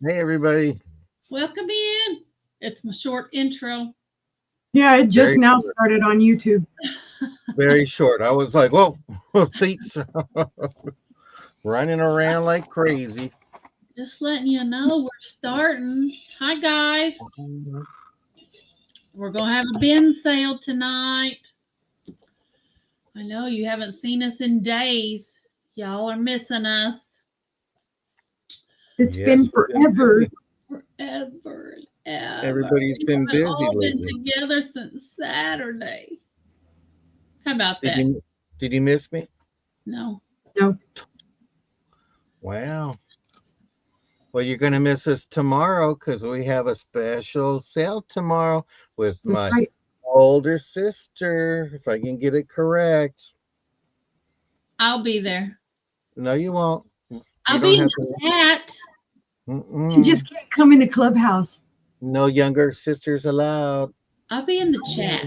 Hey, everybody. Welcome in. It's my short intro. Yeah, it just Very, now started on YouTube. very short. I was like, whoa, seats running around like crazy. Just letting you know we're starting. Hi, guys. We're going to have a bin sale tonight. I know you haven't seen us in days. Y'all are missing us It's Yes, been forever. forever and ever. everybody's We been haven't busy all been lately. together since Saturday. How about Did that? you miss me? No. No, Wow. Well, you're gonna miss us tomorrow because we have a special sale tomorrow with that's my right. older sister. If I can get it correct. I'll be there. No, you won't. You I'll don't be in have the to. chat. She Mm-mm. just can't come into Clubhouse. No younger sisters allowed. I'll be in the chat.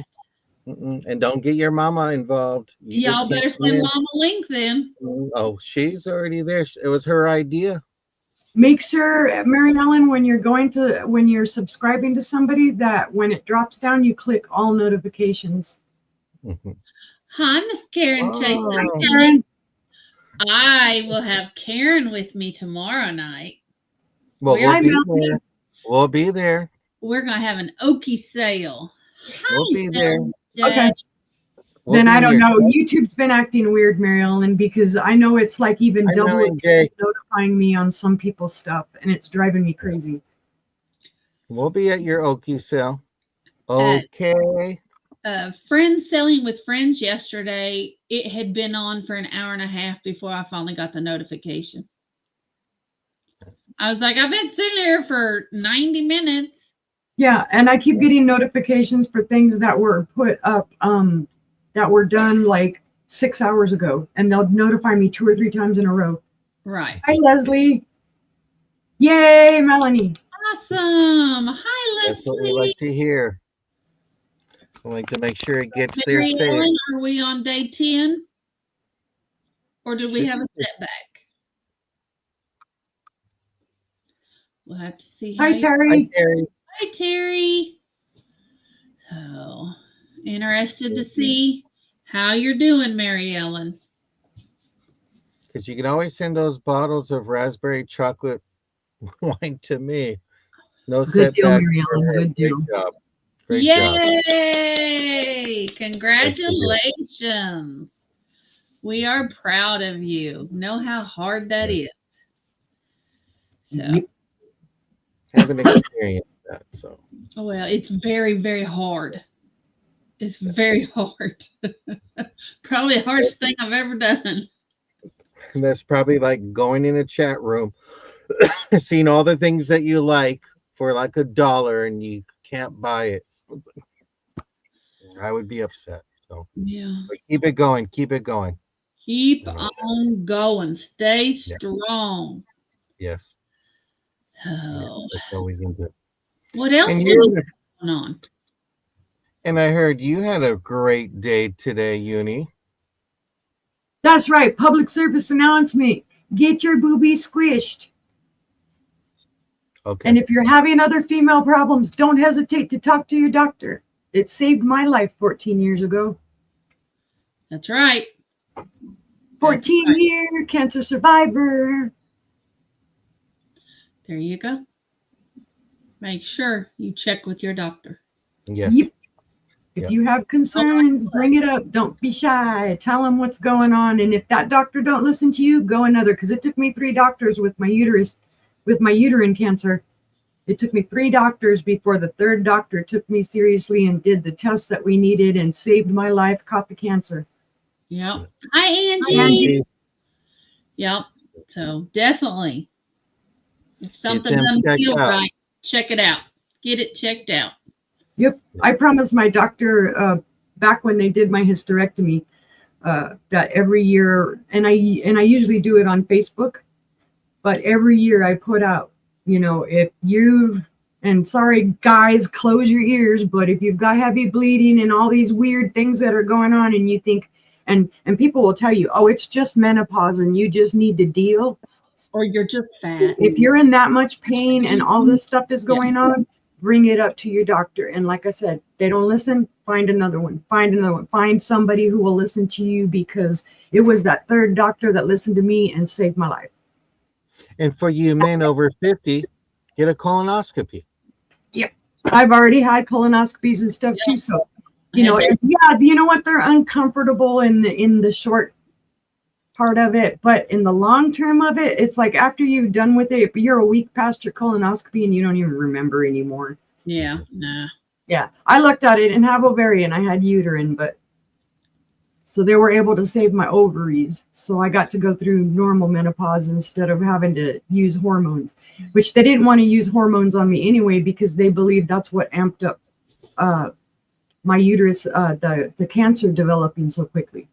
Mm-mm. And don't get your mama involved. You just Y'all can't better come send in. Mama a link then. Oh, she's already there. It was her idea. Make sure, Mary Ellen, when you're subscribing to somebody, that when it drops down, you click all notifications. Mhm. Hi, Miss Karen Chase. Hi, Oh, Karen. I will have Karen with me tomorrow night. well, We're we'll Hi, be Melanie. there. We'll be there. we're gonna have an Okie sale. We'll Hi, be there. Melanie Okay, J. We'll then I be don't here. know. YouTube's been acting weird, Mary Ellen, because I know it's like even Hi, double Melanie J. notifying me on some people's stuff, and it's driving me crazy. We'll be at your Okie sale. At Okay. Friends Selling with Friends yesterday, it had been on for an hour and a half before I finally got the notification. I was like, I've been sitting here for 90 minutes. Yeah, and I keep getting notifications for things that were put up, that were done like 6 hours ago, and they'll notify me 2 or 3 times in a row. Right. Hi, Leslie. Yay, Melanie. Awesome. Hi, That's what we Leslie. like to hear. We like to make sure it gets there Mary safe. Ellen, are we on day 10? Or did we Should have a be. setback? We'll have to see Hi, how. Hi, Terry. Terry. Hi, Terry. So interested to see how you're doing, Mary Ellen. Because you can always send those bottles of raspberry chocolate wine to me. No Good deal, setback Mary for Ellen. her. Good Great deal. job. Great job. Yay! Yes, you did. Congratulations. We are proud of you. Know how hard that Yeah. is. So, Yep. Haven't experienced that. So well, it's very, very hard. It's very hard. Probably the hardest thing I've ever done. that's probably like going in a chat room, seeing all the things that you like for like $1 and you can't buy it. I would be upset. So Yeah. but keep it going. Keep it going. Keep You know, on going. Stay yeah. strong. Yes. Yeah. Oh, That's all we can do. what else And do we you have going on? and I heard you had a great day today, Uni. That's right. Public service announcement. Get your boobies squished. Okay. And if you're having other female problems, don't hesitate to talk to your doctor. It saved my life 14 years ago. That's right. 14-year cancer survivor. There you go. Make sure you check with your doctor. Yes. Yep. If Yep. you have concerns, bring it up. Don't be shy. Tell them what's going on. And if that doctor don't listen to you, go another. Because it took me 3 doctors with my uterine cancer. It took me 3 doctors before the 3rd doctor took me seriously and did the tests that we needed and saved my life, caught the cancer. Yep. Hi, Angie. Angie, Yep. So definitely, if get something them doesn't checked feel out. right, check it out. Get it checked out. Yep. I promised my doctor back when they did my hysterectomy that every year, and I usually do it on Facebook, but every year I put out, if you, and sorry guys, close your ears, but if you've got heavy bleeding and all these weird things that are going on and you think, and people will tell you, oh, it's just menopause and you just need to deal. Or you're just fat. If you're in that much pain and all this stuff is going on, bring it up to your doctor. And like I said, they don't listen, find another one, find somebody who will listen to you, because it was that third doctor that listened to me and saved my life. And for you men over 50, get a colonoscopy. I've already had colonoscopies and stuff too. So, you know, you know what? They're uncomfortable in the short part of it, but in the long term of it, it's like after you've done with it, you're a week past your colonoscopy and you don't even remember anymore. Yeah, nah. Yeah, I looked at it, didn't have ovarian, I had uterine, but so they were able to save my ovaries. So I got to go through normal menopause instead of having to use hormones, which they didn't want to use hormones on me anyway, because they believed that's what amped up my uterus, the cancer developing so quickly.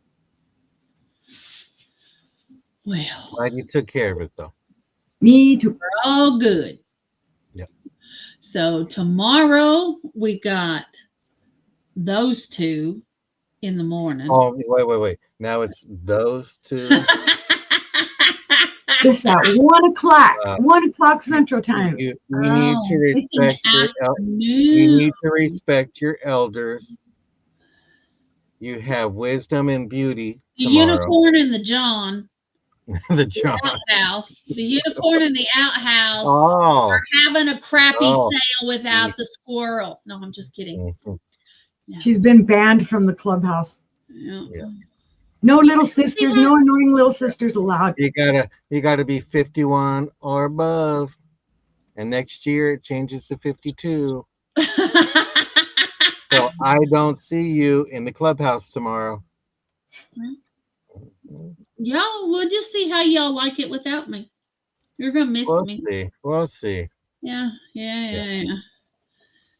Well, Glad you took care of it, though. Me too. we're all good. Yep. So tomorrow we got those two in the morning. Oh, wait. Now it's those two. This at 1 o'clock, 1 o'clock Central Time. You need to respect you need to respect your elders. You have wisdom and beauty. The Tomorrow. unicorn and the John. The John. Outhouse. The unicorn and the outhouse Oh. are having a crappy Oh. sale without the squirrel. No, I'm just kidding. Mhm. She's been banned from the clubhouse. Yeah. Yeah. No little sisters, no annoying little sisters allowed. You gotta be 51 or above, and next year it changes to 52. So I don't see you in the clubhouse tomorrow. Y'all, we'll just see how y'all like it without me. You're gonna miss me. We'll see. Yeah.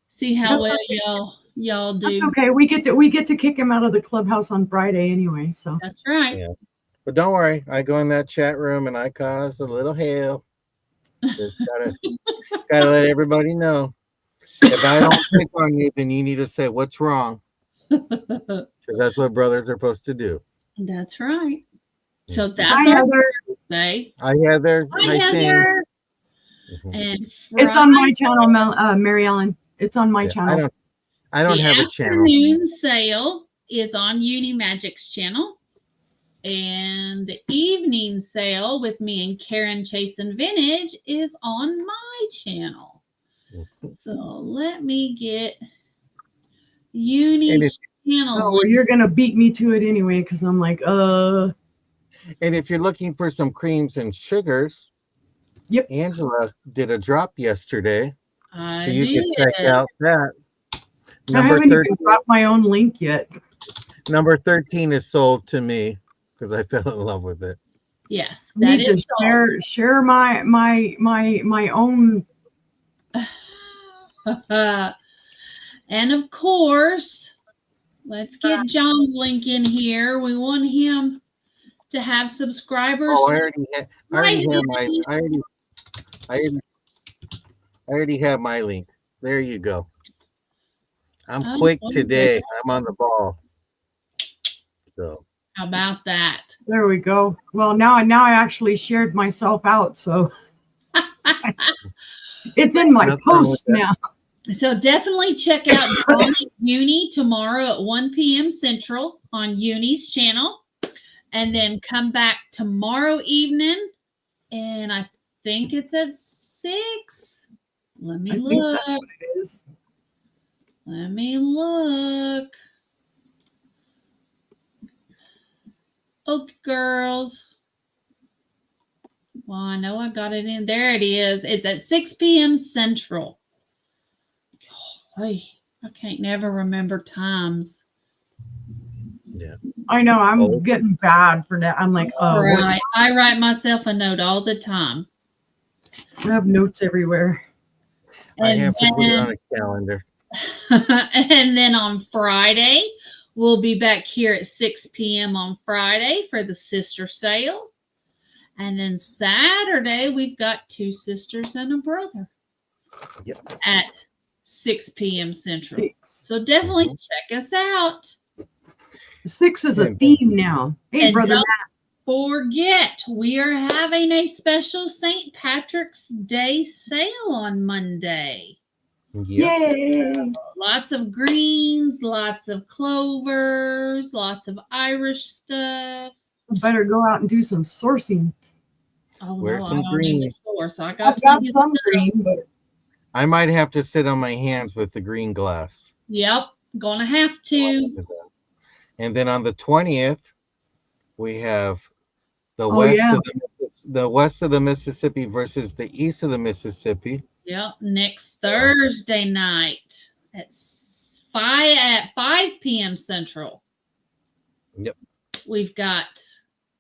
See how That's well y'all do. That's okay. We get to kick him out of the clubhouse on Friday anyway. So That's right. Yeah. But don't worry, I go in that chat room and I cause a little hell. Just gotta let everybody know. If I don't pick on you, then you need to say what's wrong. Because that's what brothers are supposed to do. That's right. So that's Hi, our Heather. birthday. Hi, Heather. Hi, Shane. Heather. Mhm. And It's on my Friday, channel, Mary Ellen. It's on my Yeah, channel. I don't the have a channel. afternoon sale is on Uni Magic's channel. And the evening sale with me and Karen Chasin Vintage is on my channel. So let me get And Uni's channel. Oh, well, you're gonna beat me to it anyway, because I'm like, And if you're looking for some creams and sugars, Yep. Angela did a drop yesterday, I so you did. can check out that. I Number haven't 13, even got my own link yet. number 13 is sold to me because I fell in love with it. Yes, I that need to is sold. share my own. And of course, let's get John's link in here. We want him to have subscribers. Oh, I already have my Right. I already have my link. There you go. I'm Oh, quick wonderful. today. I'm on the ball. So How about that? There we go. Well, now I actually shared myself out, so it's in my Nothing wrong post with that. now. So definitely check out John at Uni tomorrow at 1 p.m. Central on Uni's channel. And then come back tomorrow evening. And I think it's at 6. Let me I think look. that's what it is. Let me look. Okay, girls. Well, I know I got it in. There it is. It's at 6 p.m. Central. Golly, I can't never remember times. yeah. I know I'm Oh. getting bad for that. I'm like, oh, what- Right. I write myself a note all the time. I have notes everywhere. I And have to put it then- on a calendar. and then on Friday, we'll be back here at 6 p.m. on Friday for the sister sale. And then Saturday, we've got 2 sisters and a brother Yep. at 6 p.m. Central. 6. So definitely check us out. 6 is a And- theme now. Hey, And brother. don't forget, we are having a special St. Patrick's Day sale on Monday. Yep. Yay! Lots of greens, lots of clovers, lots of Irish stuff. Better go out and do some sourcing. Oh, Wear no, some I don't need greens. to source. I got I've got plenty of some stuff. green, but I might have to sit on my hands with the green glass. Yep, gonna have to. And then on the 20th, we have the Oh, west yeah. of the west of the Mississippi versus the east of the Mississippi. Yep, next Thursday night at 5 p.m. Central. Yep. We've got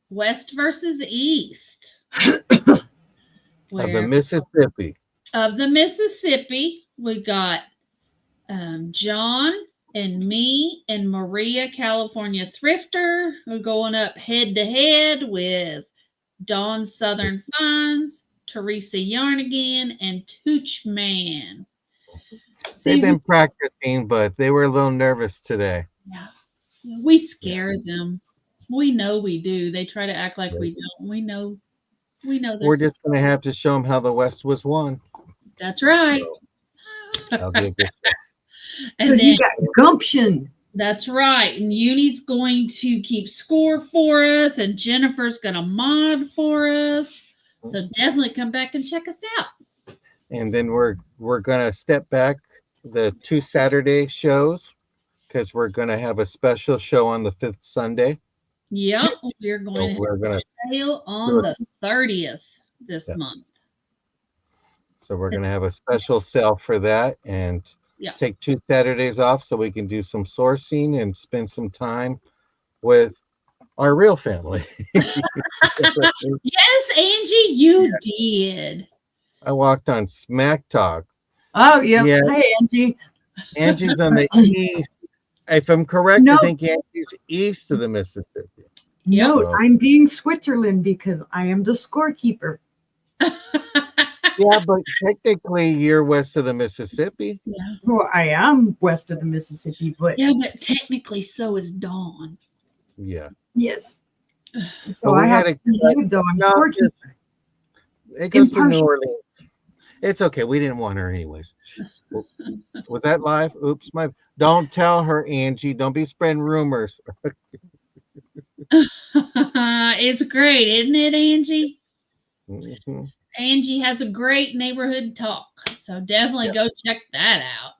West versus East. Of the Where- Mississippi. of the Mississippi, we got John and me and Maria, California Thrifter. We're going up head to head with Dawn Southern Finds, Teresa Yarnigan, and Tooch Man. They've been practicing, but they were a little nervous today. we scare them. We know we do. They try to act like we don't. We know. We're just going to have to show them how the West was won. That's right. That'll be a good show. And because then you got gumption. that's right. And Uni's going to keep score for us, and Jennifer's going to mod for us. So definitely come back and check us out. And then we're going to step back the 2 Saturday shows because we're going to have a special show on the 5th Sunday. Yep, we're going So to we're going to have a sale on the 30th this Yes. month. have a special sale for that and Yeah. take 2 Saturdays off so we can do some sourcing and spend some time with our real family. Yes, Angie, you did. I walked on Smack Talk. Oh, yeah. Yeah. Hey, Angie. Angie's on the east. If I'm correct, No. I think Angie's east of the Mississippi. No, Yep. I'm being Switzerland because I am the scorekeeper. Yeah, but technically you're west of the Mississippi. Yeah. Well, I am west of the Mississippi, but Yeah, but technically so is Dawn. Yeah. yes. So But we I have had to a- leave, though. I'm No, scorekeeper. It goes through New Impartial. Orleans. It's okay. We didn't want her anyways. Was that live? Oops, don't tell her, Angie. Don't be spreading rumors. It's great, isn't it, Angie? Mhm. Angie has a great neighborhood talk. So definitely Yeah. go check that out.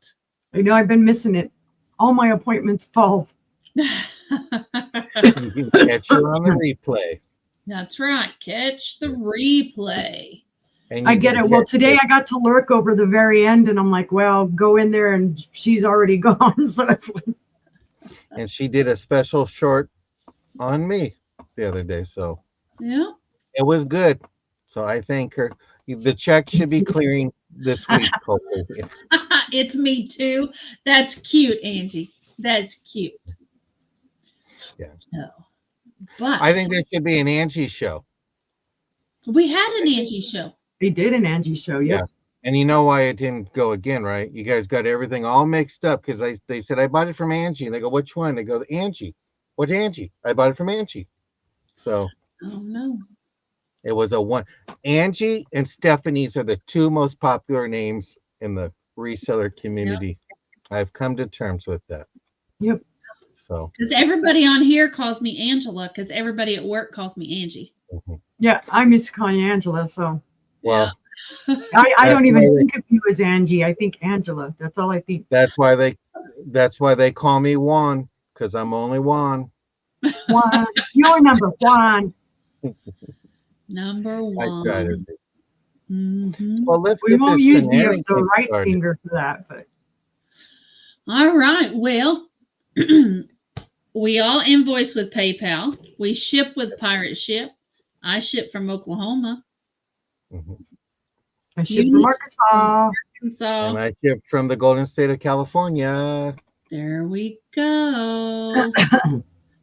I know I've been missing it. All my appointments fall. You can catch her on the replay. That's right. Catch the replay. And I you get can it. Well, catch today her- I got to lurk over the very end, and I'm like, well, go in there, and she's already gone. So it's like, and she did a special short on me the other day. So Yeah. it was good. So I thank her. The check should be clearing this week, hopefully. It's me too. That's cute, Angie. That's cute. Yeah. So, but I think there should be an Angie show. we had an Angie show. they did an Angie show. Yeah. And you know why it didn't go again, right? You guys got everything all mixed up because they said I bought it from Angie. And they go, which one? They go, Angie. What Angie? I bought it from Angie. So Oh no. it was a one. Angie and Stephanie's are the 2 most popular names in the reseller community. I've come to terms with that. Yep. So Because everybody on here calls me Angela, because everybody at work calls me Angie. mhm. Yeah. I'm Miss Connie Angela. So Well, I don't even That's think of you as Angie. I think Angela. That's all I think. that's why they call me Juan, because I'm only Juan. Juan. You're number one. Number I one. try to be. Mhm. Well, let's We get won't this use the shenanigans right started. finger for that, but All right. Well, we all invoice with PayPal. We ship with Pirate Ship. I ship from Oklahoma. Mhm. I ship You from need- Arkansas. And so And I ship from the Golden State of California. there we go.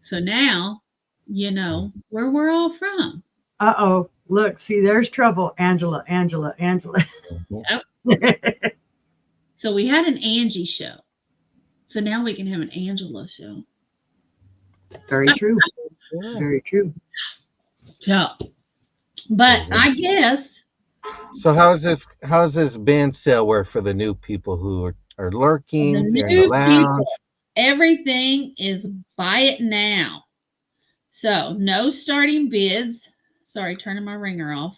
So now you know where we're all from. Uh-oh. Look, see, there's trouble. Angela. So we had an Angie show. So now we can have an Angela show. Very true. Yeah. Very true. So, but Mhm. I guess So how's this band sale work for the new people who are the lurking? They're in the new people, lounge. everything is buy it now. So no starting bids. Sorry, turning my ringer off.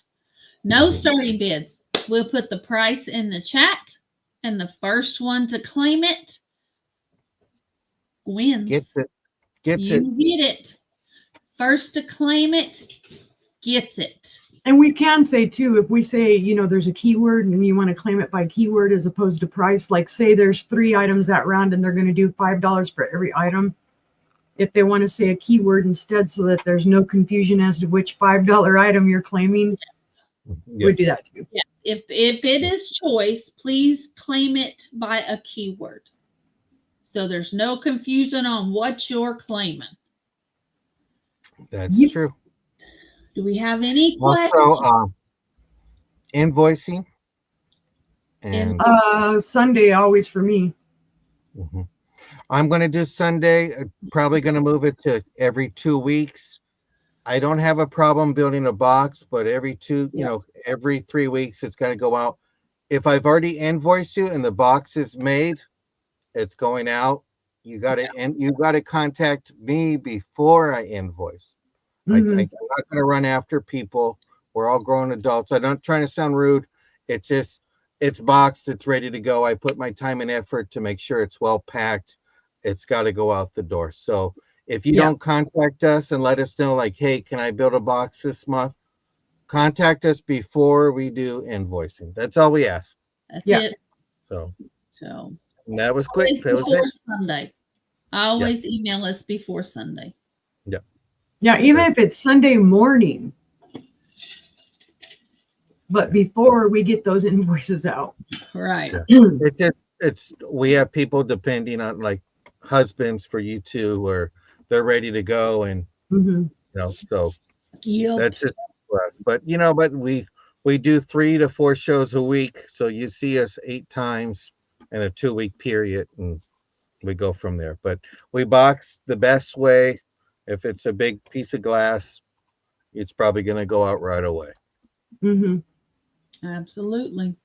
No Mhm. starting bids. We'll put the price in the chat, and the first one to claim it wins. Gets it. Gets You it. get it. First to claim it gets it. And we can say too, if we say, you know, there's a keyword and you want to claim it by keyword as opposed to price, like say there's 3 items that round and they're going to do $5 for every item. If they want to say a keyword instead so that there's no confusion as to which $5 item you're claiming, Yeah. we do that too. Yeah. If it is choice, please claim it by a keyword. So there's no confusion on what you're claiming. That's Yep. true. Do we have any questions? Also, invoicing and Sunday always for me. mhm. I'm going to do Sunday. Probably going to move it to every 2 weeks. I don't have a problem building a box, but every 3 weeks it's got to go out. If I've already invoiced you and the box is made, it's going out. You got to contact me before I invoice. Mhm. I'm not going to run after people. We're all grown adults. I'm not trying to sound rude. It's just, it's boxed. It's ready to go. I put my time and effort to make sure it's well packed. It's got to go out the door. So if you Yeah. don't contact us and let us know, like, hey, can I build a box this month? Contact us before we do invoicing. That's all we ask. That's Yeah. it. So So and that was quick. always That was before it. Sunday. Always email us before Sunday. Yeah, even if it's Sunday morning. But before we get those invoices out. Right. It's we have people depending on, like, husbands for you too, where they're ready to go, and Mhm. so Yep. that's just for us. But we do 3 to 4 shows a week, so you see us 8 times in a 2-week period, and we go from there. But we box the best way. If it's a big piece of glass, it's probably going to go out right away. Mhm. Absolutely.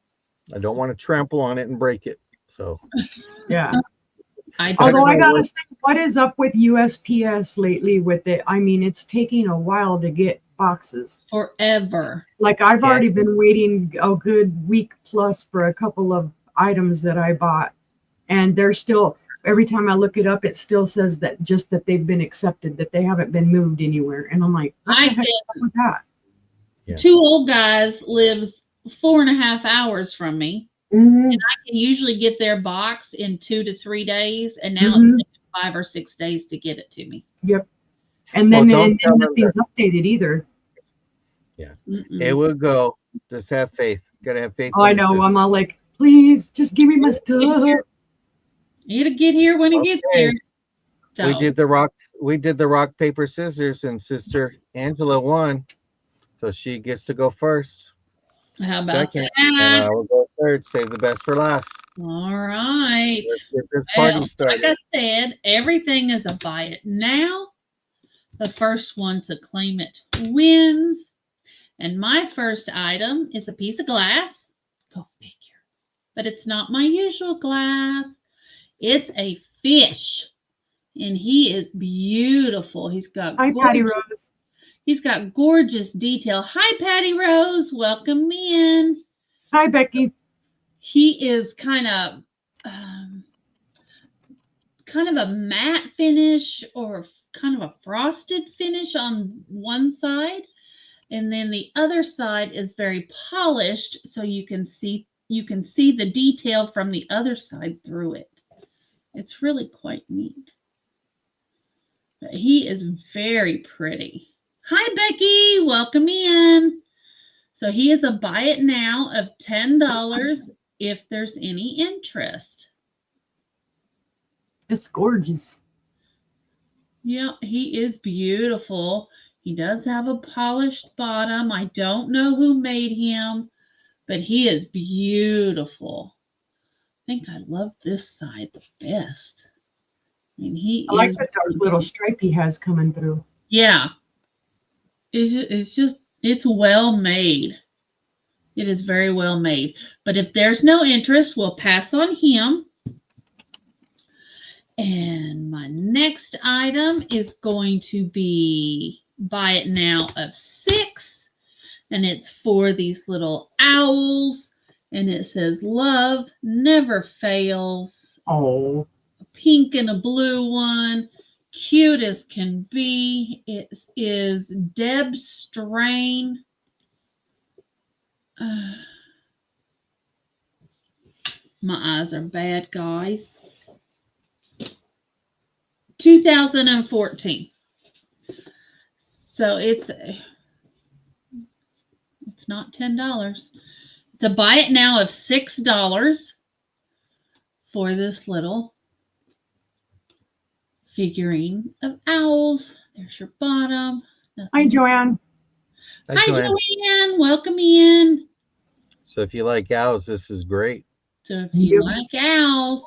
I don't want to trample on it and break it. So Yeah. I Although I my gotta work. say, what is up with USPS lately with it? I mean, it's taking a while to get boxes. forever. Like I've Yeah. already been waiting a good week plus for a couple of items that I bought. And they're still, every time I look it up, it still says that just that they've been accepted, that they haven't been moved anywhere. And I'm like, what the I heck is up with that? Yeah. 2 old guys lives 4.5 hours from me. Mhm. I can usually get their box in 2 to 3 days, and now Mhm. it's taking 5 or 6 days to get it to me. Yep. And Well, then don't and tell them nothing's updated either. Mm-mm. It will go. Just have faith. Gotta have faith. Oh, I in the know. system. I'm all like, please just give me my stuff. It'll get here when it gets Okay. here. So, We did the rock paper scissors, and Sister Angela won, so she gets to go first. how about Second, and that? I will go third. Save the best for last. All right. Let's get this party Well, started. like I said, everything is a buy it now. The first one to claim it wins. And my first item is a piece of glass. Go figure. But it's not my usual glass. It's a fish. And he is beautiful. He's got Hi, Patty Rose. He's got gorgeous detail. Hi, Patty Rose. Welcome in. Hi, Becky. He is kind of a matte finish or kind of a frosted finish on one side, and then the other side is very polished, so you can see the detail from the other side through it. It's really quite neat. But he is very pretty. Hi, Becky. Welcome in. So he is a buy it now of $10 if there's any interest. It's gorgeous. Yeah, he is beautiful. He does have a polished bottom. I don't know who made him, but he is beautiful. I think I love this side the best. I mean, I like that dark little stripe he has coming through. Yeah. it's well made. It is very well made. But if there's no interest, we'll pass on him. And my next item is going to be Buy It Now of 6. And it's for these little owls. And it says, love never fails. Oh, A pink and a blue one. Cute as can be. It is Deb Strain. My eyes are bad, guys. 2014. So it's not $10. It's a Buy It Now of $6 for this little figurine of owls. There's your bottom. hi, Joanne. Hi, Joanne. Joanne. Welcome in. So if you like owls, this is great. So if you Yep. like owls,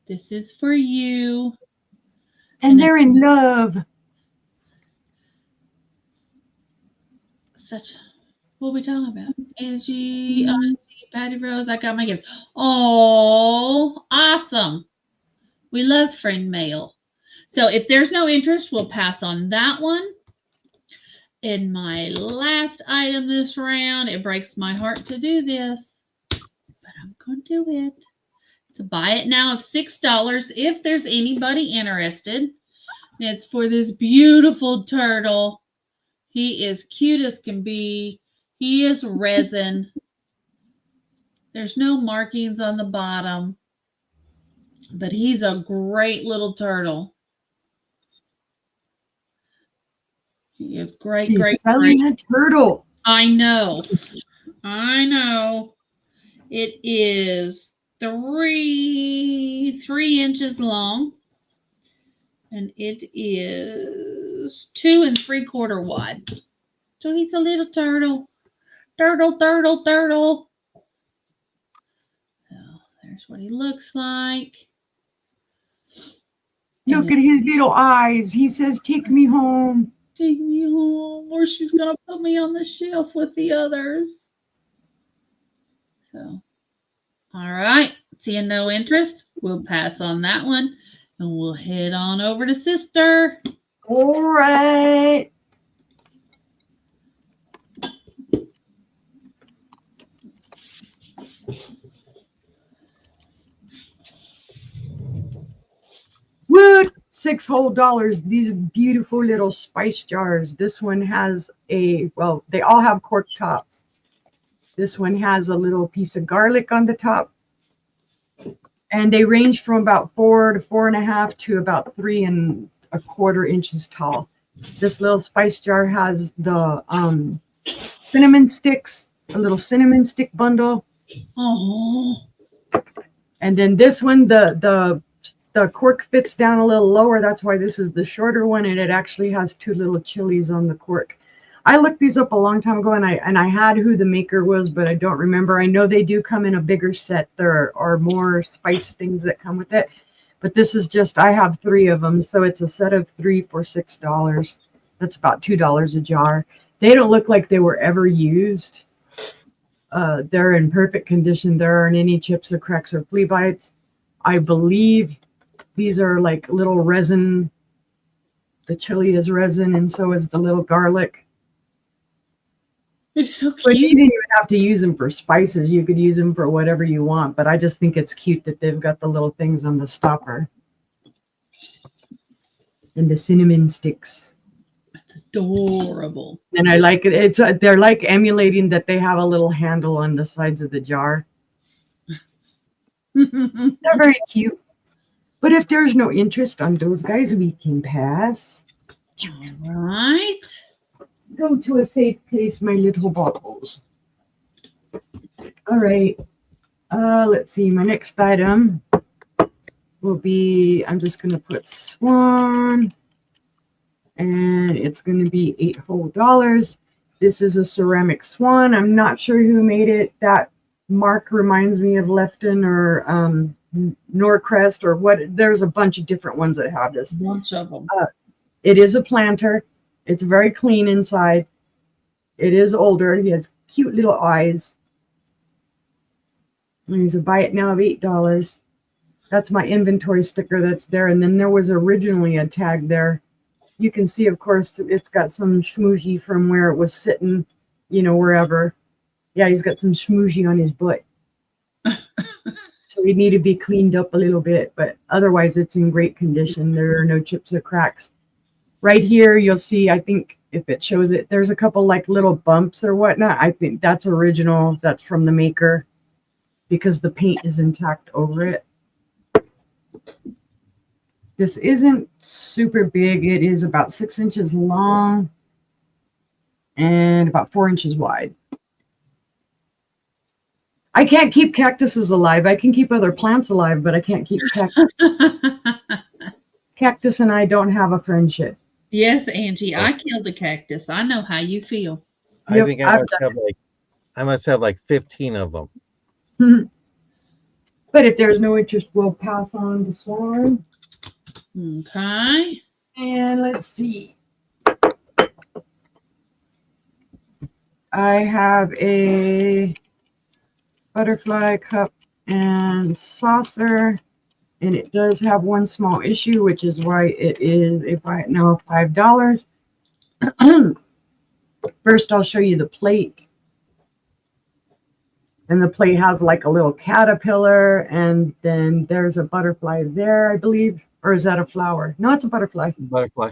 this is for you. And they're in love. What are we talking about? Angie, Patty Rose, I got my gift. Oh, awesome. We love friend mail. So if there's no interest, we'll pass on that one. In my last item this round, it breaks my heart to do this, but I'm going to do it. To Buy It Now of $6 if there's anybody interested. It's for this beautiful turtle. He is cute as can be. He is resin. There's no markings on the bottom, but he's a great little turtle. He is great, She's great, selling great. a turtle. I know. It is 3 inches long, and it is 2 3/4 wide. So he's a little turtle. Turtle. So there's what he looks like. Look at his little eyes. He says, take me home. Take me home, or she's gonna put me on the shelf with the others. So, all right. Seeing no interest, we'll pass on that one, and we'll head on over to Sister. All right. Wood, $6 whole. These beautiful little spice jars. This one has they all have cork tops. This one has a little piece of garlic on the top. And they range from about 4 to 4.5 to about 3 1/4 inches tall. This little spice jar has the cinnamon sticks, a little cinnamon stick bundle. Oh, And then this one, the cork fits down a little lower. That's why this is the shorter one, and it actually has 2 little chilies on the cork. I looked these up a long time ago, and I had who the maker was, but I don't remember. I know they do come in a bigger set. There are more spice things that come with it, but this is just, I have 3 of them, so it's a set of 3 for $6. That's about $2 a jar. They don't look like they were ever used. They're in perfect condition. There aren't any chips or cracks or flea bites. I believe these are like little resin. The chili is resin, and so is the little garlic. it's so But you cute. didn't even have to use them for spices. You could use them for whatever you want. But I just think it's cute that they've got the little things on the stopper. And the cinnamon sticks. It's adorable. And I like it. They're like emulating that they have a little handle on the sides of the jar. They're very cute. But if there's no interest on those guys, we can pass. All right. Go to a safe place, my little bottles. All right. Let's see. My next item will be, I'm just going to put Swan. And it's going to be $8 whole. This is a ceramic swan. I'm not sure who made it. That mark reminds me of Lefton or Norcrest or what. There's a bunch of different ones that have this. Bunch of them. It is a planter. It's very clean inside. It is older. He has cute little eyes. And he's a buy it now of $8. That's my inventory sticker that's there. And then there was originally a tag there. You can see, of course, it's got some schmoozy from where it was sitting, wherever. Yeah, he's got some schmoozy on his butt. So we need to be cleaned up a little bit, but otherwise it's in great condition. There are no chips or cracks. Right here, you'll see, I think if it shows it, there's a couple like little bumps or whatnot. I think that's original. That's from the maker because the paint is intact over it. This isn't super big. It is about 6 inches long and about 4 inches wide. I can't keep cactuses alive. I can keep other plants alive, but I can't keep cactus. Cactus and I don't have a friendship. Yes, Angie, I killed the cactus. I know how you feel. I think I must have like 15 of them. But if there's no interest, we'll pass on to Swan. Okay. And let's see. I have a butterfly cup and saucer, and it does have one small issue, which is why it is a buy it now of $5. First, I'll show you the plate. And the plate has like a little caterpillar, and then there's a butterfly there, I believe. Or is that a flower? No, it's a butterfly. Butterfly.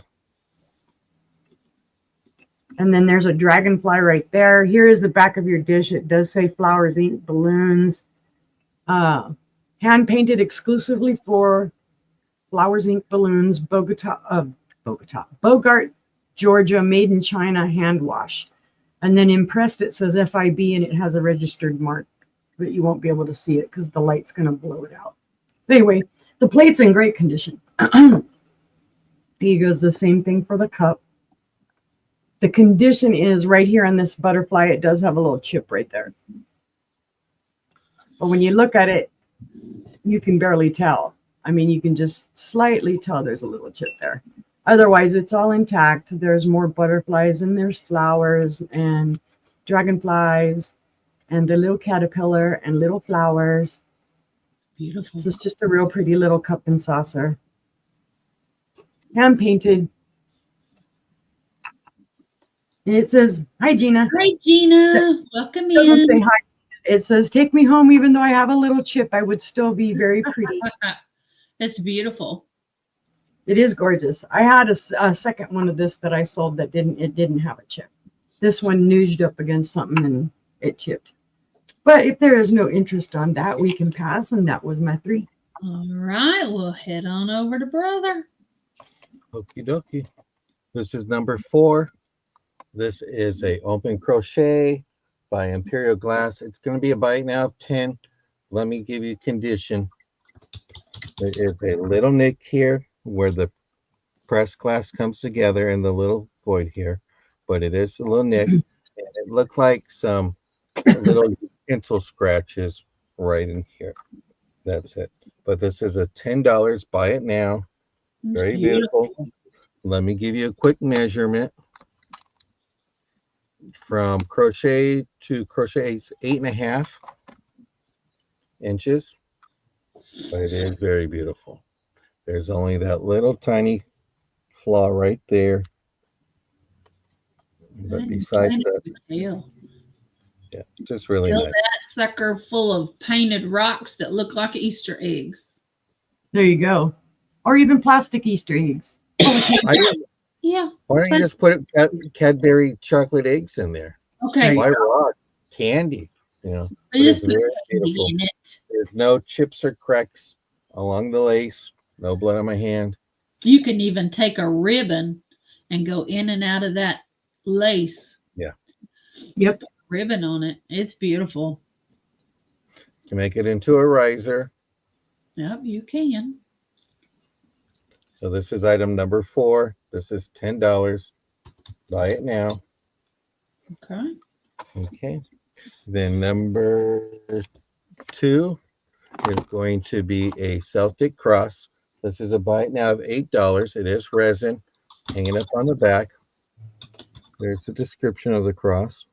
And then there's a dragonfly right there. Here is the back of your dish. It does say Flowers Inc. balloons. Hand painted exclusively for Flowers Inc. balloons, Bogart, Georgia, made in China, hand wash. And then impressed, it says FIB, and it has a registered mark, but you won't be able to see it because the light's going to blow it out. But anyway, the plate's in great condition. Here goes the same thing for the cup. The condition is right here on this butterfly. It does have a little chip right there. But when you look at it, you can barely tell. I mean, you can just slightly tell there's a little chip there. Otherwise, it's all intact. There's more butterflies and there's flowers and dragonflies and the little caterpillar and little flowers. Beautiful. This is just a real pretty little cup and saucer. Hand painted. And it says, "Hi, Gina." Hi, Gina. Welcome It doesn't in. say hi. It says, "Take me home, even though I have a little chip, I would still be very pretty." It's beautiful. It is gorgeous. I had a second one of this that I sold that didn't have a chip. This one nooged up against something and it chipped. But if there is no interest on that, we can pass. And that was my 3. All right, we'll head on over to Brother. Okie dokie. This is number 4. This is a open crochet by Imperial Glass. It's going to be a buy it now of 10. Let me give you condition. There is a little nick here where the pressed glass comes together and the little void here, but it is a little nick. And it looked like some little pencil scratches right in here. That's it. But this is a $10 buy it now. Very beautiful. Let me give you a quick measurement. From crochet to crochet is 8.5 inches, but it is very beautiful. There's only that little tiny flaw right there, but besides that, yeah, just really Fill nice. that sucker full of painted rocks that look like Easter eggs. There you go. Or even plastic Easter eggs. Yeah. Why don't you just put Cadbury chocolate eggs in there? Okay. Why rock? Candy, you know. I But just it's put very candy beautiful. in it. There's no chips or cracks along the lace. No blood on my hand. You can even take a ribbon and go in and out of that lace. Yeah. Yep. Ribbon on it. It's beautiful. To make it into a riser. Yep, you can. So this is item number 4. This is $10. Buy it now. Okay. Okay. Then number 2 is going to be a Celtic cross. This is a buy it now of $8. It is resin hanging up on the back. There's the description of the cross.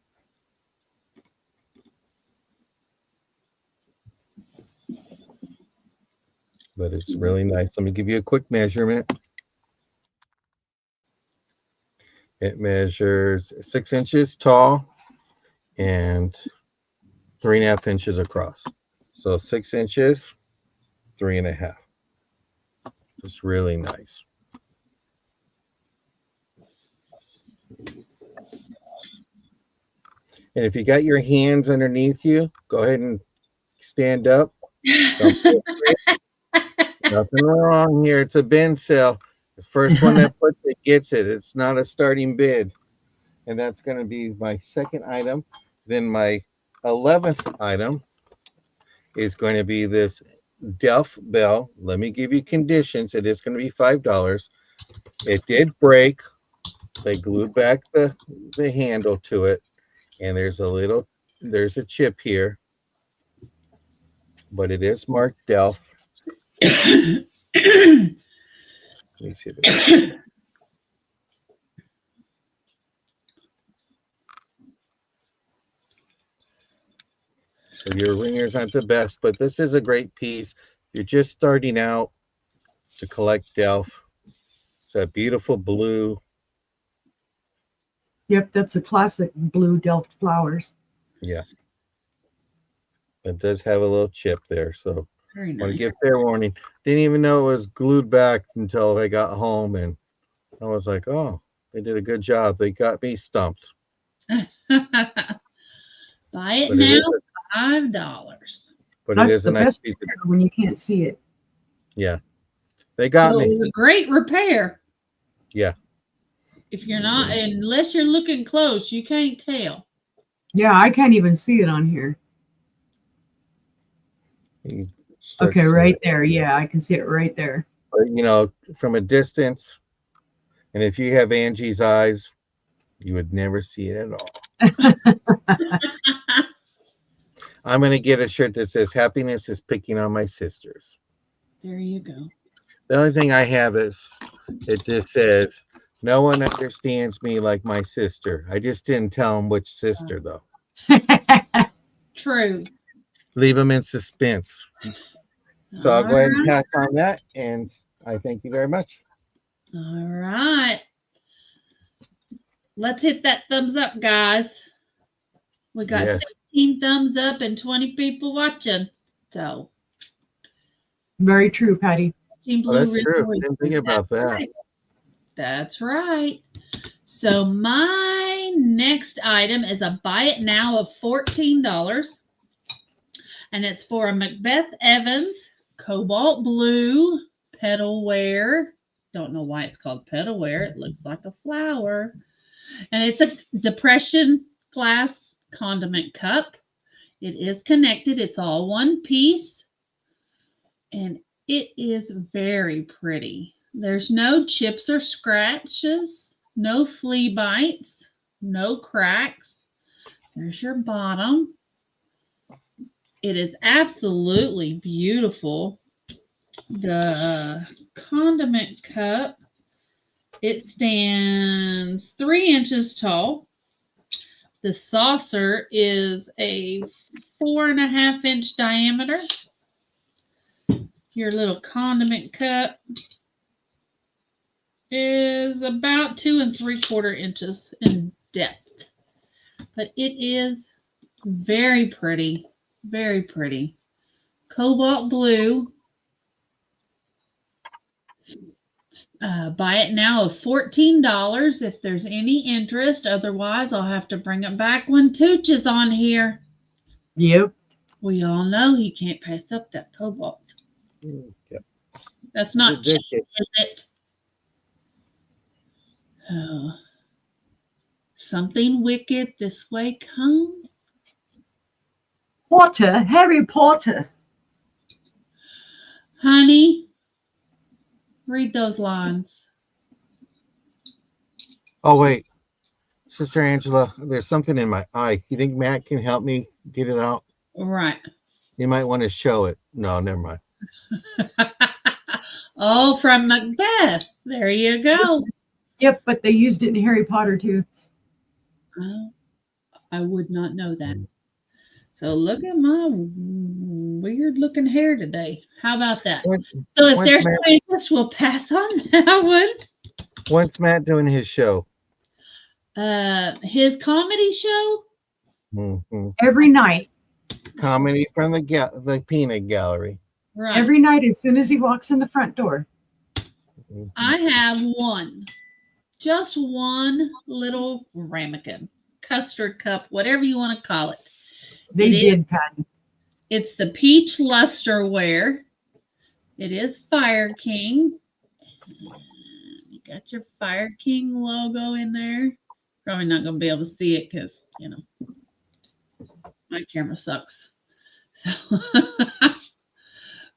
But it's really nice. Let me give you a quick measurement. It measures 6 inches tall and 3.5 inches across. So 6 inches, 3.5. It's really nice. And if you got your hands underneath you, go ahead and stand up. Nothing wrong here. It's a bin sale. The first one that puts it gets it. It's not a starting bid. And that's going to be my second item. Then my 11th item is going to be this Delft bell. Let me give you conditions. It is going to be $5. It did break. They glued back the handle to it. And there's a chip here. But it is marked Delft. Let me see this. So your ringers aren't the best, but this is a great piece. You're just starting out to collect Delft. It's that beautiful blue. Yep, that's a classic blue Delft flowers. Yeah. It does have a little chip there, so Very I want to nice. give fair warning. Didn't even know it was glued back until I got home, and I was like, oh, they did a good job. They got me stumped. Buy it But now, it is $5. but it That's is the a nice best piece of, picture when you can't see it. yeah. They got So it me. was a great repair. Yeah. If you're not, unless you're looking close, you can't tell. Yeah, I can't even see it on here. You start Okay, to see right it. there. Yeah, I can see it right there. But, you know, from a distance, and if you have Angie's eyes, you would never see it at all. I'm going to get a shirt that says happiness is picking on my sisters. There you go. The only thing I have is it just says, no one understands me like my sister. I just didn't tell them which sister, though. True. Leave them in suspense. So I'll go ahead and All pass on that, and I thank you very much. right. Let's hit that thumbs up, guys. We got Yes. 16 thumbs up and 20 people watching. So, Very true, Patty. Team Oh, Blue that's true. Rejoices. Didn't think about That's that. right. That's right. So my next item is a buy it now of $14. And it's for a Macbeth Evans cobalt blue pedal wear. Don't know why it's called pedal wear. It looks like a flower. And it's a depression glass condiment cup. It is connected. It's all one piece. And it is very pretty. There's no chips or scratches, no flea bites, no cracks. There's your bottom. It is absolutely beautiful. The condiment cup, it stands 3 inches tall. The saucer is a 4.5 inch diameter. Your little condiment cup is about 2 3/4 inches in depth. But it is very pretty. Very pretty. Cobalt blue. Buy it now of $14 if there's any interest. Otherwise, I'll have to bring it back when Tooch is on here. Yep. We all know he can't pass up that cobalt. Yep. That's not cheap, Ridiculous. is it? Oh. Something wicked this way comes. Potter, Harry Potter. Honey, read those lines. Oh, wait. Sister Angela, there's something in my eye. You think Matt can help me get it out? Right. You might want to show it. No, never mind. Oh, from Macbeth. There you go. Yep, but they used it in Harry Potter too. Oh, I would not know that. So look at my weird looking hair today. How about that? When, So if when's there's Matt, no interest, we'll pass on that one. when's Matt doing his show? His comedy show. Mhm. Every night. Comedy from the Peanut Gallery. Right. Every night as soon as he walks in the front door. Mhm. I have one. Just one little ramekin, custard cup, whatever you want to call it. They did, Patty. It's the peach lusterware. It is Fire King. You got your Fire King logo in there. Probably not going to be able to see it because, my camera sucks. So,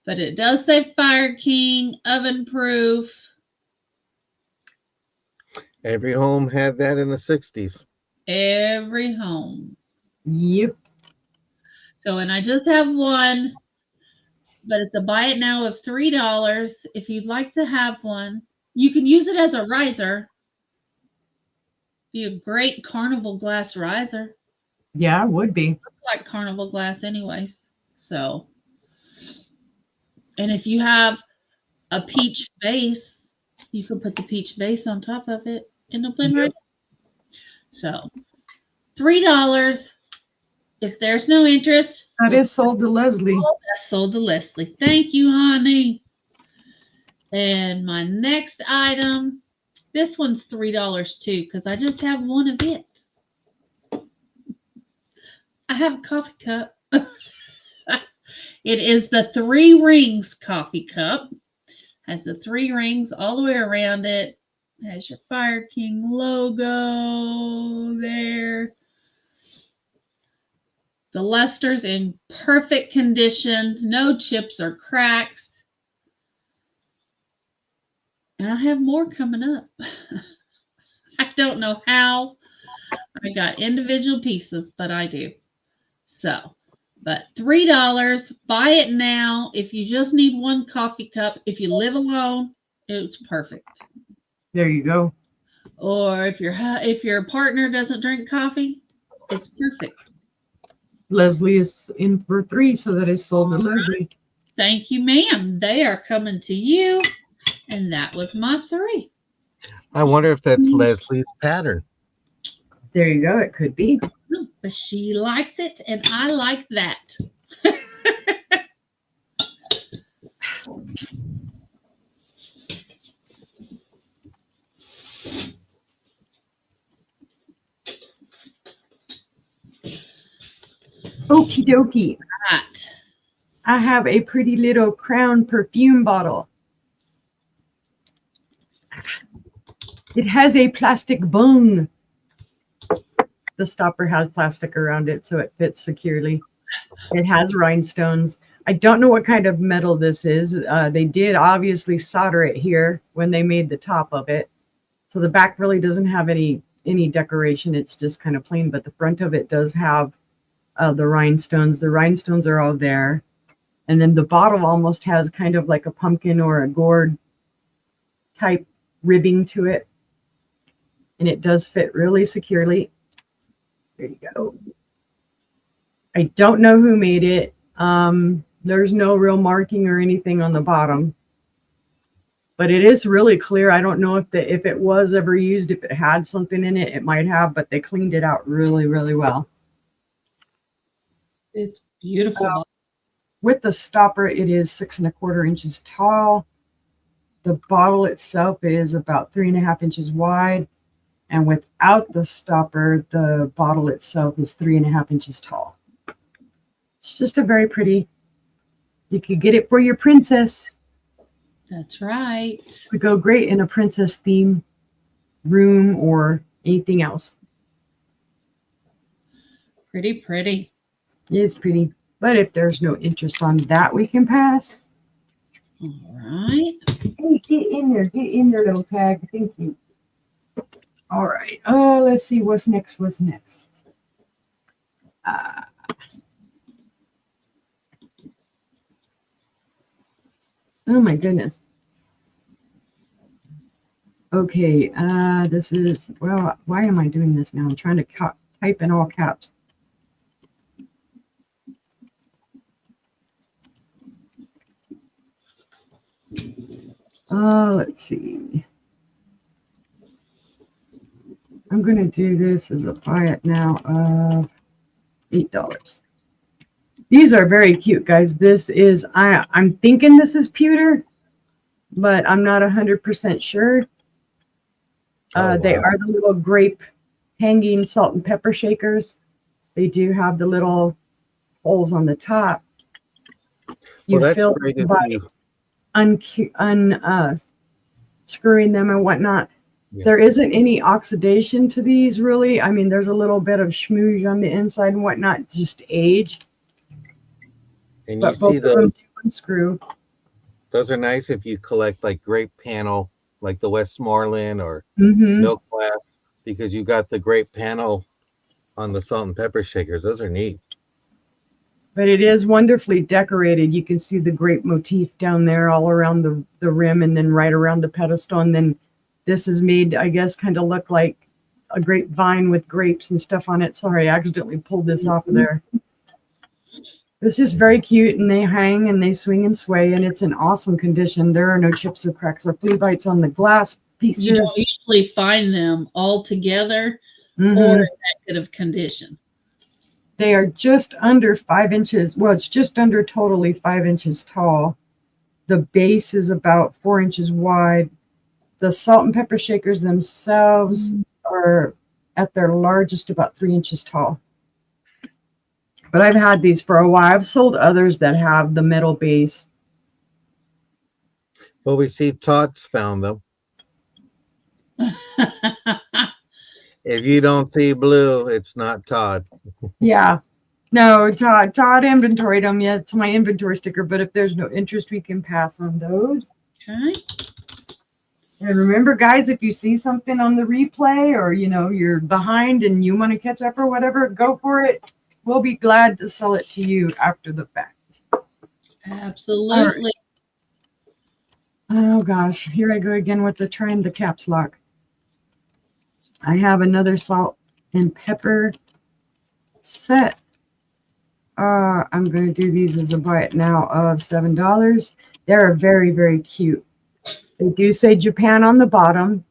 but it does say Fire King, oven proof. Every home had that in the 60s. Every home. Yep. So, and I just have one, but it's a buy it now of $3. If you'd like to have one, you can use it as a riser. Be a great carnival glass riser. Yeah, it would be. I like carnival glass anyways. So, and if you have a peach base, you can put the peach base on top of it and it'll blend right. So, $3. If there's no interest, That is sold to Leslie. that's sold to Leslie. Thank you, honey. And my next item, this one's $3 too, because I just have one of it. I have a coffee cup. It is the 3 Rings coffee cup. Has the 3 rings all the way around it. Has your Fire King logo there. The luster's in perfect condition. No chips or cracks. And I have more coming up. I don't know how I got individual pieces, but I do. So, but $3, buy it now. If you just need one coffee cup, if you live alone, it's perfect. There you go. Or if your partner doesn't drink coffee, it's perfect. Leslie is in for 3, so that is sold to Leslie. Thank you, ma'am. They are coming to you. And that was my 3. I wonder if that's Leslie's pattern. There you go. It could be. But she likes it, and I like that. Okie dokie. Right. I have a pretty little Crown perfume bottle. It has a plastic bung. The stopper has plastic around it, so it fits securely. It has rhinestones. I don't know what kind of metal this is. They did obviously solder it here when they made the top of it. So the back really doesn't have any decoration. It's just kind of plain, but the front of it does have the rhinestones. The rhinestones are all there. And then the bottle almost has kind of like a pumpkin or a gourd type ribbing to it. And it does fit really securely. There you go. I don't know who made it. There's no real marking or anything on the bottom. But it is really clear. I don't know if it was ever used, if it had something in it, it might have, but they cleaned it out really, really well. It's beautiful. With the stopper, it is 6 1/4 inches tall. The bottle itself is about 3 1/2 inches wide. And without the stopper, the bottle itself is 3 1/2 inches tall. It's just a very pretty, you could get it for your princess. That's right. It would go great in a princess theme room or anything else. Pretty, pretty. It is pretty. But if there's no interest on that, we can pass. All right. Hey, get in there, little tag. Thank you. All right. Oh, let's see what's next. Oh my goodness. Okay, this is, well, why am I doing this now? I'm trying to type in all caps. Let's see. I'm going to do this as a buy it now of $8. These are very cute, guys. This is, I'm thinking this is pewter, but I'm not 100% sure. They wow. are the little grape hanging salt and pepper shakers. They do have the little holes on the top. You Well, that's fill great them if by you. screwing them and whatnot. Yeah. There isn't any oxidation to these, really. I mean, there's a little bit of schmooze on the inside and whatnot, just age. And you But see both of them those. do unscrew. Those are nice if you collect like grape panel, like the Westmoreland or Mm-hmm. Milk Glass, because you got the grape panel on the salt and pepper shakers. Those are neat. But it is wonderfully decorated. You can see the grape motif down there all around the rim and then right around the pedestal. And then this is made, I guess, kind of look like a grapevine with grapes and stuff on it. Sorry, I accidentally pulled this off of there. It's just very cute, and they hang and they swing and sway, and it's in awesome condition. There are no chips or cracks or flea bites on the glass pieces. You don't usually find them all together or in that good of condition. They are just under 5 inches. Well, it's just under totally 5 inches tall. The base is about 4 inches wide. The salt and pepper shakers themselves are at their largest about 3 inches tall. But I've had these for a while. I've sold others that have the metal base. Well, we see Todd's found them. If you don't see blue, it's not Todd. Yeah. No, Todd inventoried them. Yeah, it's my inventory sticker. But if there's no interest, we can pass on those. Okay. And remember, guys, if you see something on the replay or, you're behind and you want to catch up or whatever, go for it. We'll be glad to sell it to you after the fact. Absolutely. Oh, gosh. Here I go again with trying the caps lock. I have another salt and pepper set. I'm going to do these as a buy it now of $7. They're very, very cute. They do say Japan on the bottom.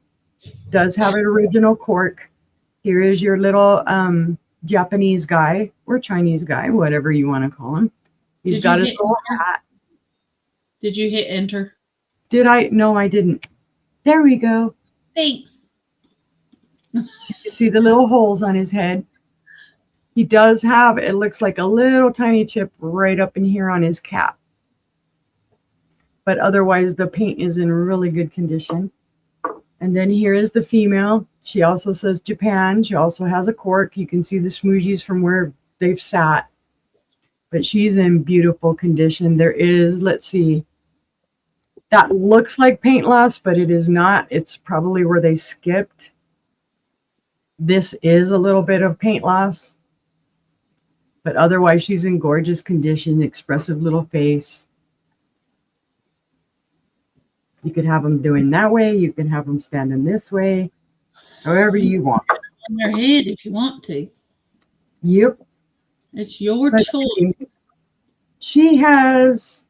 Does have an original cork. Here is your little Japanese guy or Chinese guy, whatever you want to call him. He's got his little hat. Did you hit enter? Did I? No, I didn't. There we go. Thanks. You see the little holes on his head. He does have, it looks like a little tiny chip right up in here on his cap. But otherwise, the paint is in really good condition. And then here is the female. She also says Japan. She also has a cork. You can see the smoogies from where they've sat. But she's in beautiful condition. There is, let's see, that looks like paint loss, but it is not. It's probably where they skipped. This is a little bit of paint loss. But otherwise, she's in gorgeous condition, expressive little face. You could have them doing that way. You can have them standing this way, however you want. On their head if you want to. Yep. It's your Let's choice. see. She has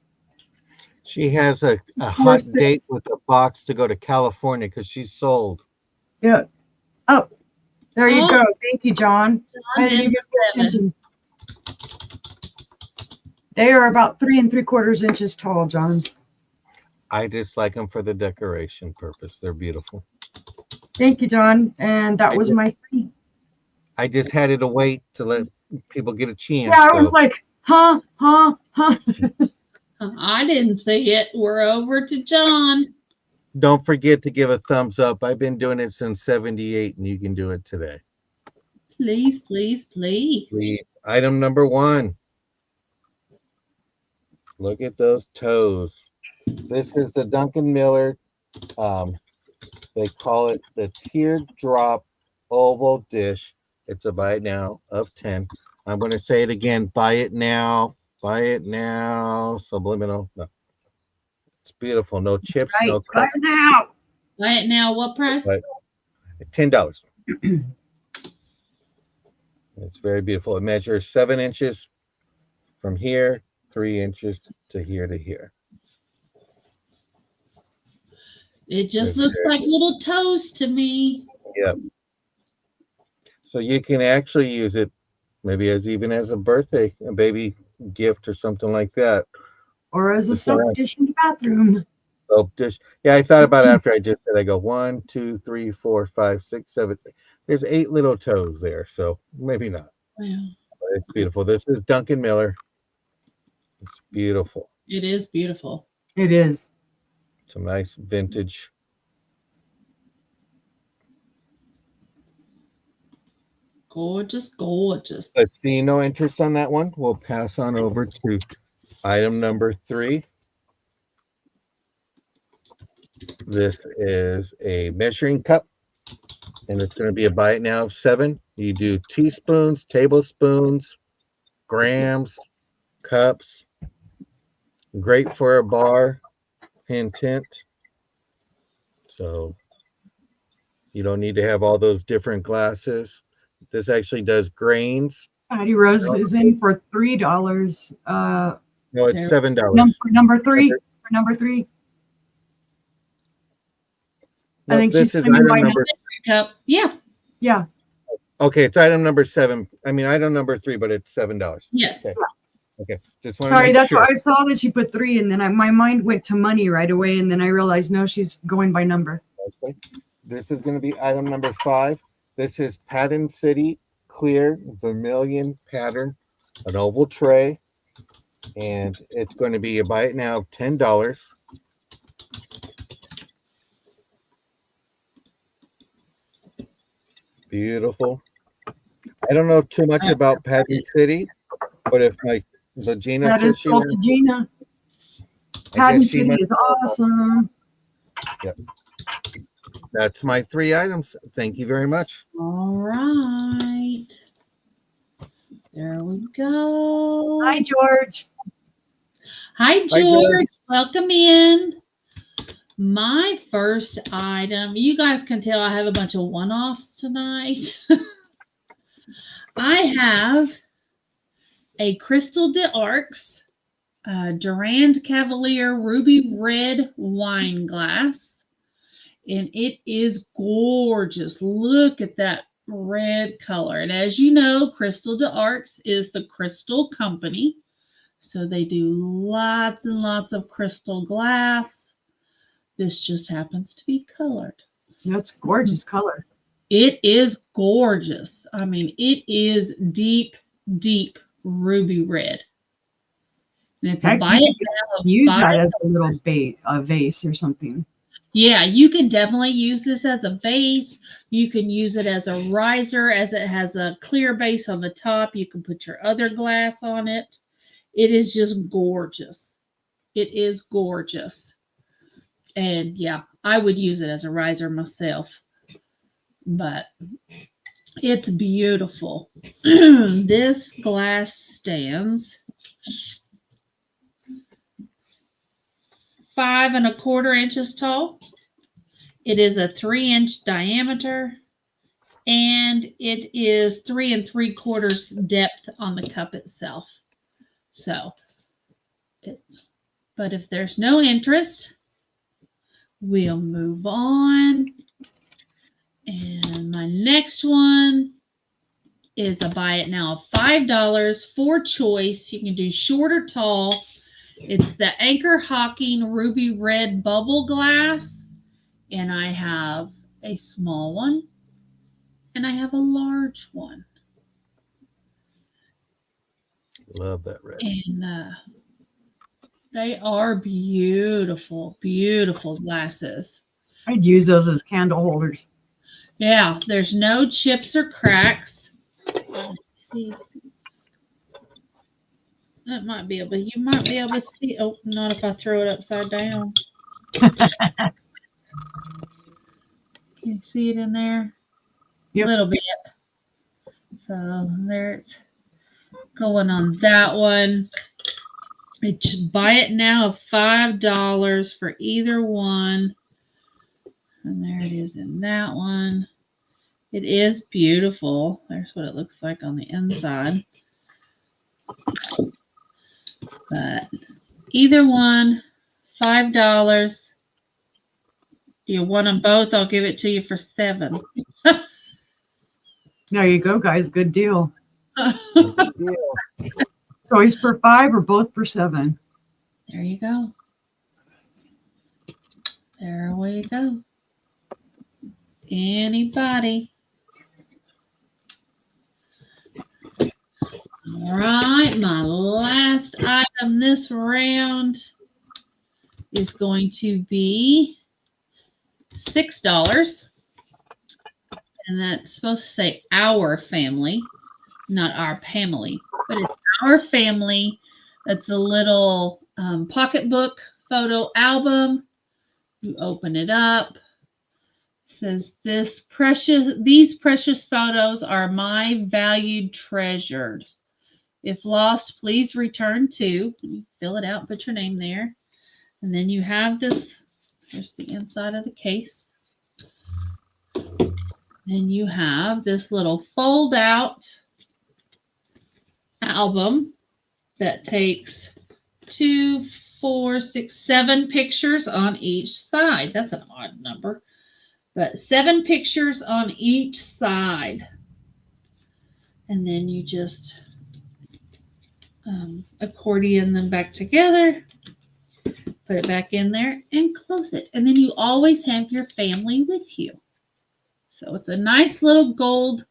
a hot date with a box to go to California because she's sold. Yeah. Oh, there you Oh. go. Thank you, John. I John's didn't in even for pay 7. attention. They are about 3 3/4 inches tall, John. I just like them for the decoration purpose. They're beautiful. Thank you, John. And that was my free. I just had to wait to let people get a chance. Yeah, I was like, huh. I didn't see it. We're over to John. Don't forget to give a thumbs up. I've been doing it since 78, and you can do it today. Please, please, please. Please. Item number 1. Look at those toes. This is the Duncan Miller. They call it the teardrop oval dish. It's a buy it now of 10. I'm going to say it again. Buy it now. Buy it now. Subliminal. No. It's beautiful. No chips. Right, No right cracks. now. Buy it now. What price? But $10. It's very beautiful. It measures 7 inches from here, 3 inches to here to here. It just It's looks very like little toes to me. Yep. So you can actually use it maybe as even as a birthday, a baby gift or something like that. Or as a It's all right. soap dish in the bathroom. Soap dish. Yeah, I thought about it after I just said. I go 1, 2, 3, 4, 5, 6, 7. There's 8 little toes there, so maybe not. Wow. But it's beautiful. This is Duncan Miller. It's beautiful. It is beautiful. It is. Some nice vintage. Gorgeous, gorgeous. Let's see, no interest on that one. We'll pass on over to item number 3. This is a measuring cup, and it's going to be a buy it now of 7. You do teaspoons, tablespoons, grams, cups. Great for a bar, hint, hint. So you don't need to have all those different glasses. This actually does grains. Patty Rose is in for $3. No, it's $7. Number 3. For number 3. I think this she's is coming item by number. Cup. Yeah. Yeah. Okay, it's item number 7. I mean, item number 3, but it's $7. Yes. Okay. Okay, just want to Sorry, make that's sure. why I saw that she put 3, and then my mind went to money right away, and then I realized no, she's going by number. Okay. This is going to be item number 5. This is Pattern City Clear Vermilion Pattern, an oval tray, and it's going to be a buy it now of $10. Beautiful. I don't know too much about Pattern City, but if my Gina That says is she sold wants, to Gina. I Pattern guess she City must- is awesome. That's my 3 items. Thank you very much. All right. There we go. Hi, George. Hi, Hi, George. George. Welcome in. My first item, you guys can tell I have a bunch of one-offs tonight. I have a Crystal d'Arcs Durand Cavalier Ruby Red wine glass. And it is gorgeous. Look at that red color. And as you know, Crystal d'Arcs is the crystal company. So they do lots and lots of crystal glass. This just happens to be colored. That's gorgeous color. It is gorgeous. I mean, it is deep, deep ruby red. And it's a Heck, buy you it could now of use that $5. as a little vase or something. Yeah, you can definitely use this as a vase. You can use it as a riser, as it has a clear base on the top. You can put your other glass on it. It is just gorgeous. It is gorgeous. And yeah, I would use it as a riser myself. But it's beautiful. This glass stands 5 1/4 inches tall. It is a 3-inch diameter, and it is 3 3/4 depth on the cup itself. So, but if there's no interest, we'll move on. And my next one is a buy it now of $5 for choice. You can do short or tall. It's the Anchor Hocking Ruby Red Bubble Glass. And I have a small one. And I have a large one. Love that red. And they are beautiful, beautiful glasses. I'd use those as candle holders. Yeah, there's no chips or cracks. Let's see. That might be able, you might be able to see. Oh, not if I throw it upside down. Can you see it in there? Yep. A little bit. So there it's going on that one. Buy it now of $5 for either one. And there it is in that one. It is beautiful. There's what it looks like on the inside. But either one, $5. You want them both, I'll give it to you for $7. There you go, guys. Good deal. Good deal. Choice for $5 or both for $7. There you go. There we go. Anybody? All right, my last item this round is going to be $6. And that's supposed to say our family, not our family, but it's our family. That's a little pocketbook photo album. You open it up. It says these precious photos are my valued treasures. If lost, please return to. You fill it out, put your name there. And then you have this. Here's the inside of the case. Then you have this little fold out album that takes 2, 4, 6, 7 pictures on each side. That's an odd number, but 7 pictures on each side. And then you just accordion them back together, put it back in there and close it. And then you always have your family with you. So it's a nice little gold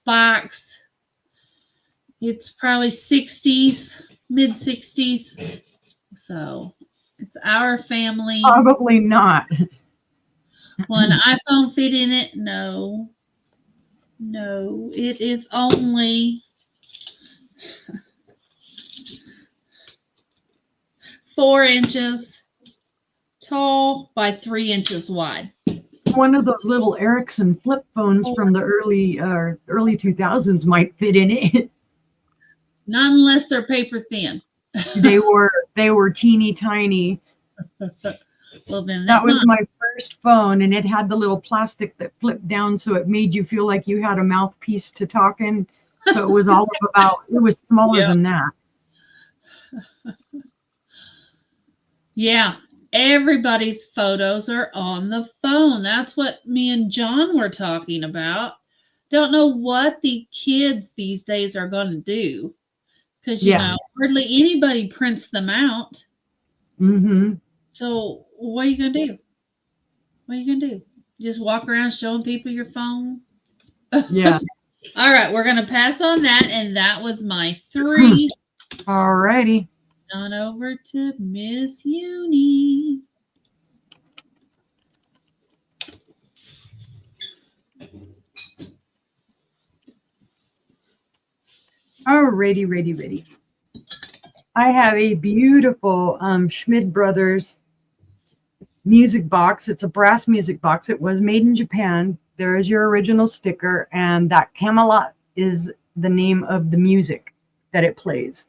box. It's probably 60s, mid 60s. So it's our family. Probably not. Will an iPhone fit in it? No. No, it is only 4 inches tall by 3 inches wide. One of those little Ericsson flip phones from the early 2000s might fit in it. Not unless they're paper thin. They were teeny tiny. Well, then That was my first phone, and it had the little plastic that flipped down, so it made you feel like you had a mouthpiece to talk in. So it was all of about. It was smaller than that. Yeah, everybody's photos are on the phone. That's what me and John were talking about. Don't know what the kids these days are going to do, because you know hardly anybody prints them out. Mm-hmm. So what are you going to do? What are you going to do? Just walk around showing people your phone? Yeah. All right, we're going to pass on that, and that was my 3. All righty. On over to Miss Uni. Ready. I have a beautiful Schmid Brothers music box. It's a brass music box. It was made in Japan. There is your original sticker, and that Camelot is the name of the music that it plays.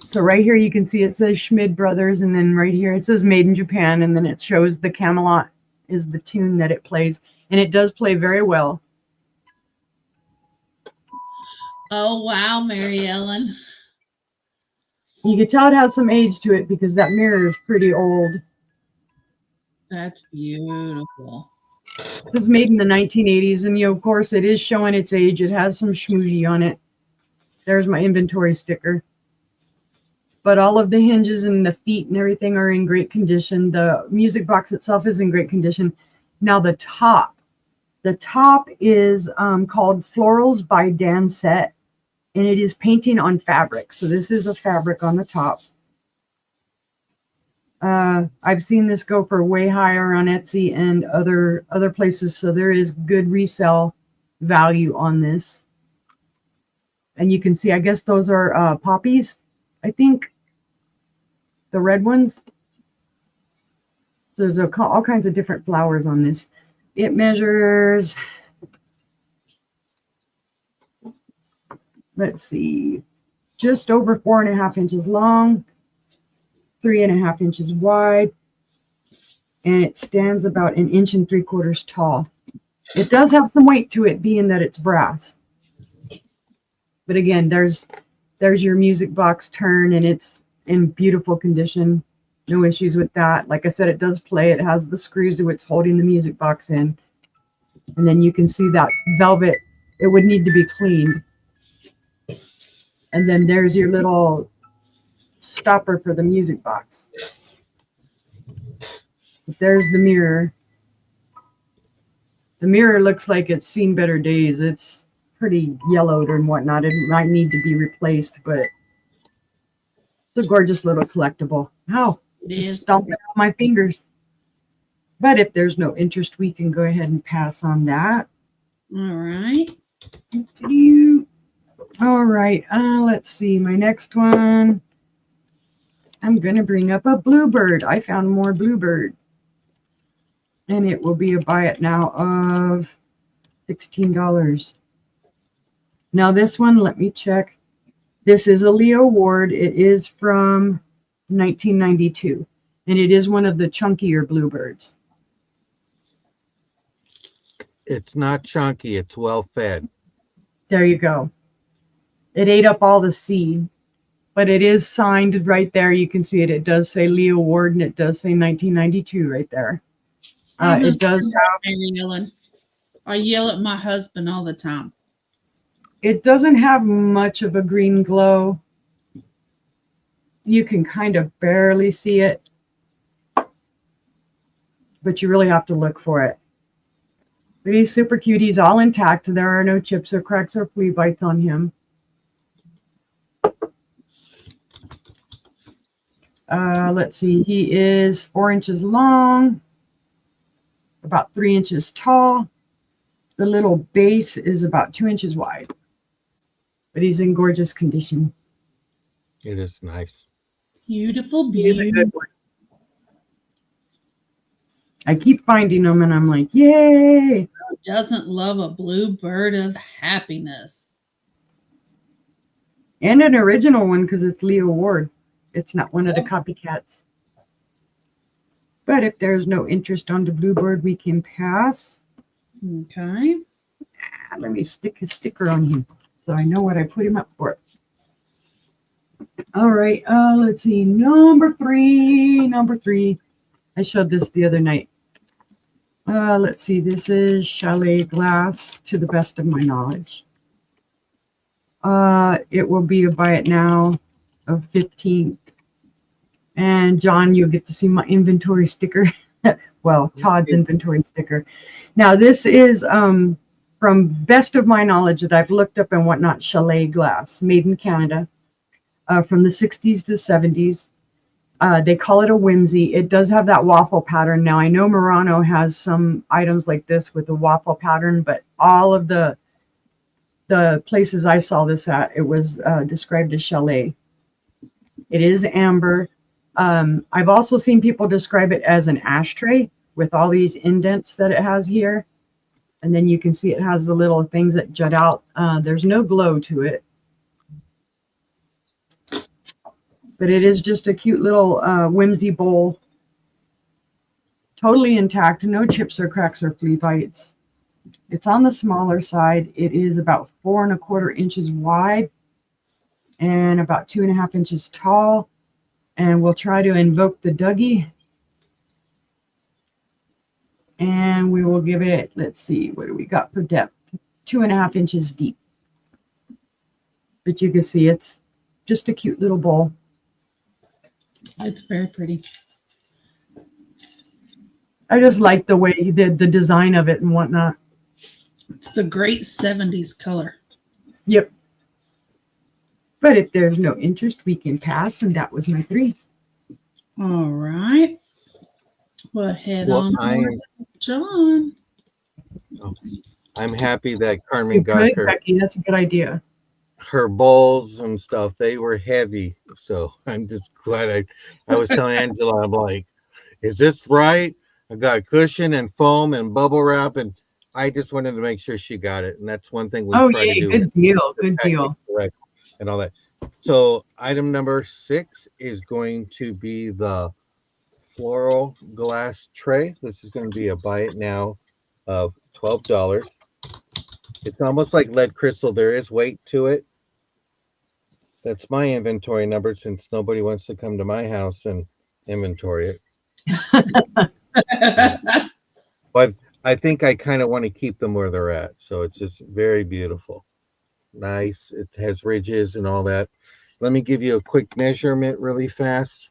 So right here you can see it says Schmid Brothers, and then right here it says Made in Japan, and then it shows the Camelot is the tune that it plays, and it does play very well. Oh wow, Mary Ellen. You can tell it has some age to it because that mirror is pretty old. That's beautiful. This is made in the 1980s, and of course it is showing its age. It has some schmoozy on it. There's my inventory sticker. But all of the hinges and the feet and everything are in great condition. The music box itself is in great condition. Now the top is called Florals by Dansette, and it is painting on fabric. So this is a fabric on the top. I've seen this go for way higher on Etsy and other places, so there is good resale value on this. And you can see, I guess those are poppies, I think, the red ones. There's all kinds of different flowers on this. It measures, let's see, just over 4.5 inches long, 3.5 inches wide. and it stands about 1.75 inches tall. It does have some weight to it, being that it's brass. But again, there's your music box turn, and it's in beautiful condition. No issues with that. Like I said, it does play. It has the screws to it's holding the music box in. And then you can see that velvet. It would need to be cleaned. And then there's your little stopper for the music box. There's the mirror. The mirror looks like it's seen better days. It's pretty yellowed and whatnot. It might need to be replaced, but it's a gorgeous little collectible. Ow, It just is. stomping on my fingers. But if there's no interest, we can go ahead and pass on that. All right. All right, let's see. My next one, I'm going to bring up a Bluebird. I found more Bluebird. And it will be a buy it now of $16. Now this one, let me check. This is a Leo Ward. It is from 1992. And it is one of the chunkier Bluebirds. It's not chunky. It's well fed. There you go. It ate up all the seed. But it is signed right there. You can see it. It does say Leo Ward, and it does say 1992 right there. It does have. Mary Ellen. I yell at my husband all the time. It doesn't have much of a green glow. You can kind of barely see it, but you really have to look for it. But he's super cute. He's all intact. There are no chips or cracks or flea bites on him. Let's see. He is 4 inches long, about 3 inches tall. The little base is about 2 inches wide, but he's in gorgeous condition. It is nice. Beautiful, He is a beautiful. good one. I keep finding them, and I'm like, yay! Who doesn't love a blue bird of happiness? And an original one because it's Leo Ward. It's not one of the copycats. But if there's no interest on the Bluebird, we can pass. Okay. Let me stick a sticker on him so I know what I put him up for. All right, let's see. Number three. I showed this the other night. Let's see. This is Chalet Glass, to the best of my knowledge. It will be a buy it now of 15. And John, you'll get to see my inventory sticker. Well, Todd's inventory sticker. Now, this is from best of my knowledge that I've looked up and whatnot, Chalet Glass, made in Canada, from the 60s to 70s. They call it a whimsy. It does have that waffle pattern. Now, I know Murano has some items like this with the waffle pattern, but all of the places I saw this at, it was described as Chalet. It is amber. I've also seen people describe it as an ashtray with all these indents that it has here. And then you can see it has the little things that jut out. There's no glow to it. But it is just a cute little whimsy bowl. Totally intact. No chips or cracks or flea bites. It's on the smaller side. It is about 4 1/4 inches wide and about 2.5 inches tall. And we'll try to invoke the Dougie. And we will give it, let's see, what do we got for depth? 2.5 inches deep. But you can see it's just a cute little bowl. It's very pretty. I just like the way he did the design of it and whatnot. It's the great 70s color. Yep. But if there's no interest, we can pass. And that was my 3. All right. We'll head Well, on over to John. I'm happy that Carmen You're got good, her Becky. That's a good idea. bowls and stuff. They were heavy, so I'm just glad. I was telling Angela, I'm like, is this right? I got cushion and foam and bubble wrap, and I just wanted to make sure she got it. And that's one thing we try to yay. do. Good deal. Good deal. Correct, and all that. So item number 6 is going to be the floral glass tray. This is going to be a buy it now of $12. It's almost like lead crystal. There is weight to it. That's my inventory number since nobody wants to come to my house and inventory it. But I think I kind of want to keep them where they're at. So it's just very beautiful. Nice. It has ridges and all that. Let me give you a quick measurement really fast.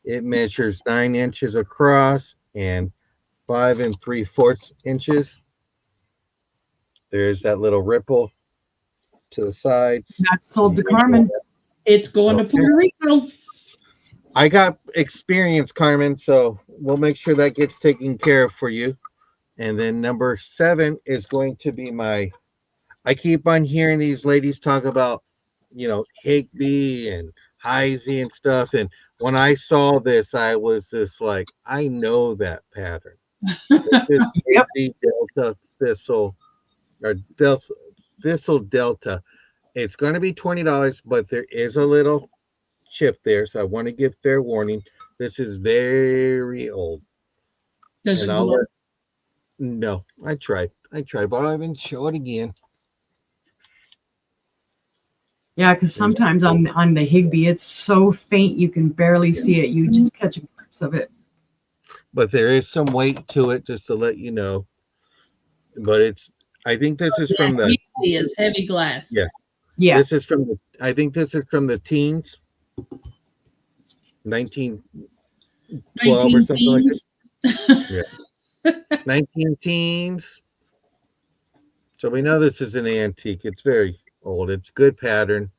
It measures 9 inches across and 5 3/4 inches. There's that little ripple to the sides. That's sold to Carmen. It's going to Puerto Rico. I got experience, Carmen, so we'll make sure that gets taken care of for you. And then number 7 is going to be I keep on hearing these ladies talk about, Higby and Heisey and stuff. And when I saw this, I was just like, I know that pattern. This is Higby Delta Thistle or Thistle Delta. It's going to be $20, but there is a little chip there, so I want to give fair warning. This is very old. Does it glow? No, I tried, but I'll even show it again. Yeah, because sometimes on the Higby, it's so faint you can barely see it. You just catch a glimpse of it. But there is some weight to it, just to let you know. But I think this is from the. Higby is heavy glass. Yeah. Yeah. This is from I think this is from the teens. 1912 or something like that. Yeah. 19 teens. So we know this is an antique. It's very old. It's good pattern.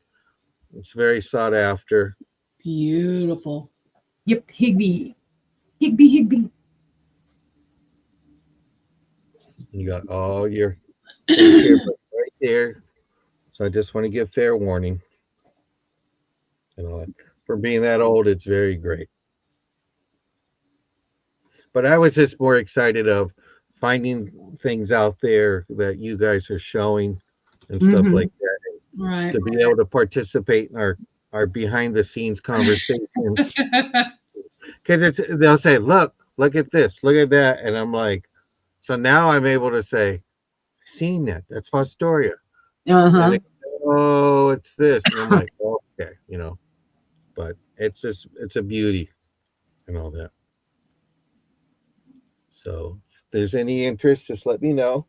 It's very sought after. Beautiful. Yep, Higby. Higby. You got all your right there. So I just want to give fair warning. And all that. For being that old, it's very great. But I was just more excited of finding things out there that you guys are showing and stuff like that. Right. To be able to participate in our behind the scenes conversation. Because they'll say, look at this, look at that. And I'm like, so now I'm able to say, seen that. That's Fostoria. Uh-huh. They, oh, it's this. And I'm like, okay, but it's a beauty and all that. So if there's any interest, just let me know.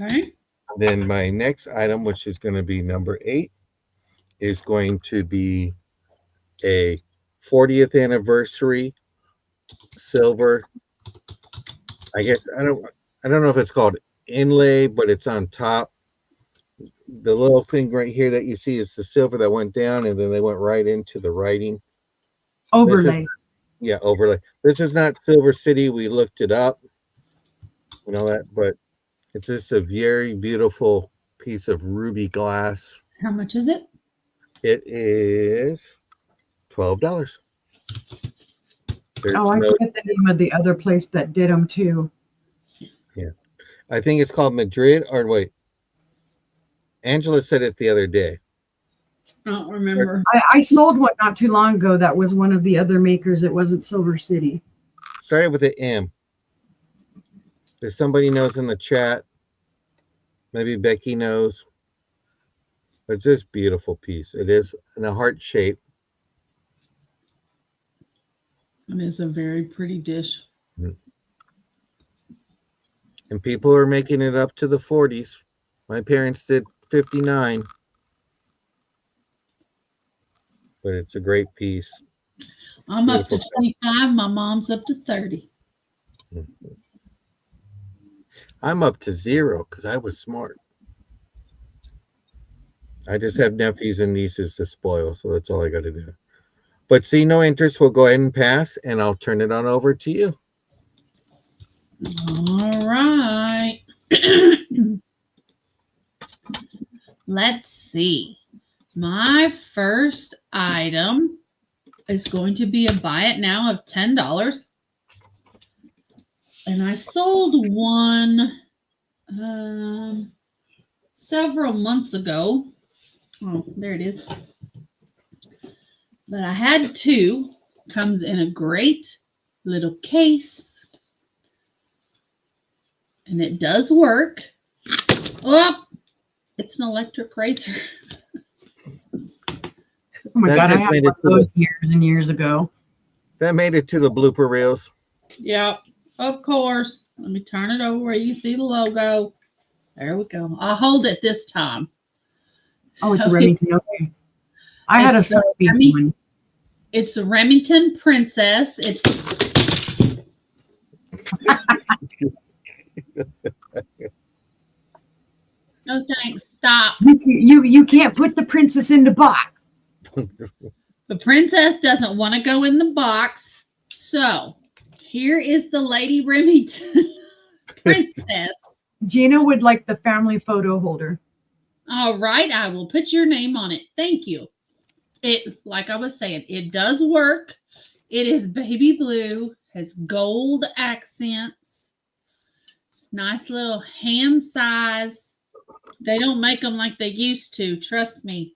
Okay. Then my next item, which is going to be number 8, is going to be a 40th anniversary silver. I guess I don't know if it's called inlay, but it's on top. The little thing right here that you see is the silver that went down, and then they went right into the writing. Overlay. Overlay. This is not Silver City. We looked it up and all that, but it's just a very beautiful piece of ruby glass. How much is it? Oh, It is $12. I forget the name of the other place that did them too. Yeah. I think it's called Madrid, or wait. Angela said it the other day. I don't remember. I sold one not too long ago. That was one of the other makers. It wasn't Silver City. Started with an M. If somebody knows in the chat, maybe Becky knows. But it's this beautiful piece. It is in a heart shape. And it's a very pretty dish. And people are making it up to the 40s. My parents did 59. But it's a great piece. I'm up to Beautiful. 25. My mom's up to 30. I'm up to 0 because I was smart. I just have nephews and nieces to spoil, so that's all I got to do. But see no interest, we'll go ahead and pass, and I'll turn it on over to you. All right. Let's see. My first item is going to be a buy it now of $10. And I sold one several months ago. Oh, there it is. But I had 2. Comes in a great little case. And it does work. Oh, it's an electric razor. Oh my That God, I just had made one it of to those years and years ago. That made it to the blooper reels. Yep, of course. Let me turn it over where you see the logo. There we go. I'll hold it this time. Oh, it's a So Remington. Okay. I had a it's the Sunbeam one. It's a Remington Princess. No thanks. Stop. You can't put the princess in the box. The princess doesn't want to go in the box. So here is the Lady Remington Princess. Gina would like the family photo holder. All right, I will put your name on it. Thank you. It, like I was saying, it does work. It is baby blue, has gold accents. Nice little hand size. They don't make them like they used to, trust me.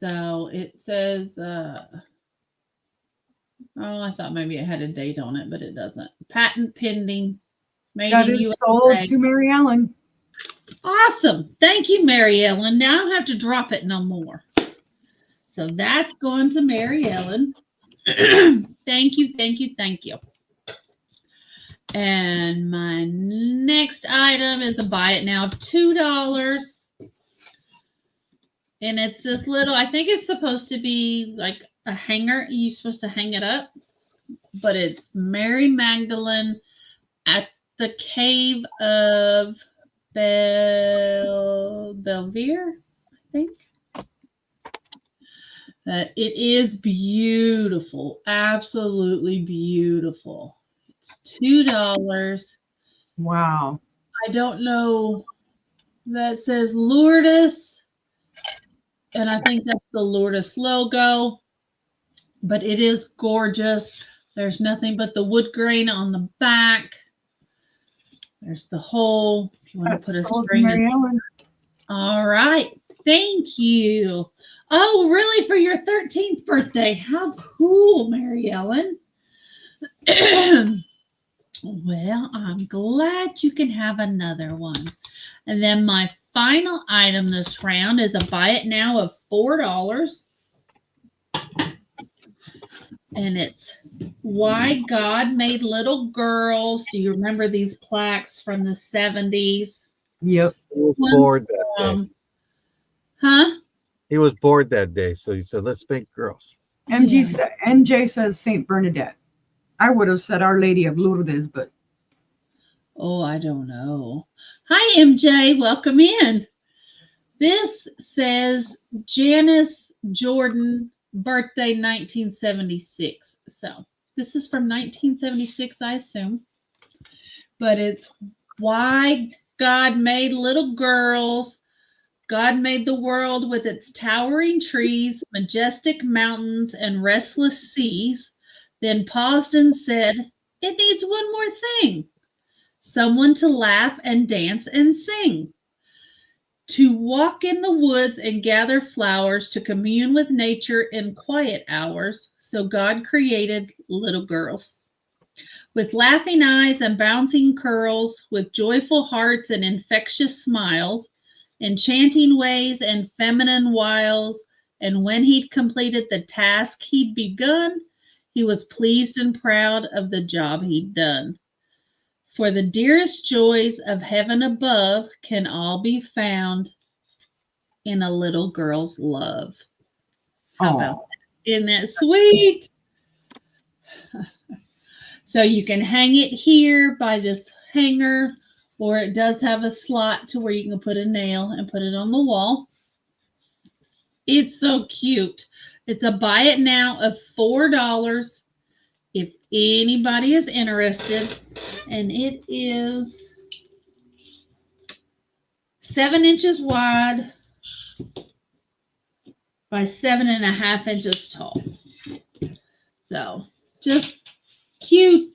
So it says, oh, I thought maybe it had a date on it, but it doesn't. Patent pending. Made That in is USA. sold to Mary Ellen. Awesome. Thank you, Mary Ellen. Now I don't have to drop it no more. So that's going to Mary Ellen. Thank you, thank you, thank you. And my next item is a buy it now of $2. And it's this little, I think it's supposed to be like a hanger. You're supposed to hang it up. But it's Mary Magdalene at the Cave of Belvedere, I think. It is beautiful. Absolutely beautiful. It's $2. Wow. I don't know. That says Lourdes. And I think that's the Lourdes logo. But it is gorgeous. There's nothing but the wood grain on the back. There's the hole. If you want That's to put a sold to string Mary in. Ellen. All right. Thank you. Oh, really? For your 13th birthday? How cool, Mary Ellen. Well, I'm glad you can have another one. And then my final item this round is a buy it now of $4. And it's Why God Made Little Girls. Do you remember these plaques from the 70s? Yep. He was bored that day. Huh? He was bored that day, so he said, "Let's make girls." MJ says Saint Bernadette. I would have said Our Lady of Lourdes, but Oh, I don't know. Hi, MJ. Welcome in. This says Janice Jordan, birthday 1976. So this is from 1976, I assume. But it's Why God Made Little Girls. God made the world with its towering trees, majestic mountains, and restless seas, then paused and said, it needs one more thing. Someone to laugh and dance and sing. To walk in the woods and gather flowers, to commune with nature in quiet hours. So God created little girls. With laughing eyes and bouncing curls, with joyful hearts and infectious smiles, enchanting ways and feminine wiles, and when he'd completed the task he'd begun, he was pleased and proud of the job he'd done. For the dearest joys of heaven above can all be found in a little girl's love. How about that? Isn't that sweet? So you can hang it here by this hanger, or it does have a slot to where you can put a nail and put it on the wall. It's so cute. It's a buy it now of $4 if anybody is interested. And it is 7 inches wide by 7.5 inches tall. So just cute,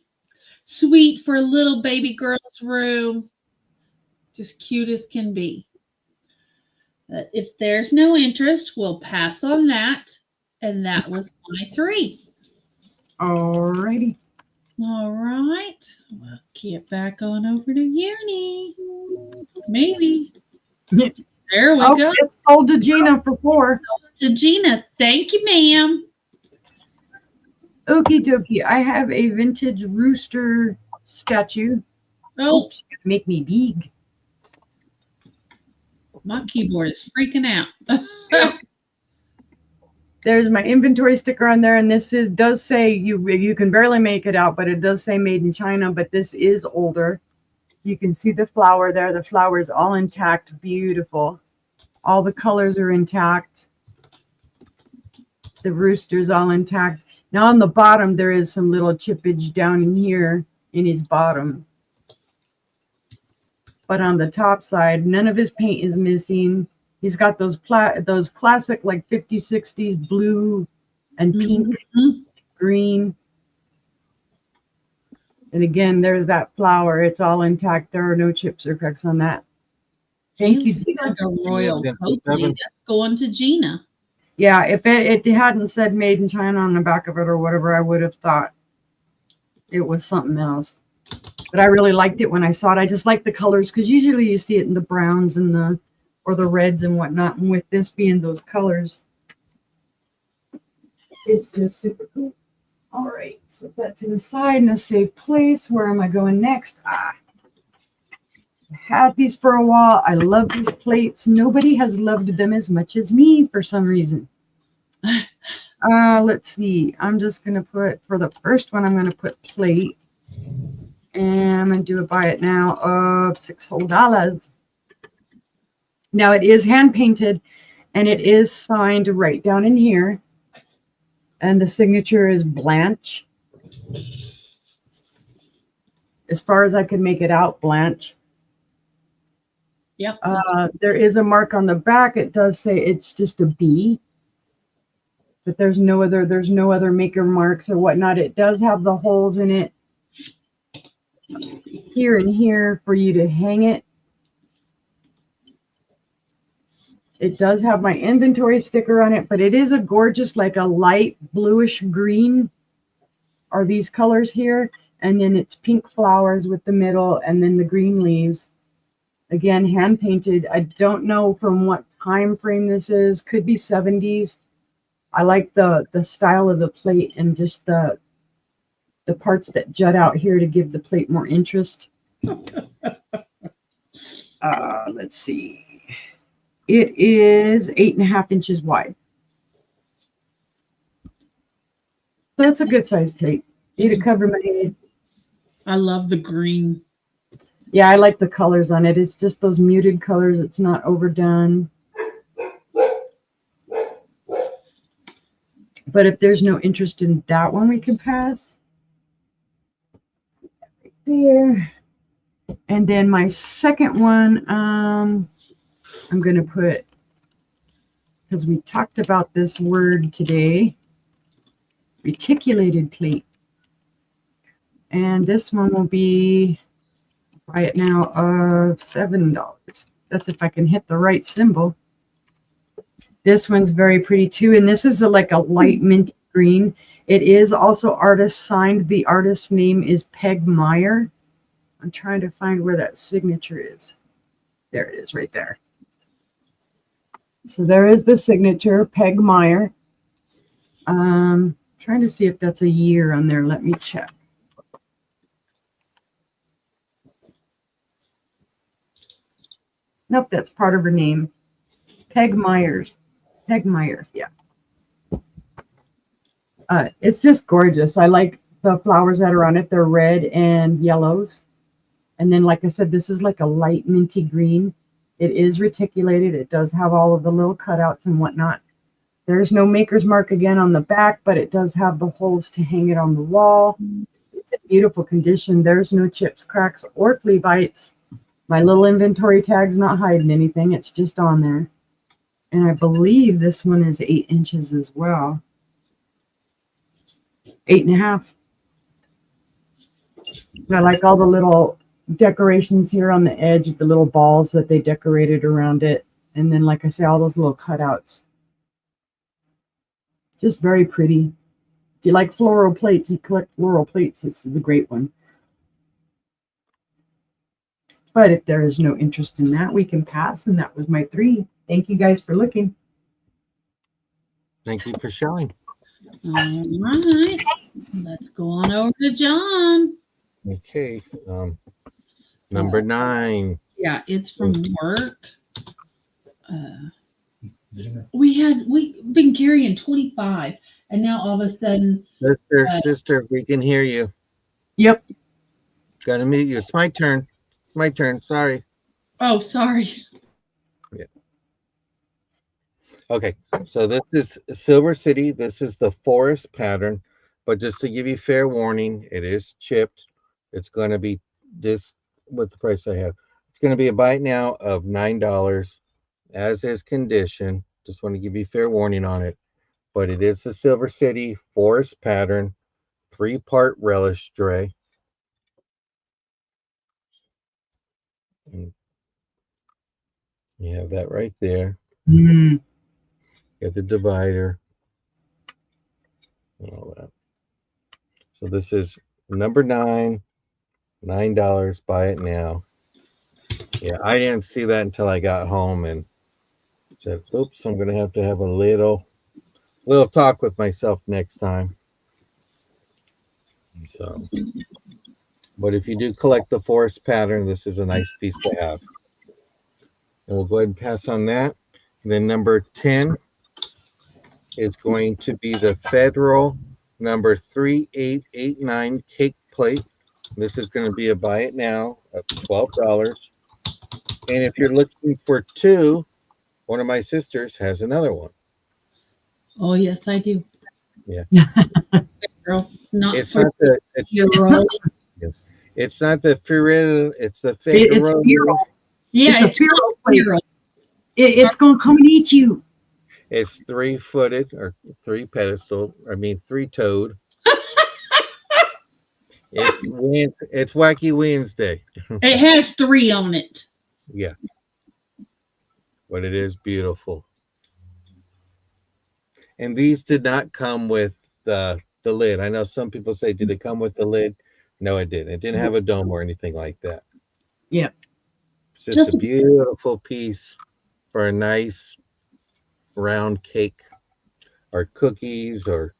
sweet for a little baby girl's room. Just cute as can be. If there's no interest, we'll pass on that. And that was my 3. Alrighty. All right. We'll get back on over to Uni. Maybe. Yeah. There we Oh, go. it's sold to Gina for 4. To Gina. Thank you, ma'am. Okie dokie. I have a vintage rooster statue. Oh, She's gonna make me big. my keyboard is freaking out. There's my inventory sticker on there, and this does say you can barely make it out, but it does say made in China. But this is older. You can see the flower there. The flower is all intact, beautiful. All the colors are intact. The rooster's all intact. Now on the bottom there is some little chippage down in here in his bottom. But on the top side, none of his paint is missing. He's got those classic like 50s, 60s blue and pink, green. And again, there's that flower. It's all intact. There are no chips or cracks on that. Thank you, Gina. Like a royal Copley. That's going to Gina. Yeah, if it hadn't said made in China on the back of it or whatever, I would have thought it was something else. But I really liked it when I saw it. I just like the colors because usually you see it in the browns and the reds and whatnot. And with this being those colors, it's just super cool. All right, set that to the side in a safe place. Where am I going next? I had these for a while. I love these plates. Nobody has loved them as much as me for some reason. Let's see. I'm just going to put, for the first one, I'm going to put plate. And I'm going to do a buy it now of $6 whole. Now it is hand painted and it is signed right down in here. And the signature is Blanche. As far as I can make it out, Blanche. Yep. There is a mark on the back. It does say it's just a B. But there's no other maker marks or whatnot. It does have the holes in it here and here for you to hang it. It does have my inventory sticker on it, but it is a gorgeous, like a light bluish green are these colors here. And then it's pink flowers with the middle and then the green leaves. Again, hand painted. I don't know from what time frame this is. Could be 70s. I like the style of the plate and just the parts that jut out here to give the plate more interest. Let's see. It is 8.5 inches wide. That's a good size plate. Need to cover my head. I love the green. Yeah, I like the colors on it. It's just those muted colors. It's not overdone. But if there's no interest in that one, we can pass. Right there. And then my second one, I'm going to put, because we talked about this word today, reticulated plate. And this one will be, buy it now, of $7. That's if I can hit the right symbol. This one's very pretty too. And this is like a light mint green. It is also artist signed. The artist's name is Peg Meyer. I'm trying to find where that signature is. There it is right there. So there is the signature, Peg Meyer. Trying to see if that's a year on there. Let me check. Nope, that's part of her name. Peg Myers. Peg Meyer, yeah. It's just gorgeous. I like the flowers that are on it. They're red and yellows. And then, like I said, this is like a light minty green. It is reticulated. It does have all of the little cutouts and whatnot. There's no maker's mark again on the back, but it does have the holes to hang it on the wall. It's in beautiful condition. There's no chips, cracks, or flea bites. My little inventory tag's not hiding anything. It's just on there. And I believe this one is 8 inches as well. 8.5. I like all the little decorations here on the edge, the little balls that they decorated around it. And then, like I say, all those little cutouts. Just very pretty. you like floral plates, you collect floral plates, this is a great one. But if there is no interest in that, we can pass. And that was my 3. Thank you guys for looking. Thank you for showing. All right. Let's go on over to John. Okay. Number 9. Yeah, it's from work. We've been carrying 25, and now all of a sudden, Sister, we can hear you. Yep. Gotta mute you. It's my turn. My turn. Sorry. oh, sorry. Okay. So this is Silver City. This is the forest pattern. But just to give you fair warning, it is chipped. It's going to be this with the price I have. It's going to be a buy it now of $9, as is condition. Just want to give you fair warning on it. But it is the Silver City forest pattern, 3-part relish tray. And you have that right there. Mm. Get the divider and all that. So this is number 9, $9. Buy it now. Yeah, I didn't see that until I got home and said, "Oops, I'm going to have a little talk with myself next time." So, but if you do collect the forest pattern, this is a nice piece to have. And we'll go ahead and pass on that. And then number 10 is going to be the Federal number 3889 cake plate. This is going to be a buy it now of $12. And if you're looking for 2, one of my sisters has another one. Oh, yes, I do. Yeah. Girl, not It's for not the Euro. it's not the Federal, it's the It's Federal. feral. Yeah, It's a feral plate. Euro. It's going to come and eat you. It's 3-footed or 3-pedestal. I mean 3-toed. It's Wacky Wednesday. It has 3 on it. Yeah. But it is beautiful. And these did not come with the lid. I know some people say, did it come with the lid? No, it didn't. It didn't have a dome or anything like that. Yeah. It's just a beautiful piece for a nice round cake or cookies or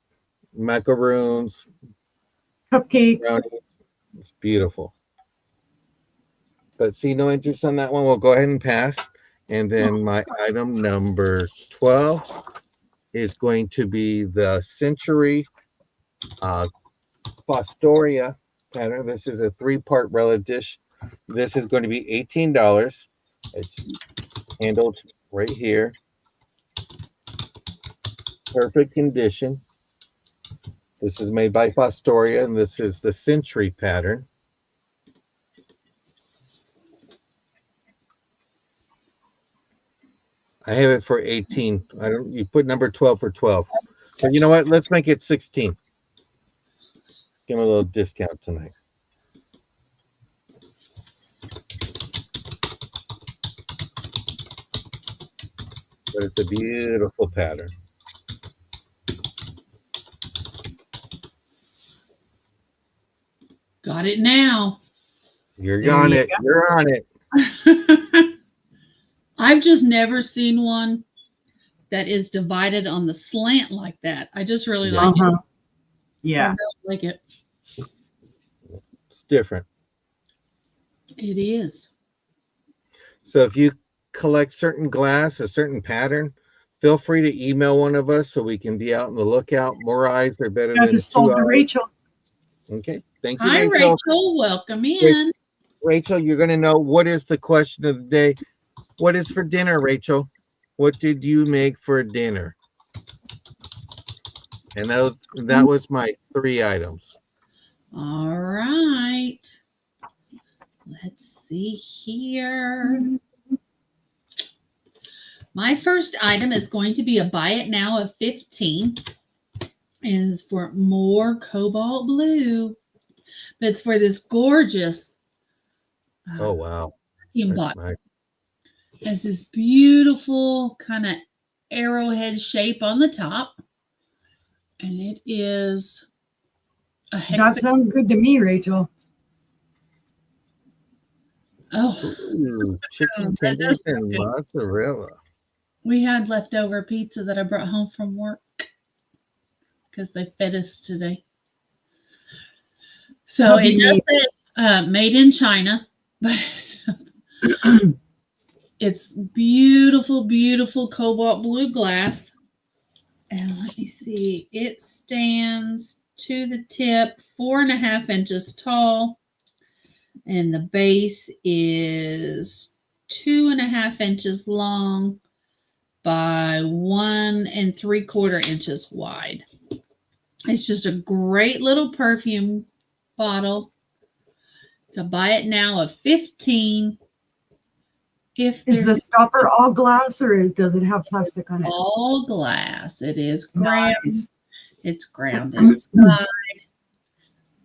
macaroons, Cupcakes. brownies. It's beautiful. But see, no interest on that one. We'll go ahead and pass. And then my item number 12 is going to be the Century Fostoria pattern. This is a 3-part relish dish. This is going to be $18. It's handled right here. Perfect condition. This is made by Fostoria, and this is the Century pattern. I have it for 18. You put number 12 for 12. But you know what? Let's make it 16. Give him a little discount tonight. But it's a beautiful pattern. Got it now. You're There on you it. go. You're on it. I've just never seen one that is divided on the slant like that. I just really like it. I Yeah. really like it. It's different. It is. So if you collect certain glass, a certain pattern, feel free to email one of us so we can be out on the lookout. More eyes are better I than just sold 2 to eyes. Rachel. Okay. Thank you, Hi, Rachel. Rachel. Welcome in. Rachel, you're going to know what is the question of the day. What is for dinner, Rachel? What did you make for dinner? And that was my 3 items. All right. Let's see here. My first item is going to be a buy it now of 15. And it's for more cobalt blue. But it's for this gorgeous Oh, wow. perfume That's bottle. nice. It has this beautiful kind of arrowhead shape on the top. And it is a That hexagon. sounds good to me, Rachel. Oh, Ooh, chicken that tenders does and sound good. mozzarella. We had leftover pizza that I brought home from work because they fed us today. So Hubby it does say made in China, but it's beautiful, beautiful cobalt blue glass. And let me see, it stands to the tip 4.5 inches tall, and the base is 2.5 inches long by 1 3/4 inches wide. It's just a great little perfume bottle. To buy it now of 15. If Is the there's stopper all glass or does it have plastic on it? all glass, it is ground. Nice. It's ground inside.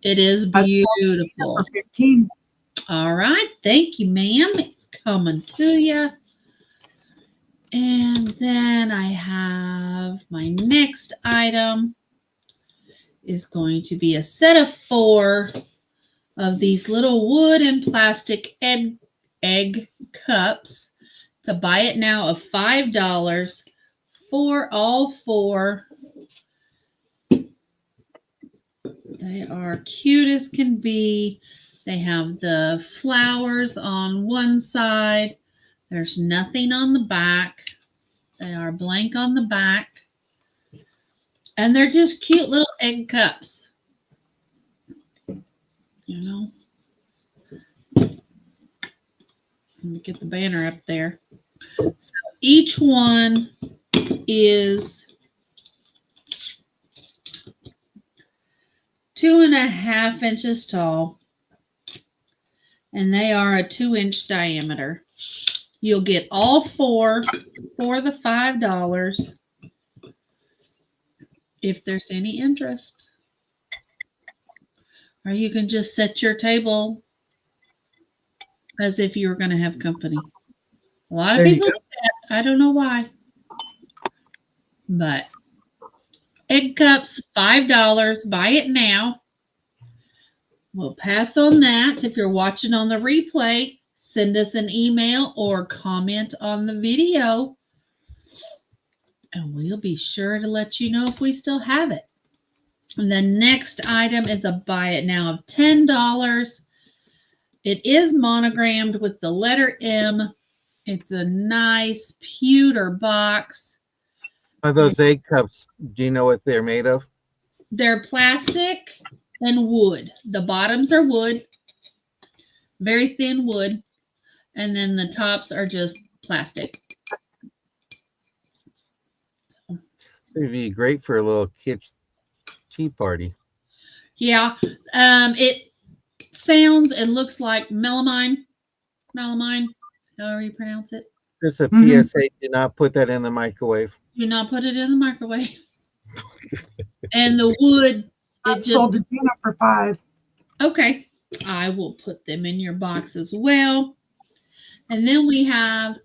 It is That's beautiful. for 15. All right, thank you, ma'am. It's coming to you. And then I have my next item is going to be a set of 4 of these little wood and plastic egg cups. To buy it now of $5 for all 4. They are cute as can be. They have the flowers on one side. There's nothing on the back. They are blank on the back. And they're just cute little egg cups. You know? Let me get the banner up there. So each one is 2.5 inches tall, and they are a 2-inch diameter. You'll get all 4 for the $5 if there's any interest. Or you can just set your table as if you were going to have company. A lot of There you people do that. I don't know why. But egg cups, $5. Buy it now. We'll pass on that. If you're watching on the replay, send us an email or comment on the video, and we'll be sure to let you know if we still have it. And the next item is a buy it now of $10. It is monogrammed with the letter M. It's a nice pewter box. Are those egg cups? Do you know what they're made of? They're plastic and wood. The bottoms are wood, very thin wood, and then the tops are just plastic. It'd be great for a little kids' tea party. Yeah, it sounds and looks like melamine, however you pronounce it. Just a Mhm. PSA: do not put that in the microwave. Do not put it in the microwave. And the wood, it just Sold to Gina for 5. okay. I will put them in your box as well. And then we have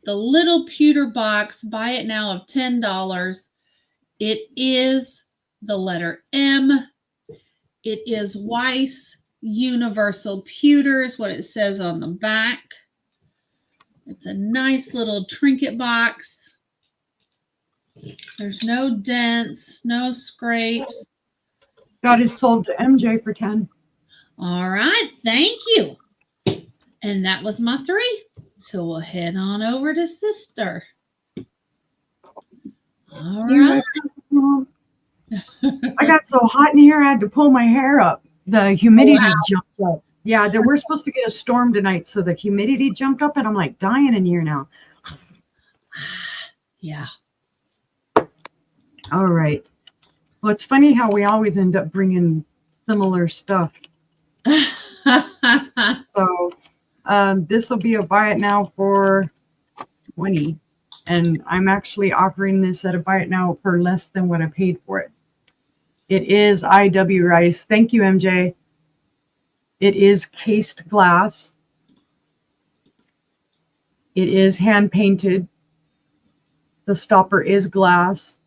the little pewter box. Buy it now of $10. It is the letter M. It is Weiss Universal Pewter is what it says on the back. It's a nice little trinket box. There's no dents, no scrapes. Got it sold to MJ for 10. All right, thank you. And that was my 3. So we'll head on over to Sister. All right. I got so hot in here, I had to pull my hair up. The humidity jumped up. Yeah, we're supposed to get a storm tonight, so the humidity jumped up, and I'm like dying in here now. Yeah. All right. Well, it's funny how we always end up bringing similar stuff. So this will be a buy it now for 20. And I'm actually offering this at a buy it now for less than what I paid for it. It is IW Rice. Thank you, MJ. It is cased glass. It is hand painted. The stopper is glass.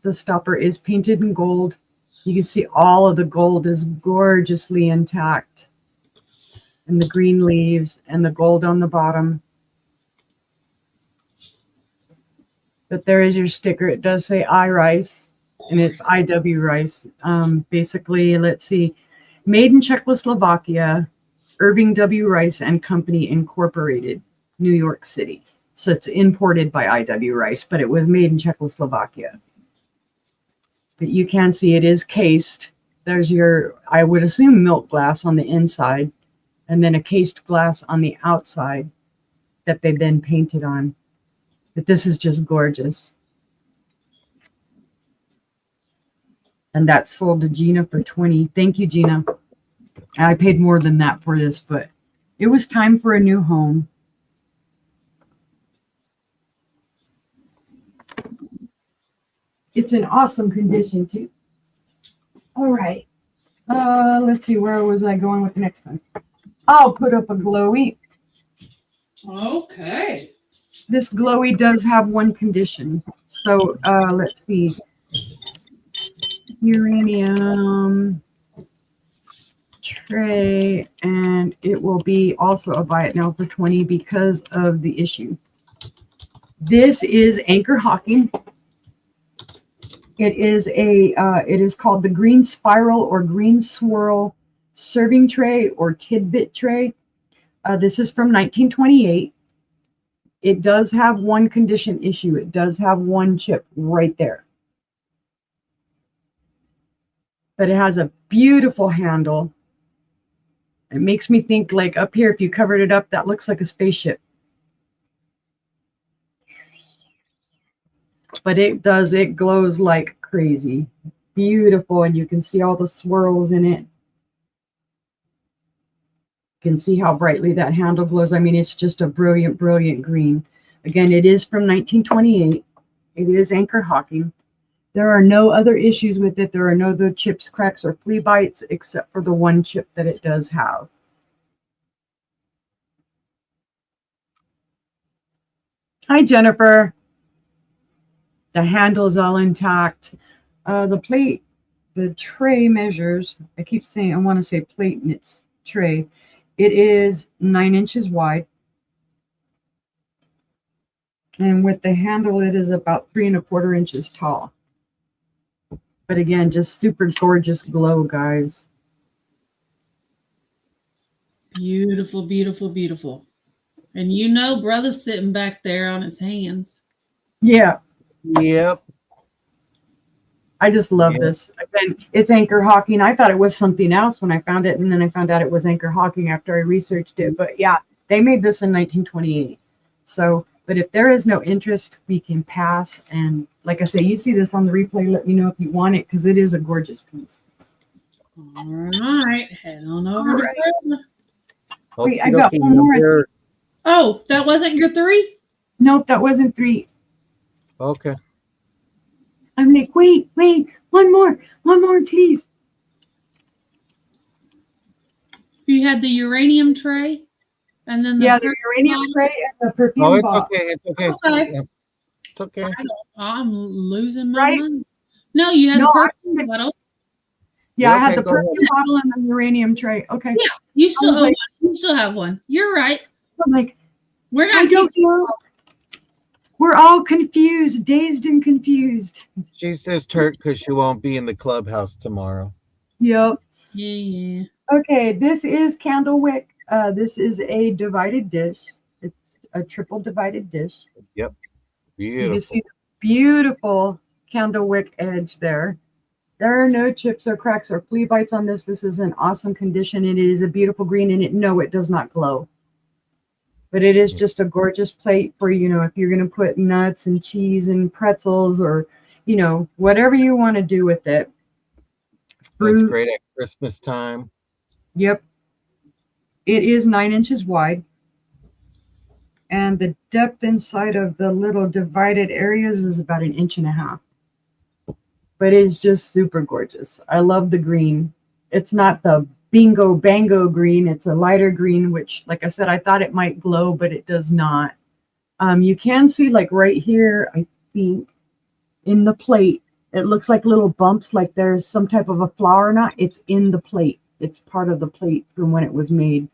The stopper is painted in gold. You can see all of the gold is gorgeously intact. And the green leaves and the gold on the bottom. But there is your sticker. It does say iRice, and it's IW Rice. Basically, let's see, made in Czechoslovakia, Irving W. Rice and Company Incorporated, New York City. So it's imported by IW Rice, but it was made in Czechoslovakia. But you can see it is cased. There's your, I would assume, milk glass on the inside, and then a cased glass on the outside that they then painted on. But this is just gorgeous. And that sold to Gina for 20. Thank you, Gina. I paid more than that for this, but it was time for a new home. It's in awesome condition too. All right. Let's see, where was I going with the next one? I'll put up a glowy. Okay. This glowy does have one condition. So let's see. Uranium tray, and it will be also a buy it now for 20 because of the issue. This is Anchor Hawking. It is called the Green Spiral or Green Swirl serving tray or tidbit tray. This is from 1928. It does have one condition issue. It does have one chip right there. But it has a beautiful handle. It makes me think, like, up here, if you covered it up, that looks like a spaceship. But it glows like crazy. Beautiful, and you can see all the swirls in it. You can see how brightly that handle glows. I mean, it's just a brilliant, brilliant green. Again, it is from 1928. It is Anchor Hawking. There are no other issues with it. There are no other chips, cracks, or flea bites except for the one chip that it does have. Hi, Jennifer. The handle is all intact. The plate, the tray measures, I keep saying, I want to say plate and it's tray. It is 9 inches wide. And with the handle, it is about 3 1/4 inches tall. But again, just super gorgeous glow, guys. Beautiful, beautiful, beautiful. And you know, brother's sitting back there on his hands. Yeah. Yep. I just love this. Again, it's Anchor Hawking. I thought it was something else when I found it, and then I found out it was Anchor Hawking after I researched it. But yeah, they made this in 1928. So, but if there is no interest, we can pass. And like I say, you see this on the replay, let me know if you want it, because it is a gorgeous piece. All right, head on over to Brenda. Wait, I got one more. Oh, that wasn't your 3? Nope, that wasn't 3. Okay. I'm like, wait, one more, please. You had the uranium tray, and then the the uranium tray and the perfume Oh, it's box. okay. It's okay. Okay. Yeah. It's okay. I'm losing my Right? mind. No, you had the perfume bottle. Yeah, I Okay, had the go perfume bottle and the uranium tray. Okay. Yeah, you still like- you still have one. You're right. I'm like, We're I not. don't know. We're all confused, dazed and confused. She says Turk because she won't be in the clubhouse tomorrow. Yep. Yeah. Okay, this is candle wick. This is a divided dish. It's a triple divided dish. Yep. You Beautiful. can see the beautiful candle wick edge there. There are no chips or cracks or flea bites on this. This is in awesome condition. It is a beautiful green, and it does not glow. But it is just a gorgeous plate for, if you're going to put nuts and cheese and pretzels or, whatever you want to do with it. That's great at Christmas time. Yep. It is 9 inches wide. And the depth inside of the little divided areas is about 1.5 inches. But it is just super gorgeous. I love the green. It's not the bingo bango green. It's a lighter green, which, like I said, I thought it might glow, but it does not. You can see, like right here, I think in the plate, It looks like little bumps, like there's some type of a flower knot. It's in the plate. It's part of the plate from when it was made.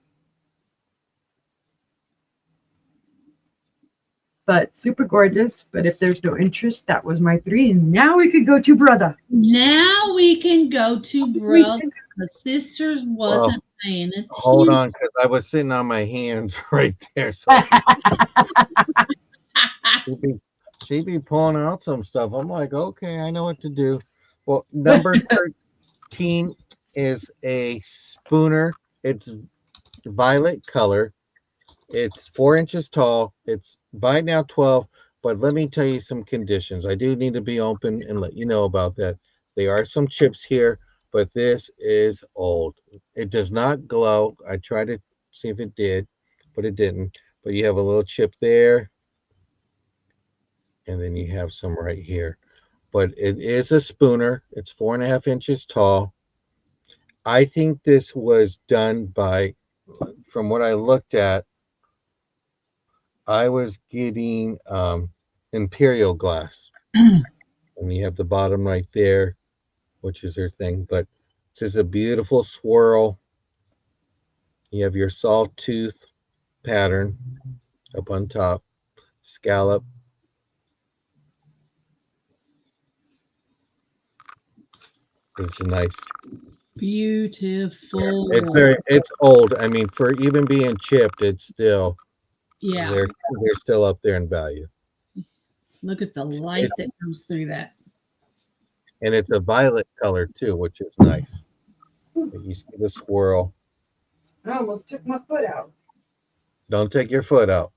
But super gorgeous. But if there's no interest, that was my 3. And now we could go to brother. Now we can go to brother. The sisters wasn't paying attention. Hold on, because I was sitting on my hands right there. So she'd be pulling out some stuff. I'm like, okay, I know what to do. Well, number 13 is a spooner. It's violet color. It's 4 inches tall. It's by now 12, but let me tell you some conditions. I do need to be open and let you know about that. There are some chips here, but this is old. It does not glow. I tried to see if it did, but it didn't. But you have a little chip there, and then you have some right here. But it is a spooner. It's 4.5 inches tall. I think this was done by, from what I looked at, I was getting Imperial glass. And you have the bottom right there, which is their thing. But it's just a beautiful swirl. You have your sawtooth pattern up on top, scallop. It's nice. Beautiful. It's old. I mean, for even being chipped, it's still, Yeah. they're still up there in value. Look at the light that comes through that. And it's a violet color too, which is nice. You see the swirl. I almost took my foot out. Don't take your foot out.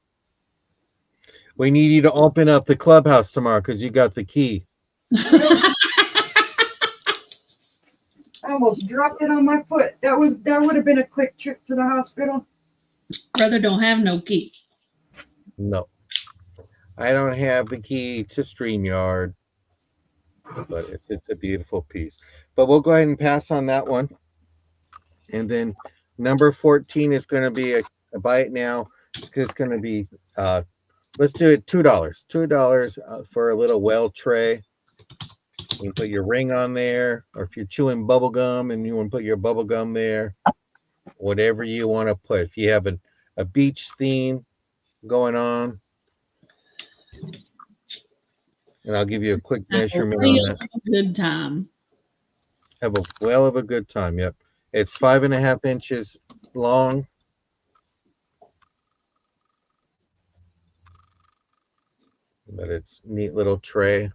We need you to open up the clubhouse tomorrow because you got the key. I almost dropped it on my foot. That would have been a quick trip to the hospital. Brother don't have no key. No. I don't have the key to StreamYard, but it's a beautiful piece. But we'll go ahead and pass on that one. And then number 14 is going to be a buy it now. It's going to be, let's do it $2. $2 for a little well tray. You can put your ring on there, or if you're chewing bubble gum and you want to put your bubble gum there, whatever you want to put. If you have a beach theme going on, and I'll give you a quick measurement on that. Good time. Have a well of a good time. Yep. It's 5.5 inches long. But it's a neat little tray.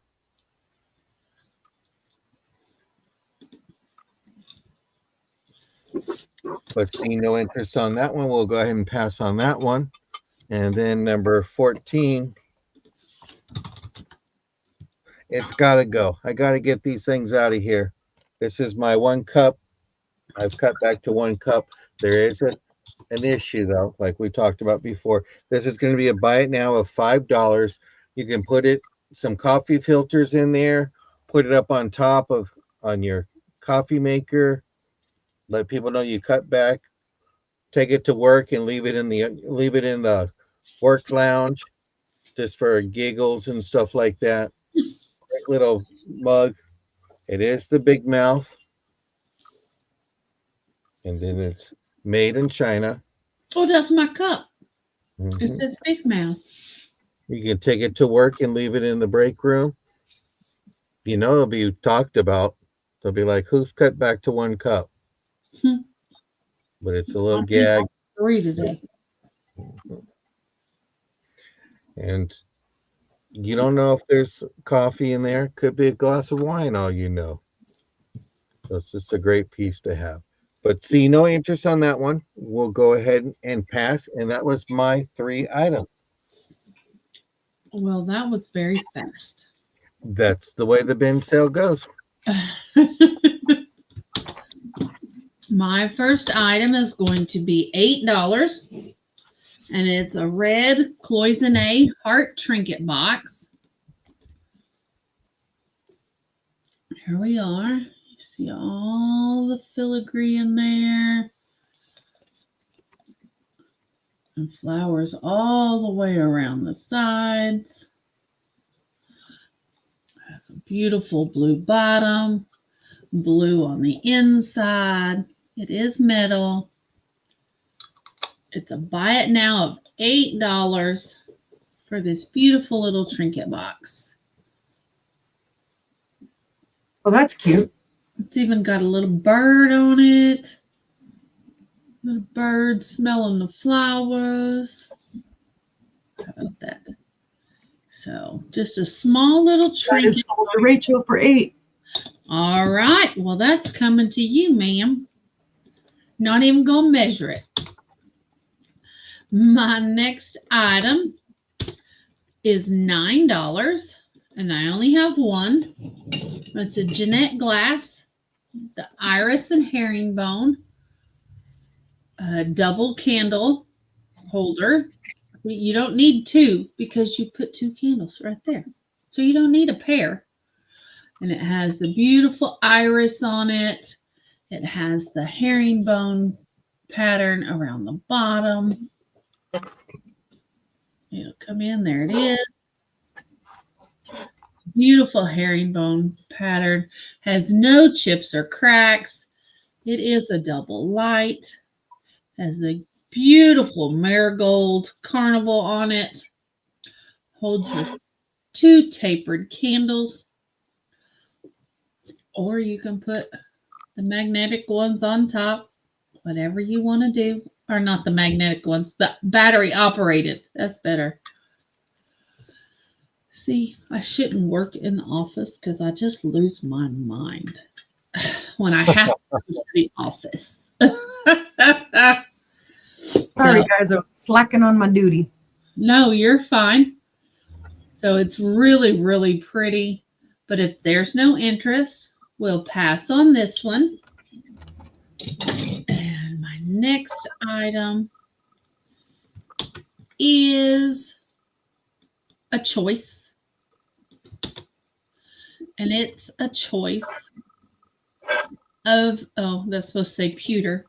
But seeing no interest on that one, we'll go ahead and pass on that one. And then number 14, it's got to go. I got to get these things out of here. This is my 1 cup. I've cut back to 1 cup. There is an issue, though, like we talked about before. This is going to be a buy it now of $5. You can put some coffee filters in there, put it up on top on your coffee maker. Let people know you cut back. Take it to work and leave it in the work lounge, just for giggles and stuff like that. Great little mug. It is the big mouth, and then it's made in China. Oh, that's my cup. Mm-hmm. It says Big Mouth. You can take it to work and leave it in the break room. You know, it'll be talked about. They'll be like, "Who's cut back to 1 cup?" But it's a little gag. 3 today. And you don't know if there's coffee in there. Could be a glass of wine, all you know. So it's just a great piece to have. But see, no interest on that one. We'll go ahead and pass. And that was my 3 items. Well, that was very fast. That's the way the bin sale goes. My first item is going to be $8. And it's a red cloisonne heart trinket box. Here we are. You see all the filigree in there. And flowers all the way around the sides. It's a beautiful blue bottom, blue on the inside. It is metal. It's a buy it now of $8 for this beautiful little trinket box. Oh, that's cute. It's even got a little bird on it. Little bird smelling the flowers. How about that? So just a small little That trinket. is sold to Rachel for $8. All right. Well, that's coming to you, ma'am. Not even going to measure it. My next item is $9, and I only have one. It's a Jeanette glass, the iris and herringbone, a double candle holder. You don't need two because you put two candles right there. So you don't need a pair. And it has the beautiful iris on it. It has the herringbone pattern around the bottom. It'll come in. There it is. Beautiful herringbone pattern. Has no chips or cracks. It is a double light. Has the beautiful marigold carnival on it. Holds your two tapered candles. Or you can put the magnetic ones on top. Whatever you want to do. Or not the magnetic ones. The battery operated. That's better. See, I shouldn't work in the office because I just lose my mind when I have to go to the office. Sorry, So- guys, I'm slacking on my duty. No, you're fine. So it's really, really pretty. But if there's no interest, we'll pass on this one. And my next item is a choice. And it's a choice of, oh, that's supposed to say pewter.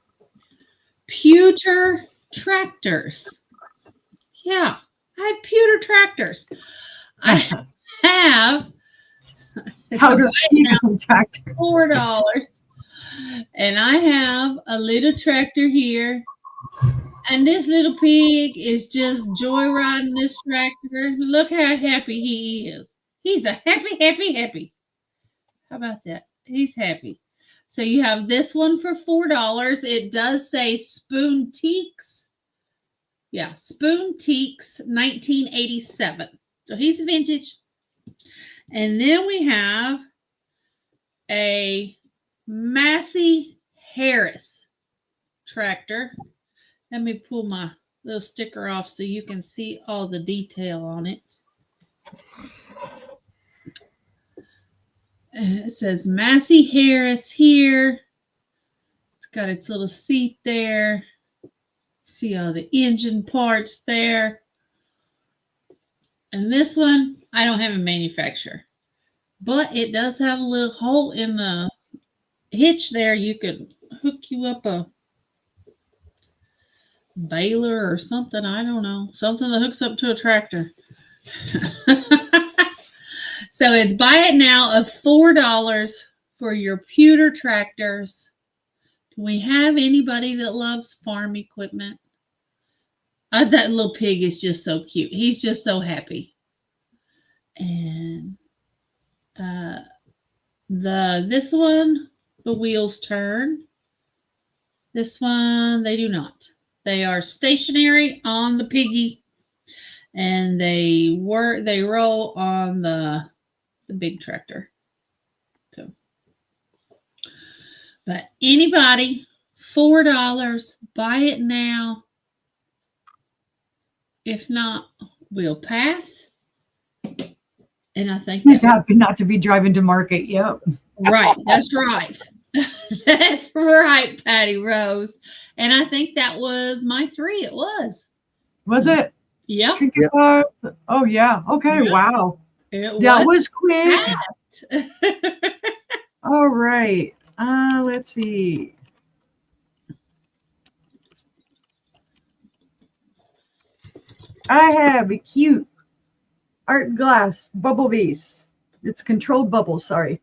Pewter tractors. Yeah, I have pewter tractors. I have Powder keg tractor. $4. And I have a little tractor here. And this little pig is just joyriding this tractor. Look how happy he is. He's a happy. How about that? He's happy. So you have this one for $4. It does say Spoon Teaks. Yeah, Spoon Teaks 1987. So he's vintage. And then we have a Massey Harris tractor. Let me pull my little sticker off so you can see all the detail on it. It says Massey Harris here. It's got its little seat there. See all the engine parts there. And this one, I don't have a manufacturer, but it does have a little hole in the hitch there. You could hook you up a baler or something. I don't know. Something that hooks up to a tractor. So it's buy it now of $4 for your pewter tractors. Do we have anybody that loves farm equipment? That little pig is just so cute. He's just so happy. And this one, the wheels turn. This one, they do not. They are stationary on the piggy, and they roll on the big tractor. So, but anybody, $4, buy it now. If not, we'll pass. And I think He's happy not to be driving to market. Yep. right. That's right. That's right, Patty Rose. And I think that was my 3. It was. Was it? Yep. Trinket Yep. box? Oh, yeah. Okay. Yep. Wow. It That was was quick. that. All right. Let's see. I have a cute art glass bubble vase It's controlled bubbles, sorry.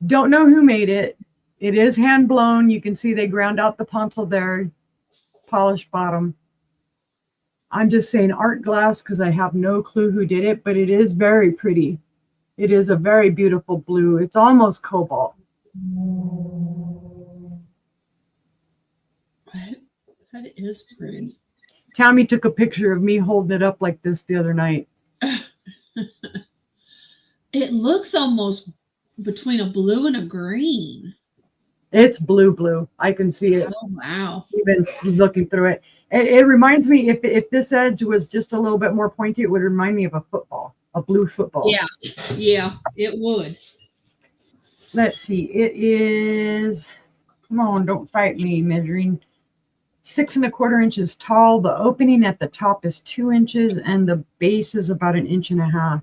Don't know who made it. It is hand blown. You can see they ground out the pontil there, polished bottom. I'm just saying art glass because I have no clue who did it, but it is very pretty. It is a very beautiful blue. It's almost cobalt. That is pretty. Tammy took a picture of me holding it up like this the other night. It looks almost between a blue and a green. It's blue. I can see it. Oh, wow. Even looking through it. It reminds me, if this edge was just a little bit more pointy, it would remind me of a football, a blue football. Yeah, it would. Let's see. It is, come on, don't fight me, measuring 6 1/4 inches tall. The opening at the top is 2 inches and the base is about 1.5 inches.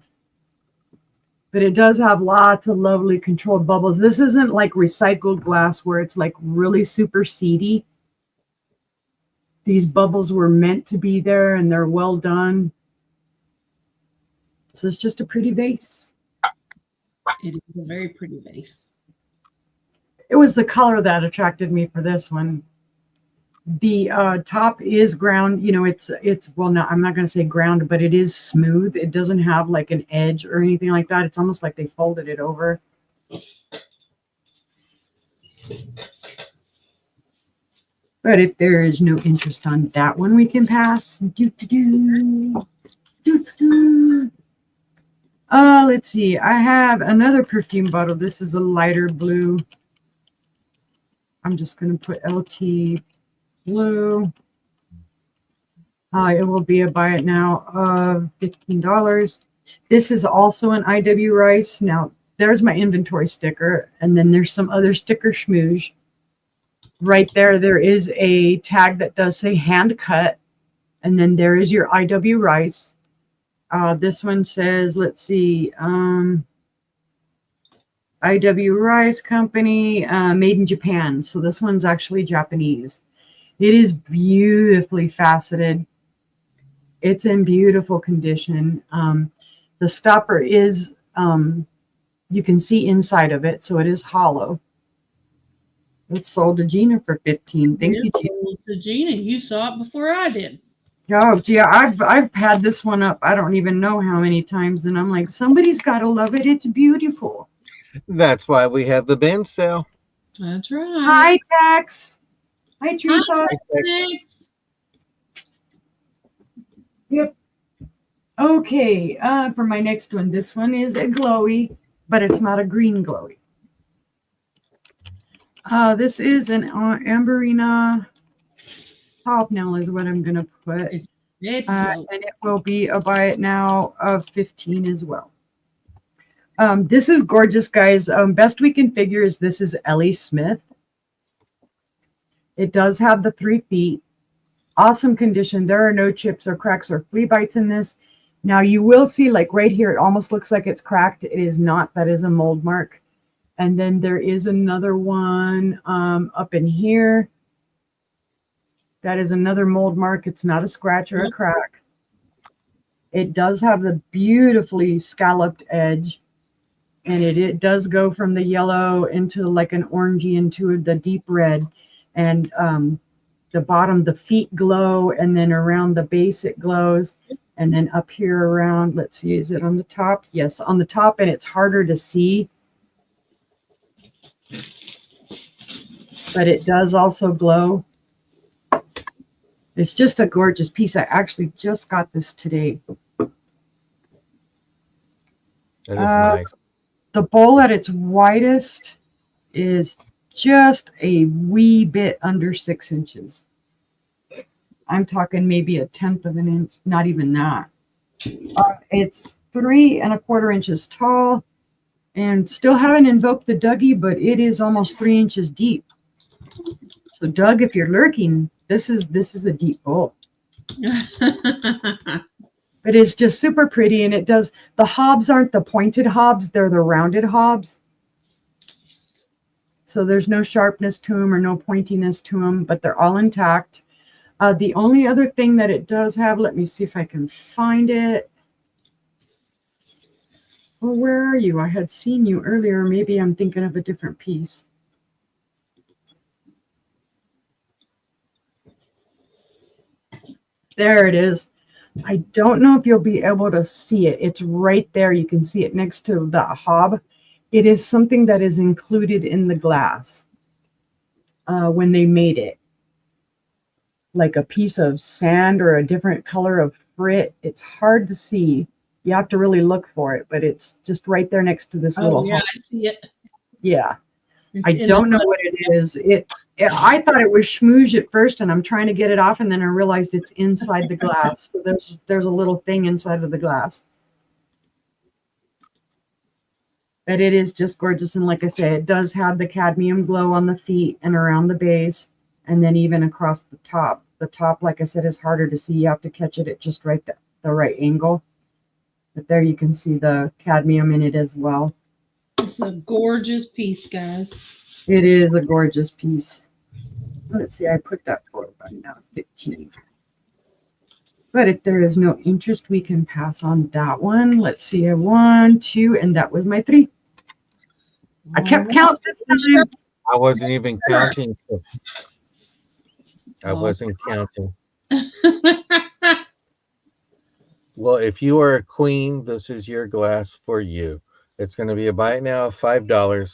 But it does have lots of lovely controlled bubbles. This isn't like recycled glass where it's like really super seedy. These bubbles were meant to be there and they're well done. So it's just a pretty vase. It is a very pretty vase. It was the color that attracted me for this one. The top is ground, it's well, no, I'm not going to say ground, but it is smooth. It doesn't have like an edge or anything like that. It's almost like they folded it over. But if there is no interest on that one, we can pass. Let's see. I have another perfume bottle. This is a lighter blue. I'm just going to put LT blue. It will be a buy it now of $15. This is also an IW Rice. Now, there's my inventory sticker, and then there's some other sticker schmooze. Right there is a tag that does say hand cut, and then there is your IW Rice. This one says, let's see, IW Rice Company, made in Japan. So this one's actually Japanese. It is beautifully faceted. It's in beautiful condition. The stopper is, you can see inside of it, so it is hollow. It's sold to Gina for $15. Thank you, Gina. To Gina, you saw it before I did. Oh, yeah, I've had this one up. I don't even know how many times, and I'm like, somebody's got to love it. It's beautiful. That's why we have the bin sale. That's right. Hi, Tex. Hi, Teresa. Thanks. Yep. Okay, for my next one, this one is a glowy, but it's not a green glowy. This is an Amberina Hobnail is what I'm going to put. And it will be a buy it now of $15 as well. This is gorgeous, guys. Best we can figure is this is Ellie Smith. It does have the 3 feet. Awesome condition. There are no chips or cracks or flea bites in this. Now you will see, like right here, it almost looks like it's cracked. It is not. That is a mold mark. And then there is another one up in here. That is another mold mark. It's not a scratch or a crack. It does have the beautifully scalloped edge. And it does go from the yellow into like an orangey into the deep red. And the bottom, the feet glow. And then around the base, it glows. And then up here around, let's see, is it on the top? Yes, on the top. And it's harder to see. But it does also glow. It's just a gorgeous piece. I actually just got this today. That is nice. The bowl at its widest is just a wee bit under 6 inches. I'm talking maybe 1/10 of an inch, not even that. It's 3 1/4 inches tall, and still haven't invoked the Dougie, but it is almost 3 inches deep. So Doug, if you're lurking, this is a deep bowl. But it's just super pretty, and it does, the hobs aren't the pointed hobs, they're the rounded hobs. So there's no sharpness to them or no pointiness to them, but they're all intact. The only other thing that it does have, let me see if I can find it. Well, where are you? I had seen you earlier. Maybe I'm thinking of a different piece. There it is. I don't know if you'll be able to see it. It's right there. You can see it next to the hob. It is something that is included in the glass when they made it. Like a piece of sand or a different color of frit. It's hard to see. You have to really look for it, but it's just right there next to this little yeah, hob. I see it. Yeah. It's I in don't the- know what it is. I thought it was schmooze at first, and I'm trying to get it off, and then I realized it's inside the glass. So there's a little thing inside of the glass. But it is just gorgeous, and like I say, it does have the cadmium glow on the feet and around the base, and then even across the top. The top, like I said, is harder to see. You have to catch it at just right the right angle. But there you can see the cadmium in it as well. It's a gorgeous piece, guys. It is a gorgeous piece. Let's see, I put that for about now 15. But if there is no interest, we can pass on that one. Let's see, a 1, 2, and that was my 3. I kept count this time. I wasn't even counting. I wasn't counting. Well, if you are a queen, this is your glass for you. It's going to be a buy it now of $5.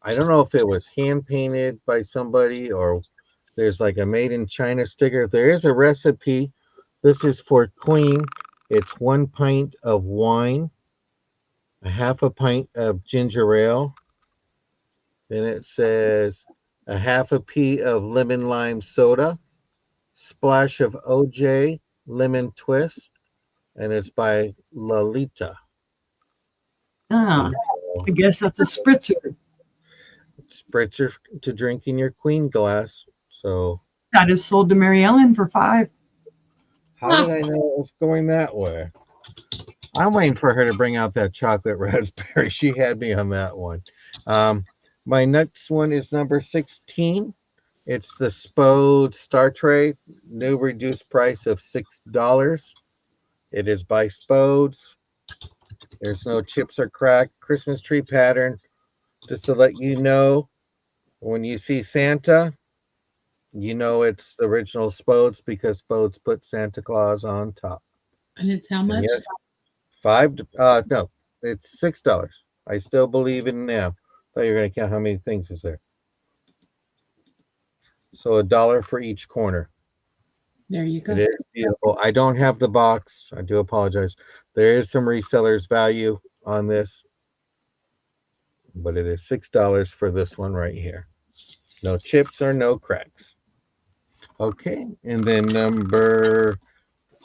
I don't know if it was hand painted by somebody or there's like a made in China sticker. There is a recipe. This is for queen. It's 1 pint of wine, a half a pint of ginger ale. Then it says a half a pea of lemon lime soda, splash of OJ lemon twist, and it's by Lolita. Ah, I guess that's a spritzer. Spritzer to drink in your queen glass. So That is sold to Mary Ellen for $5. how did I know it was going that way? I'm waiting for her to bring out that chocolate raspberry. She had me on that one. My next one is number 16. It's the Spode Star Tray, new reduced price of $6. It is by Spodes. There's no chips or crack. Christmas tree pattern. Just to let you know, when you see Santa, you know it's the original Spodes because Spodes put Santa Claus on top. And it's how And much? yes, no, it's $6. I still believe in now. Thought you were gonna count how many things is there. So $1 for each corner. There you go. It is beautiful. I don't have the box. I do apologize. There is some resellers value on this, but it is $6 for this one right here. No chips or no cracks. Okay, and then number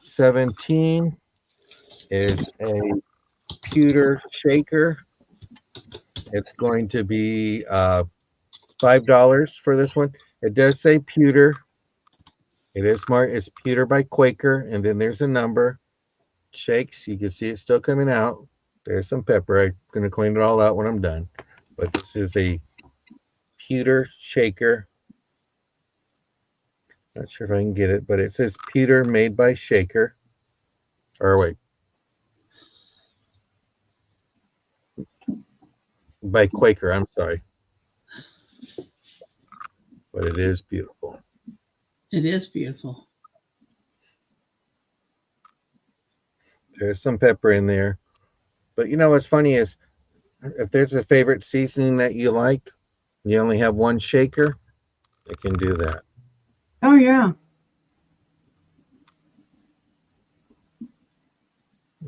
17 is a pewter shaker. It's going to be $5 for this one. It does say pewter. It is smart. It's pewter by Quaker, and then there's a number. Shakes. You can see it still coming out. There's some pepper. I'm gonna clean it all out when I'm done. But this is a pewter shaker. Not sure if I can get it, but it says pewter made by Shaker. Or wait. By Quaker, I'm sorry. But it is beautiful. It is beautiful. There's some pepper in there. But you know what's funny is if there's a favorite seasoning that you like, you only have one shaker, it can do that. Oh, yeah.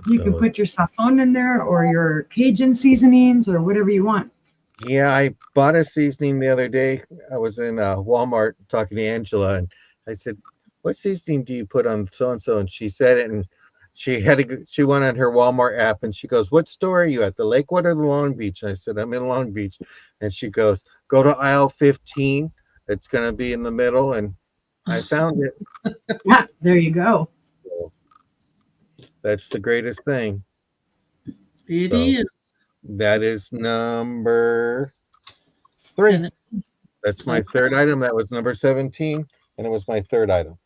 You can So, put your sazon in there or your Cajun seasonings or whatever you want. yeah, I bought a seasoning the other day. I was in Walmart talking to Angela, and I said, "What seasoning do you put on so and so?" And she said it, and she went on her Walmart app, and she goes, "What store are you at? The Lakewood or the Long Beach?" And I said, "I'm in Long Beach," and she goes, "Go to aisle 15. It's gonna be in the middle," and I found it. Yeah, there you go. So, that's the greatest thing. It So, is. That is number 3. 7. That's my third item. That was number 17, and it was my third item.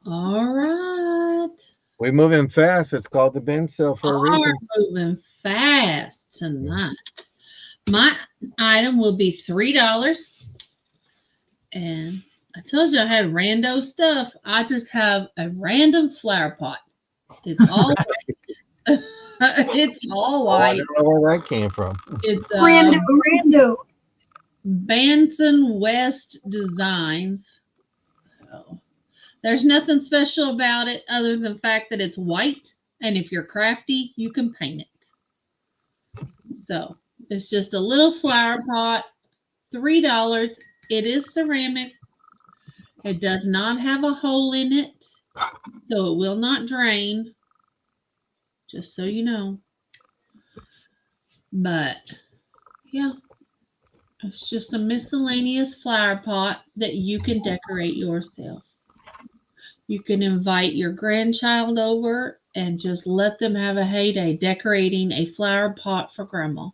All right. We're moving fast. It's called the bin sale for a reason. Are moving fast tonight. My item will be $3. And I told you I had rando stuff. I just have a random flower pot. It's all white. It's all Oh, I white. don't know where that came from. It's Rando. Banson West Designs. So, there's nothing special about it other than the fact that it's white. And if you're crafty, you can paint it. So it's just a little flower pot, $3. It is ceramic. It does not have a hole in it, so it will not drain. Just so you know. But yeah, it's just a miscellaneous flower pot that you can decorate yourself. You can invite your grandchild over and just let them have a heyday decorating a flower pot for grandma.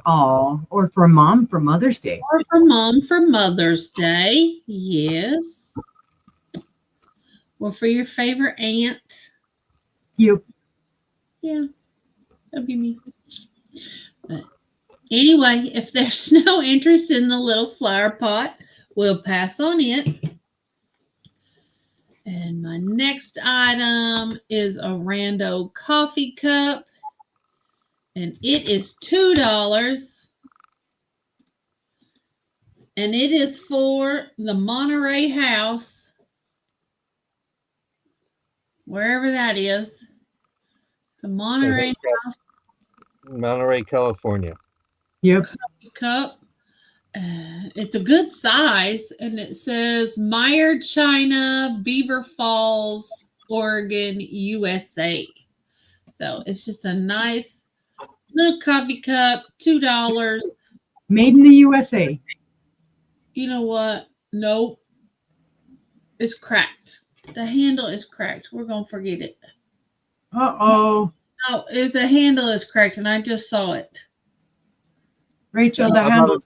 Oh, or for mom for Mother's Day. Or for mom for Mother's Day. Yes. Or for your favorite aunt. You. Yeah. That'd be me. But anyway, if there's no interest in the little flower pot, we'll pass on it. And my next item is a rando coffee cup. And it is $2. And it is for the Monterey House. Wherever that is. The Monterey House Monterey, California. Yep. cup. It's a good size. And it says Meyer, China, Beaver Falls, Oregon, USA. So it's just a nice little coffee cup, $2. Made in the USA. You know what? Nope. It's cracked. The handle is cracked. We're going to forget it. Uh-oh. Oh, the handle is cracked, and I just saw it. Rachel, the How handle.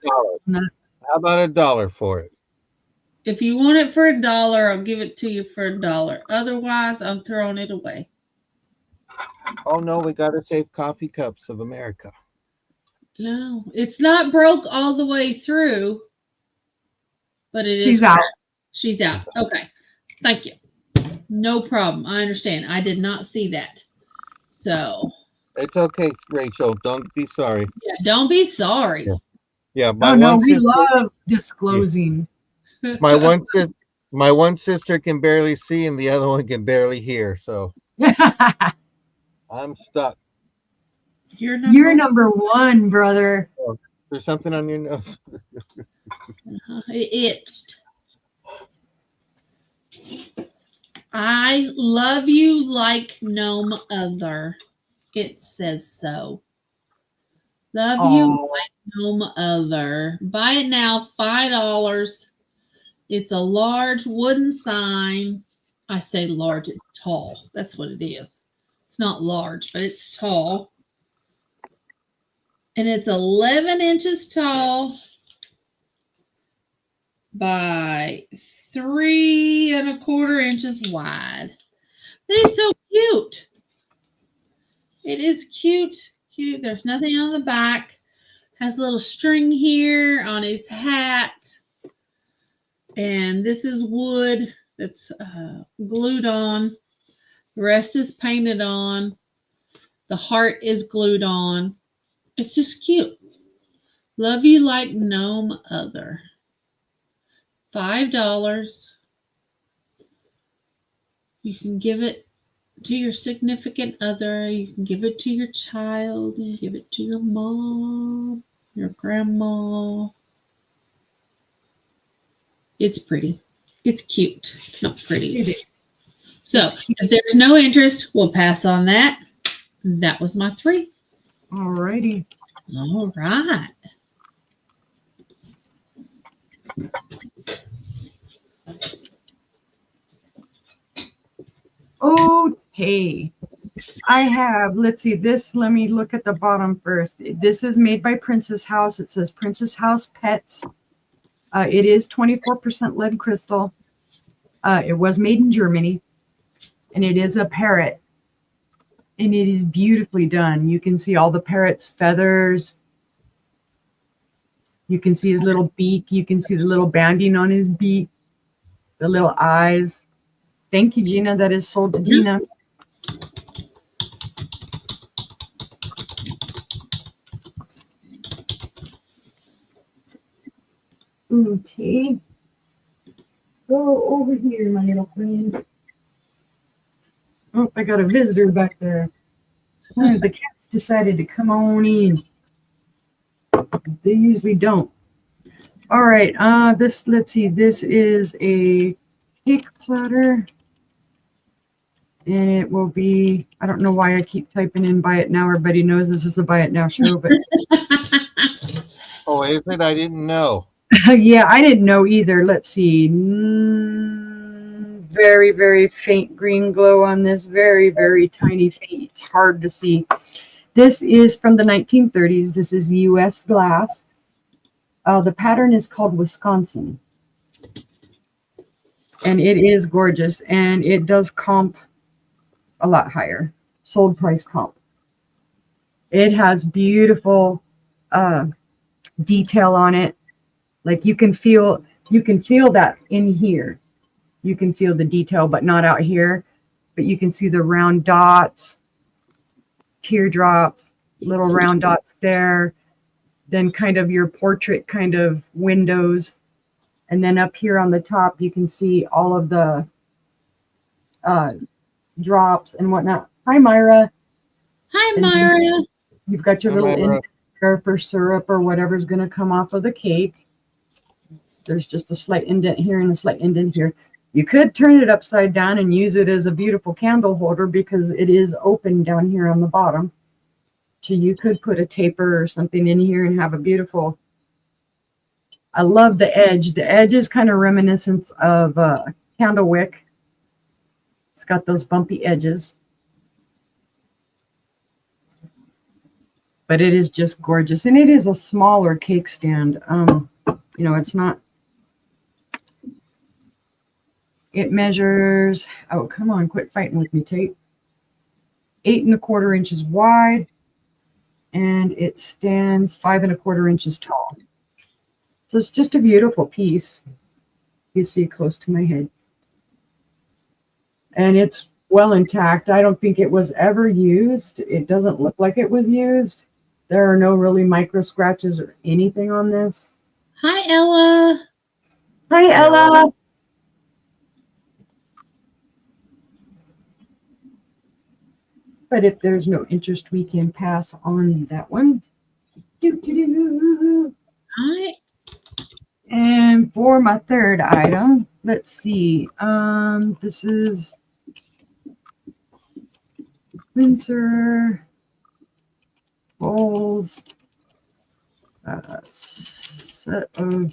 about $1 for it? If you want it for $1, I'll give it to you for $1. Otherwise, I'm throwing it away. Oh no, we gotta save Coffee Cups of America. No, it's not broke all the way through, but it is. She's out. cracked. She's out. Okay. Thank you. No problem. I understand. I did not see that. So. It's okay, Rachel. Don't be sorry. Yeah, don't be sorry. Yeah, We love disclosing. my one sister can barely see and the other one can barely hear, so I'm stuck. You're number one, brother. There's something on your nose. It itched. I love you like no other. It says so. Love you like no other. Buy it now, $5. It's a large wooden sign. I say large, it's tall. That's what it is. It's not large, but it's tall. And it's 11 inches tall by 3 1/4 inches wide. It is so cute. It is cute. Cute. There's nothing on the back. Has a little string here on his hat. And this is wood that's glued on. The rest is painted on. The heart is glued on. It's just cute. Love you like no other. $5. You can give it to your significant other. You can give it to your child. You can give it to your mom, your grandma. It's pretty. It's cute. It's not pretty. It is. So if there's no interest, we'll pass on that. That was my 3. All righty. All right. Okay. I have, let's see, this, let me look at the bottom first. This is made by Princess House. It says Princess House Pets. It is 24% lead crystal. It was made in Germany. and it is a parrot, and it is beautifully done. You can see all the parrot's feathers. You can see his little beak. You can see the little banding on his beak, the little eyes. Thank you, Gina. That is sold to Gina. Okay. Go over here, my little friend. Oh, I got a visitor back there. Oh, the cats decided to come on in. They usually don't. All right. Let's see. This is a cake platter. And it will be, I don't know why I keep typing in buy it now. Everybody knows this is a buy it now show, but Oh, is it? I didn't know. yeah, I didn't know either. Let's see. Very, very faint green glow on this. Very, very tiny faint. It's hard to see. This is from the 1930s. This is U.S. glass. The pattern is called Wisconsin. And it is gorgeous. And it does comp a lot higher. Sold price comp. It has beautiful detail on it. Like you can feel that in here. You can feel the detail, but not out here. But you can see the round dots, teardrops, little round dots there. Then kind of your portrait kind of windows. And then up here on the top, you can see all of the drops and whatnot. Hi, Myra. Hi, Myra. You've got your Hi, little Myra. indent for syrup or whatever's going to come off of the cake. There's just a slight indent here and a slight indent here. You could turn it upside down and use it as a beautiful candle holder because it is open down here on the bottom. So you could put a taper or something in here and have a beautiful. I love the edge. The edge is kind of reminiscent of a candle wick. It's got those bumpy edges. But it is just gorgeous. And it is a smaller cake stand. You know, it's not. It measures, oh, come on, quit fighting with me, Tate. 8 1/4 inches wide, and it stands 5 1/4 inches tall. So it's just a beautiful piece. You see close to my head. And it's well intact. I don't think it was ever used. It doesn't look like it was used. There are no really micro scratches or anything on this. Hi, Ella. Hi, Ella. But if there's no interest, we can pass on that one. Hi. And for my third item, let's see. This is Windsor bowls. Set of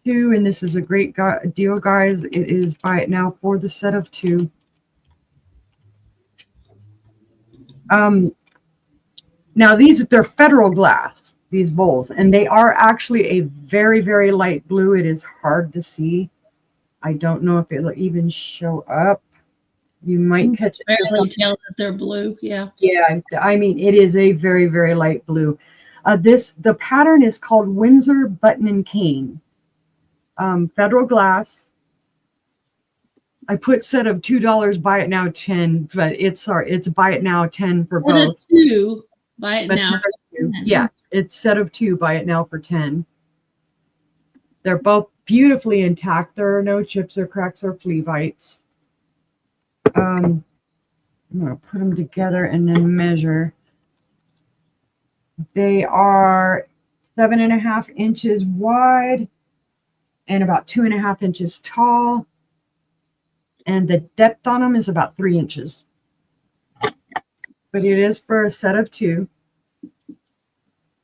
2, and this is a great deal, guys. It is buy it now for the set of 2. Now they're Federal glass, these bowls, and they are actually a very, very light blue. It is hard to see. I don't know if it'll even show up. You might catch it. Barely tell that they're blue. Yeah. Yeah, I mean, it is a very, very light blue. The pattern is called Windsor Button and Cane. Federal glass. I put set of $2, buy it now 10, but it's buy it now 10 for What a both. 2. Buy it But now. for 2. Yeah, it's set of 2, buy it now for 10. They're both beautifully intact. There are no chips or cracks or flea bites. I'm going to put them together and then measure. They are 7 1/2 inches wide and about 2 1/2 inches tall. And the depth on them is about 3 inches. But it is for a set of 2.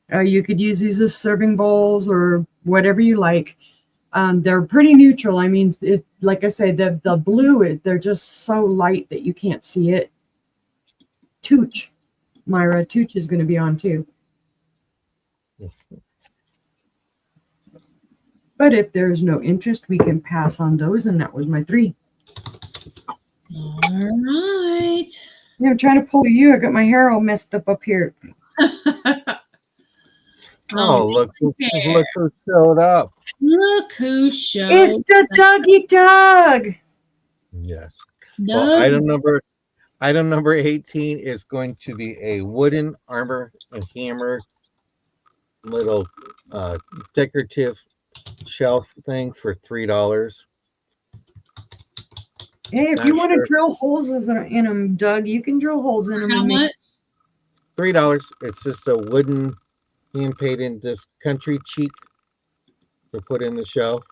You could use these as serving bowls or whatever you like. They're pretty neutral. I mean, like I say, the blue, they're just so light that you can't see it. Tooch, Myra, Tooch is going to be on too. But if there's no interest, we can pass on those. And that was my 3. All right. Yeah, I'm trying to pull you. I got my hair all messed up here. Oh, look there. who showed up. Look who showed It's the Dougie Doug. Yes. Well, Doug. item number 18 is going to be a wooden Armor and Hammer little decorative shelf thing for $3. Hey, if Not you want to sure. drill holes in them, Doug, you can drill holes in them. How much? $3. It's just a wooden hand painted this country cheek to put in the shelf.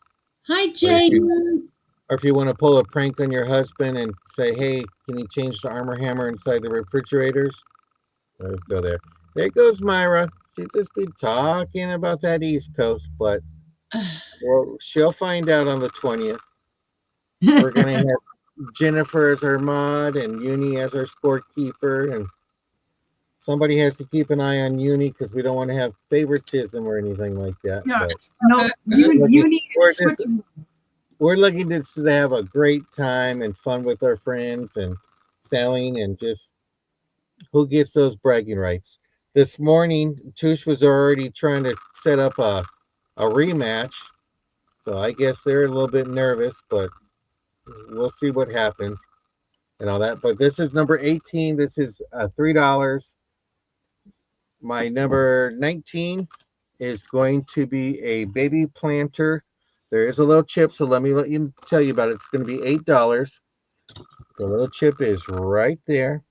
Hi, Jaden. Or if you want to pull a prank on your husband and say, hey, can you change the Armor Hammer inside the refrigerators? Go there. There goes Myra. She'd just be talking about that East Coast, but well, she'll find out on the 20th. We're going to have Jennifer as our mod and Uni as our scorekeeper. And somebody has to keep an eye on Uni because we don't want to have favoritism or anything like that. Yeah. But No, you need We're to switch. we're looking to have a great time and fun with our friends and sailing and just who gets those bragging rights. This morning, Tush was already trying to set up a rematch. So I guess they're a little bit nervous, but we'll see what happens and all that. But this is number 18. This is $3. My number 19 is going to be a baby planter. There is a little chip, so let you tell you about it. It's going to be $8. The little chip is right there.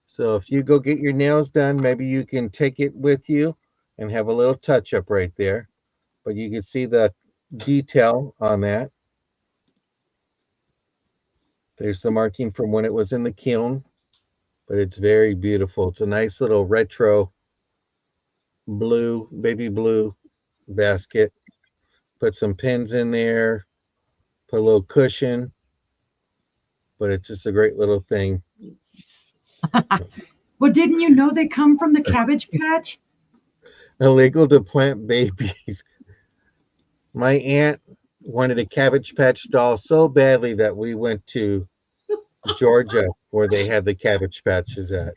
So if you go get your nails done, maybe you can take it with you and have a little touch up right there. But you can see the detail on that. There's the marking from when it was in the kiln, but it's very beautiful. It's a nice little retro blue, baby blue basket. Put some pins in there, put a little cushion, but it's just a great little thing. Well, didn't you know they come from the Cabbage Patch? Illegal to plant babies. My aunt wanted a Cabbage Patch doll so badly that we went to Georgia where they had the Cabbage Patches at.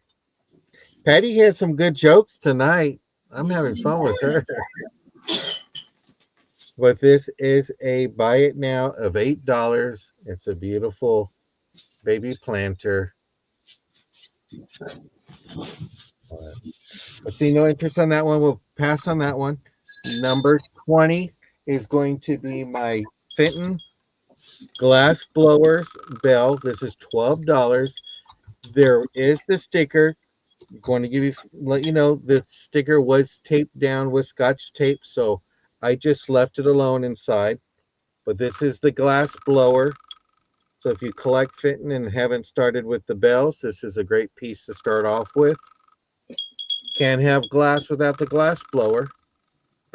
Patty had some good jokes tonight. I'm having fun with her. But this is a buy it now of $8. It's a beautiful baby planter. I see no interest on that one. We'll pass on that one. Number 20 is going to be my Fenton glass blowers bell. This is $12. There is the sticker. I'm going to let you know the sticker was taped down with Scotch tape, so I just left it alone inside. But this is the glass blower. So if you collect Fenton and haven't started with the bells, this is a great piece to start off with. Can't have glass without the glass blower.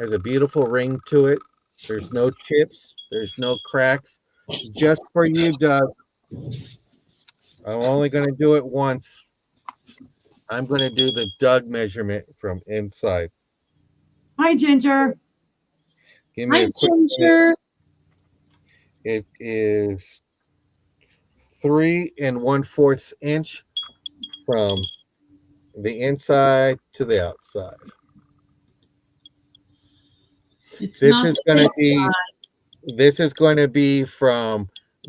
Has a beautiful ring to it. There's no chips. There's no cracks. Just for you, Doug. I'm only going to do it once. I'm going to do the Doug measurement from inside. Hi, Ginger. Give me Hi, a quick Ginger. It is 3 1/4 inch from the inside to the outside. This is going to be from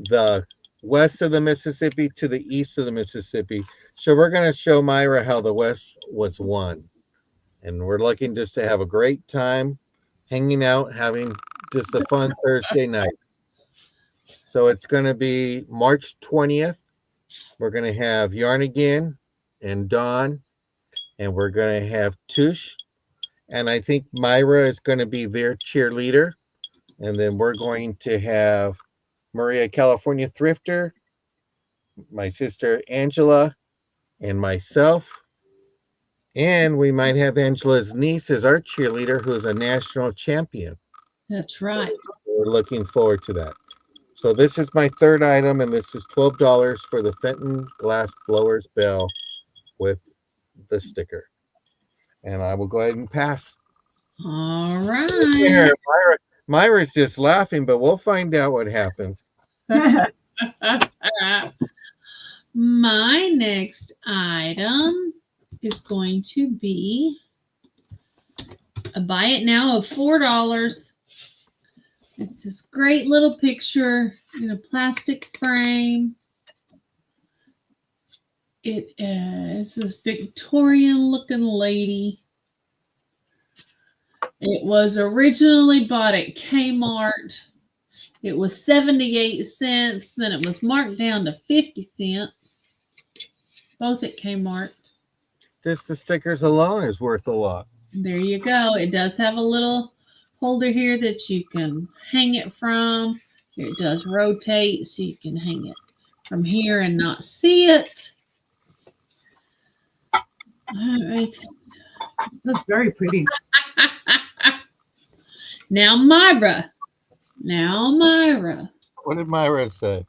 the west of the Mississippi to the east of the Mississippi. So we're going to show Myra how the West was won. And we're looking just to have a great time hanging out, having just a fun Thursday night. So it's going to be March 20th. We're going to have Yarnigan and Dawn, and we're going to have Tush. And I think Myra is going to be their cheerleader. And then we're going to have Maria California Thrifter, my sister Angela, and myself. And we might have Angela's niece as our cheerleader, who's a national champion. That's right. We're looking forward to that. So this is my third item, and this is $12 for the Fenton glass blowers bell with the sticker. And I will go ahead and pass. All right. Myra's just laughing, but we'll find out what happens. My next item is going to be a buy it now of $4. It's this great little picture in a plastic frame. It is this Victorian looking lady. It was originally bought at Kmart. It was 78 cents. Then it was marked down to 50 cents. Both at Kmart. Just the stickers alone is worth a lot. There you go. It does have a little holder here that you can hang it from. It does rotate so you can hang it from here and not see it. All right. That's very pretty. Now Myra. What did Myra say?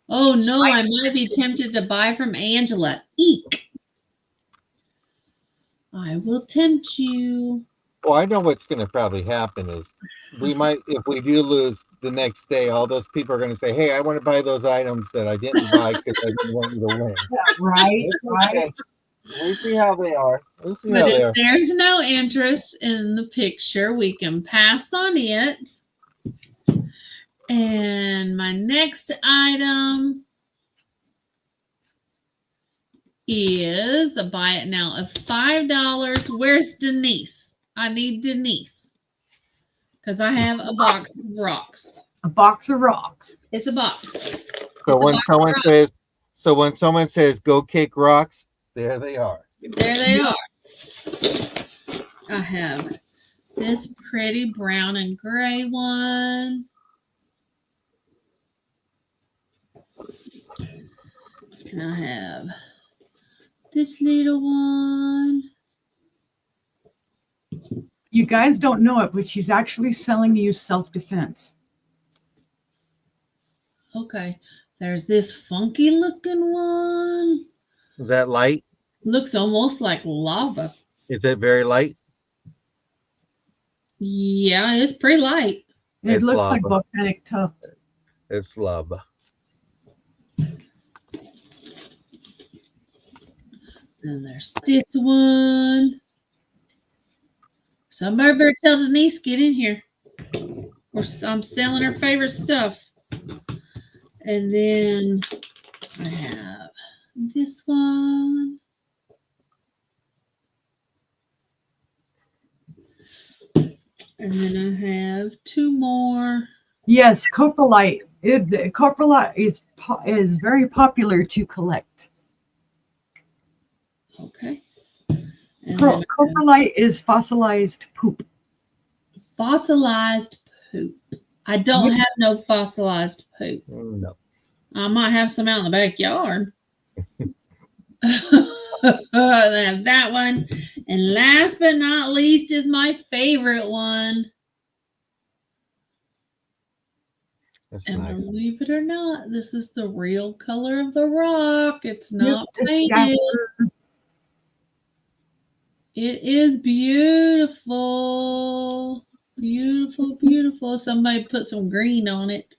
Oh no, I might be tempted to buy from Angela. Eek. I will tempt you. Well, I know what's going to probably happen is we might, if we do lose the next day, all those people are going to say, hey, I want to buy those items that I didn't buy because I didn't want you to win. Right, right. Okay. We'll see how they are. We'll see how But they if are. there's no interest in the picture, we can pass on it. And my next item is a buy it now of $5. Where's Denise? I need Denise because I have a box of rocks. A box of rocks. It's a box. So It's a when box someone of rocks. says, go kick rocks, there they are. There they are. I have this pretty brown and gray one. And I have this little one. You guys don't know it, but she's actually selling you self-defense. Okay. There's this funky looking one. Is that light? Looks almost like lava. Is it very light? Yeah, it's pretty light. It It's looks like lava. volcanic tuft. It's lava. And there's this one. Somebody better tell Denise, get in here. Or I'm selling her favorite stuff. And then I have this one. And then I have two more. Yes, coprolite. Coprolite is very popular to collect. Okay. And then I have Coprolite is fossilized poop. fossilized poop. I don't have no fossilized poop. No. I might have some out in the backyard. I have that one. And last but not least is my favorite one. That's And nice. believe it or not, this is the real color of the rock. It's Yep, not it's painted. jasper. It is beautiful. Beautiful, beautiful. Somebody put some green on it.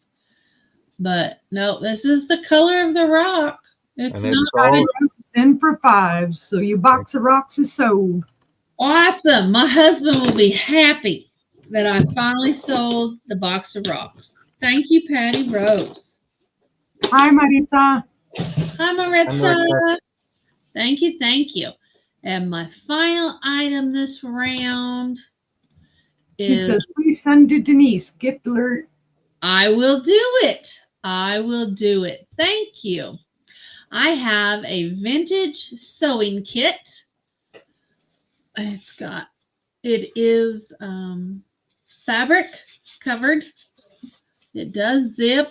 But no, this is the color of the rock. It's And it's not gold. It's in for $5. So your box of rocks is sold. awesome. My husband will be happy that I finally sold the box of rocks. Thank you, Patty Rose. Hi, Marita. Hi, Maritza. Maritza. Thank you, thank you. And my final item this round She is says, please send to Denise. Gift alert. I will do it. I will do it. Thank you. I have a vintage sewing kit. It is fabric covered. It does zip.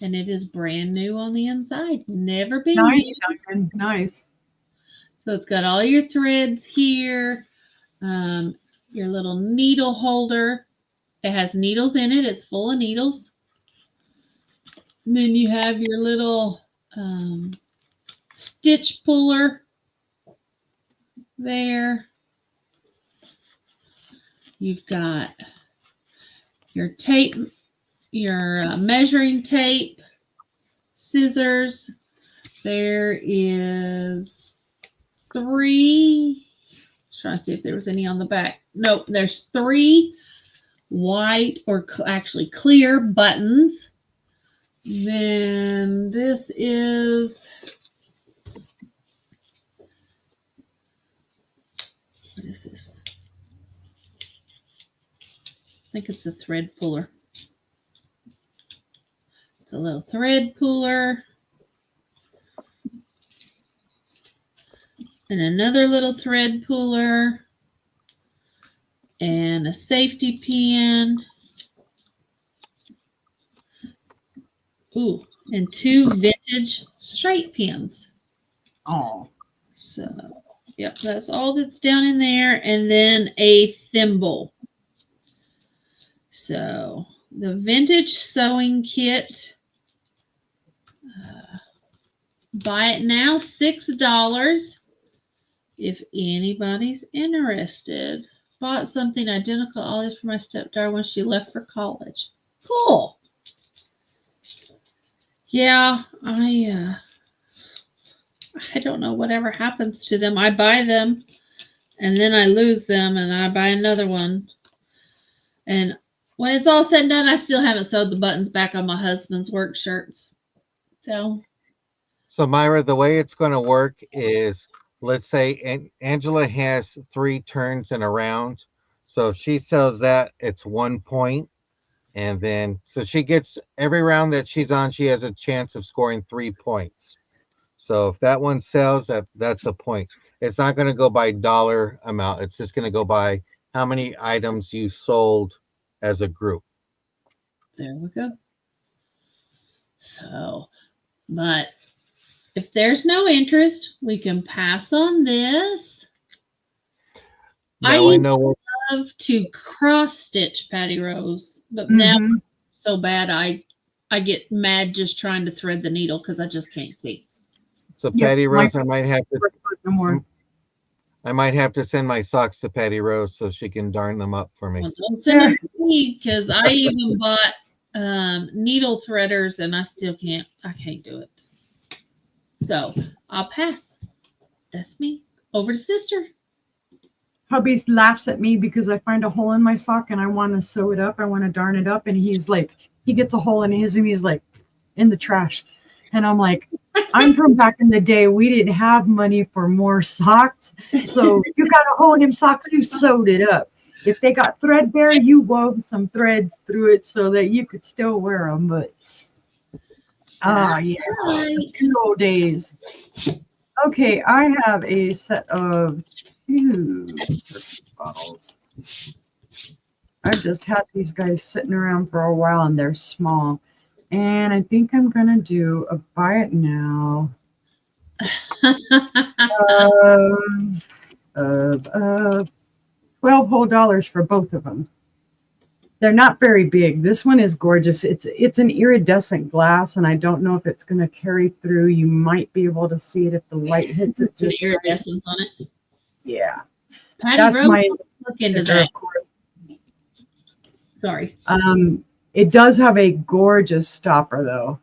And it is brand new on the inside. Never been Nice, used. Diamond. Nice. So it's got all your threads here, your little needle holder. It has needles in it. It's full of needles. And then you have your little stitch puller there. You've got your tape your measuring tape, scissors. There is 3. Trying to see if there was any on the back. Nope, there's 3 white or actually clear buttons. Then this is what is this? I think it's a thread puller. It's a little thread puller. And another little thread puller. And a safety pin. Ooh, and 2 vintage straight pins. Oh. So, yep, that's all that's down in there. And then a thimble. So, the vintage sewing kit. Buy it now, $6. If anybody's interested. Bought something identical all this for my stepdaughter when she left for college. Cool. Yeah, I don't know whatever happens to them. I buy them and then I lose them and I buy another one. And when it's all said and done, I still haven't sewed the buttons back on my husband's work shirts. So Myra, the way it's going to work is, let's say Angela has 3 turns in a round. So if she sells that, it's 1 point. And then, so she gets every round that she's on, she has a chance of scoring 3 points. So if that one sells, that's a point. It's not going to go by dollar amount. It's just going to go by how many items you sold as a group. there we go. So, but if there's no interest, we can pass on this. Now I know love to cross stitch Patty Rose, but now so bad I get mad just trying to thread the needle because I just can't see. So Patty Rose, I might have to No more. I might have to send my socks to Patty Rose so she can darn them up for me. Well, don't send them to me because I even bought needle threaders and I still can't do it. So I'll pass. That's me. Over to sister. Hubby laughs at me because I find a hole in my sock and I want to sew it up. I want to darn it up. And he's like, he gets a hole in his and he's like, in the trash. And I'm like, I'm from back in the day. We didn't have money for more socks. So you got a hole in them socks, you sewed it up. If they got threadbare, you wove some threads through it so that you could still wear them. But, yeah, good old days. Okay, I have a set of 2 bottles. I've just had these guys sitting around for a while and they're small. And I think I'm going to do a buy it now of $12 whole for both of them. They're not very big. This one is gorgeous. It's an iridescent glass, and I don't know if it's going to carry through. You might be able to see it if the light hits it. Just iridescence on it. Yeah. Patty That's Rose, my look into sticker, that. of course. Sorry. It does have a gorgeous stopper, though.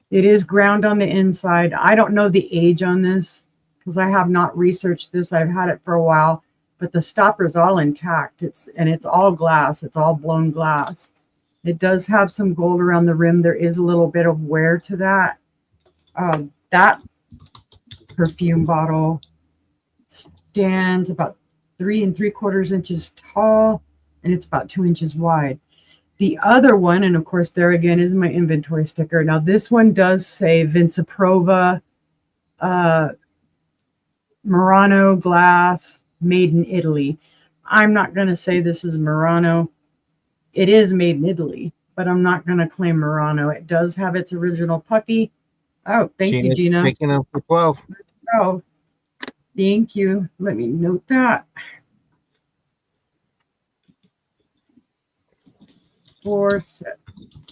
It is ground on the inside. I don't know the age on this because I have not researched this. I've had it for a while, but the stopper's all intact. It's all glass. It's all blown glass. It does have some gold around the rim. There is a little bit of wear to that. That perfume bottle stands about 3 3/4 inches tall, and it's about 2 inches wide. The other one, and of course, there again is my inventory sticker. Now, this one does say Vinciprova Murano glass, made in Italy. I'm not going to say this is Murano. It is made in Italy, but I'm not going to claim Murano. It does have its original puppy. Oh, thank you, Gina. Taking them for 12. Oh, thank you. Let me note that. 4 set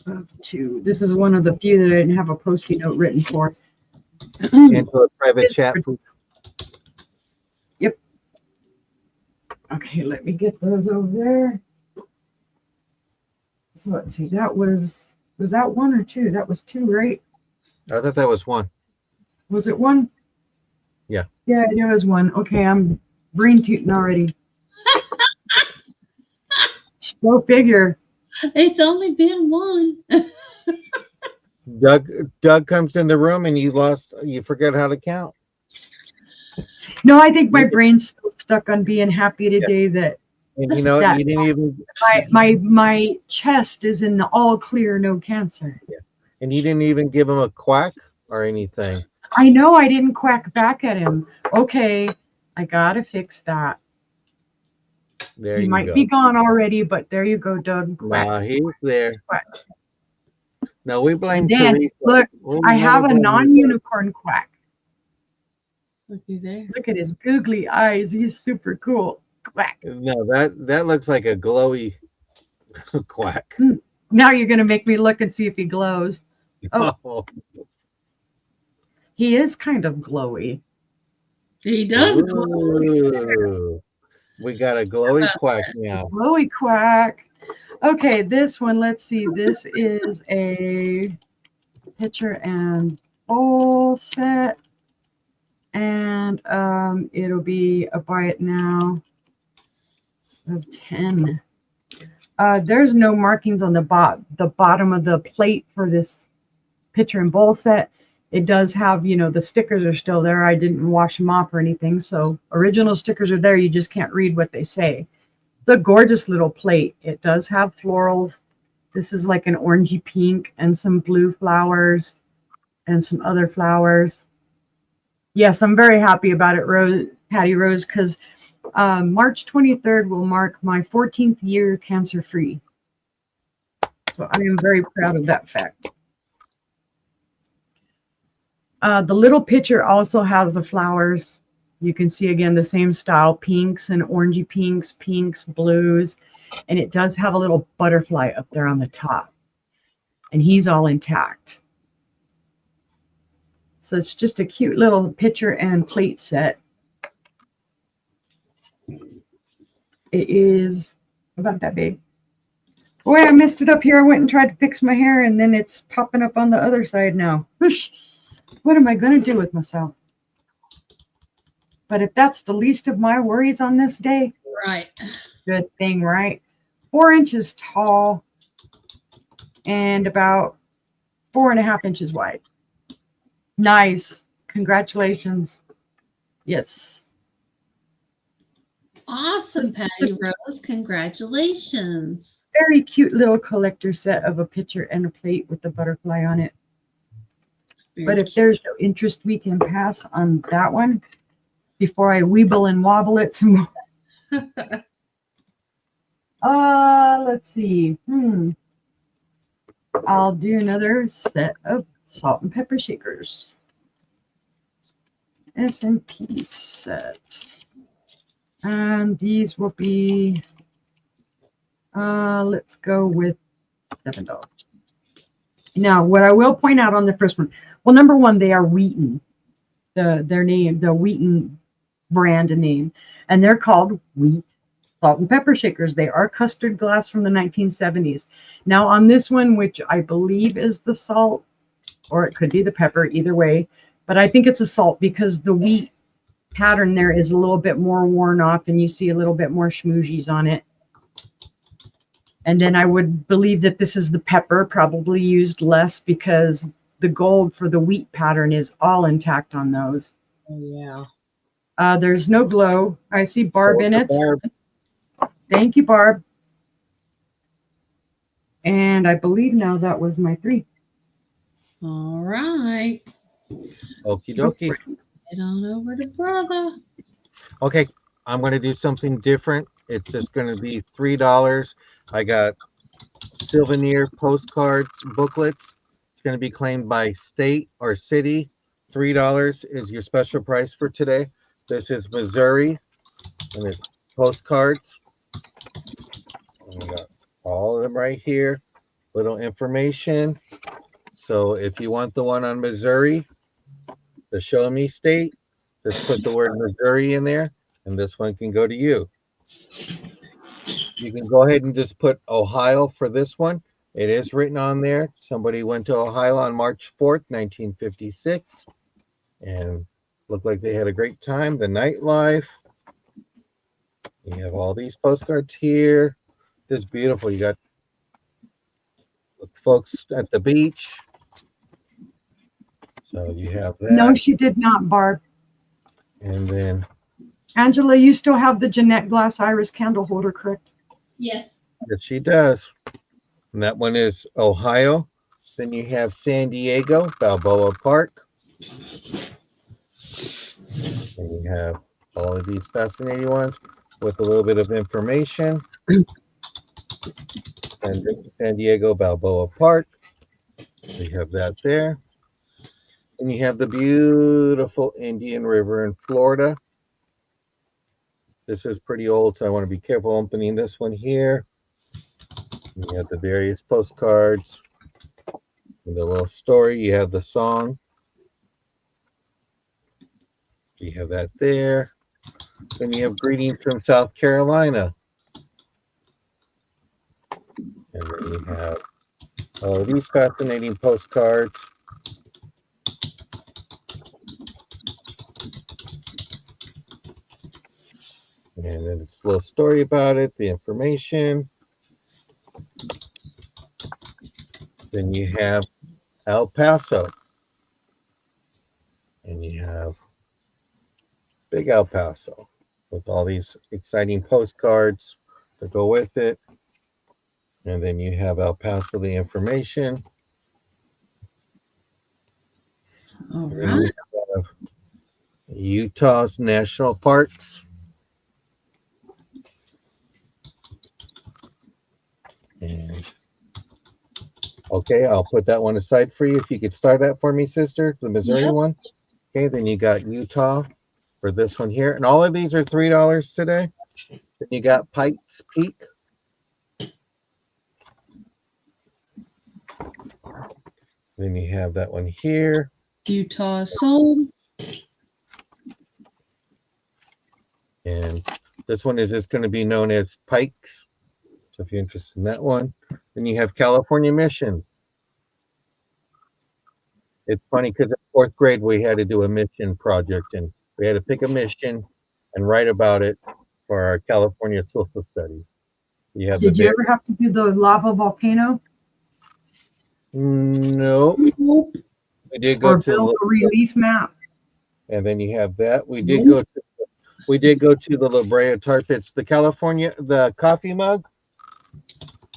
of 2. This is one of the few that I didn't have a Post-it note written for. Into a private chat, please. Yep. Okay, let me get those over there. So let's see. That was that one or two? That was two, right? I thought that was one. Was it one? Yeah. Yeah, it was one. Okay, I'm brain tooting already. Go figure. It's only been one. Doug comes in the room and you forget how to count. No, I think my brain's still stuck on being happy today that And you know, That- you didn't even my chest is in the all clear, no cancer. give him a quack or anything. I know I didn't quack back at him. Okay, I gotta fix that. There He you might go. be gone already, but there you go, Doug. Quack, Nah, he's there. quack. No, we blame Dan, Teresa. look, We'll I never have a blame you. non-unicorn quack. Looky there. Look at his googly eyes. He's super cool. Quack. No, that looks like a glowy quack. Now you're gonna make me look and see if he glows. Oh. He is kind of glowy. He does. Ooh. We got a glowy quack now. Glowy quack. Okay, this one, let's see. This is a pitcher and bowl set. And it'll be a buy it now of 10. There's no markings on the bottom of the plate for this pitcher and bowl set. It does have, the stickers are still there. I didn't wash them off or anything. So original stickers are there. You just can't read what they say. It's a gorgeous little plate. It does have florals. This is like an orangey pink and some blue flowers and some other flowers. Yes, I'm very happy about it, Patty Rose, because March 23rd will mark my 14th year cancer-free. So I am very proud of that fact. The little pitcher also has the flowers. You can see, again, the same style, pinks and orangey pinks, blues. And it does have a little butterfly up there on the top. And he's all intact. So it's just a cute little pitcher and plate set. It is about that big. Boy, I messed it up here. I went and tried to fix my hair, and then it's popping up on the other side now. Whoosh. What am I going to do with myself? But if that's the least of my worries on this day, Right. good thing, right? 4 inches tall and about 4.5 inches wide. Nice. Congratulations. Yes. Awesome, Just- Patty Rose. Congratulations. Very cute little collector set of a pitcher and a plate with the butterfly on it. But if there's no interest, we can pass on that one before I weeble and wobble it some more. Let's see. I'll do another set of salt and pepper shakers. S&P set. And these will be, let's go with $7. Now, what I will point out on the first one, well, number one, they are Wheaton, their name, the Wheaton brand name, and they're called Wheat salt and pepper shakers. They are custard glass from the 1970s. Now on this one, which I believe is the salt, or it could be the pepper, either way, but I think it's a salt because the wheat pattern there is a little bit more worn off and you see a little bit more schmoozies on it. And then I would believe that this is the pepper, probably used less because the gold for the wheat pattern is all intact on those. Oh, yeah. There's no glow. I see Barb in it. Barb. Thank you, Barb. And I believe now that was my 3. All right. Okie dokie. Head on over to brother. Okay, I'm going to do something different. It's just going to be $3. I got souvenir postcards, booklets. It's going to be claimed by state or city. $3 is your special price for today. This is Missouri, and it's postcards. And we got all of them right here. Little information. So if you want the one on Missouri, the Show Me State, just put the word Missouri in there, and this one can go to you. You can go ahead and just put Ohio for this one, It is written on there. Somebody went to Ohio on March 4th, 1956, and looked like they had a great time. The nightlife. You have all these postcards here. It's beautiful. You got folks at the beach. So you have that. No, she did not, Barb. And then Angela, you still have the Jeanette Glass Iris candle holder, correct? Yes. that she does. And that one is Ohio. Then you have San Diego, Balboa Park. And you have all of these fascinating ones with a little bit of information. And San Diego, Balboa Park. So you have that there. And you have the beautiful Indian River in Florida. This is pretty old, so I want to be careful opening this one here. You have the various postcards. And the little story. You have the song. You have that there. Then you have greetings from South Carolina. And then you have all of these fascinating postcards. And then it's a little story about it, the information. Then you have El Paso. And you have Big El Paso with all these exciting postcards to go with it. And then you have El Paso, the information. All And then right. you have Utah's national parks. And okay, I'll put that one aside for you. If you could start that for me, sister, the Missouri Yep. one. Okay, then you got Utah for this one here. And all of these are $3 today. Then you got Pikes Peak. Then you have that one here. Utah sold. And this one is just going to be known as Pikes. So if you're interested in that one. Then you have California Mission. It's funny because in fourth grade we had to do a mission project and we had to pick a mission and write about it for our California social studies. You have Did you ever have to do the lava volcano No, Nope. we did or go to build a relief map? and then you have that. We did go to the La Brea Tar Pits, the coffee mug.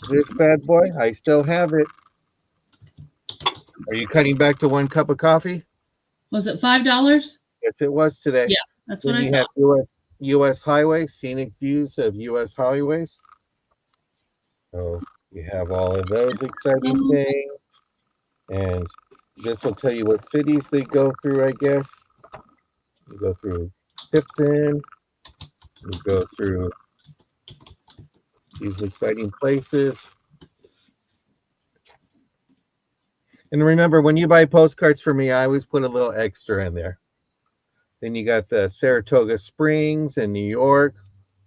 This bad boy, I still have it. Are you cutting back to 1 cup of coffee? Was it $5? Yes, it was today. Yeah, That's what Then I you have thought. U.S. highways, scenic views of U.S. highways. So you have all of those exciting Mhm. things. And this will tell you what cities they go through, I guess. You go through Tipton. You go through these exciting places. And remember, when you buy postcards for me, I always put a little extra in there. Then you got the Saratoga Springs in New York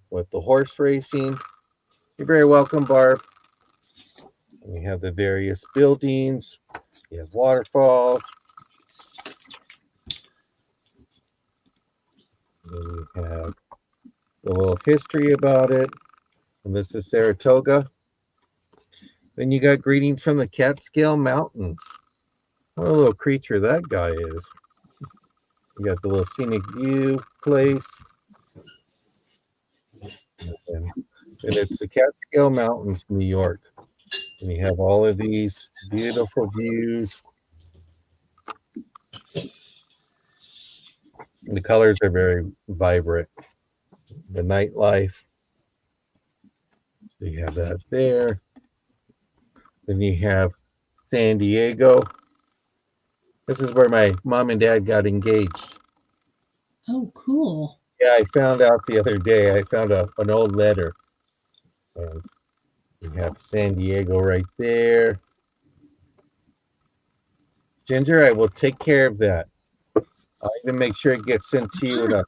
with the horse racing. You're very welcome, Barb. And you have the various buildings. You have waterfalls. And you have a little history about it. And this is Saratoga. Then you got greetings from the Catskill Mountains. What a little creature that guy is. You got the little scenic view place. And it's the Catskill Mountains, New York. And you have all of these beautiful views. And the colors are very vibrant. The nightlife. So you have that there. Then you have San Diego. This is where my mom and dad got engaged. Oh, cool. Yeah, I found out the other day. I found an old letter. And you have San Diego right there. Ginger, I will take care of that. I'll even make sure it gets sent to you in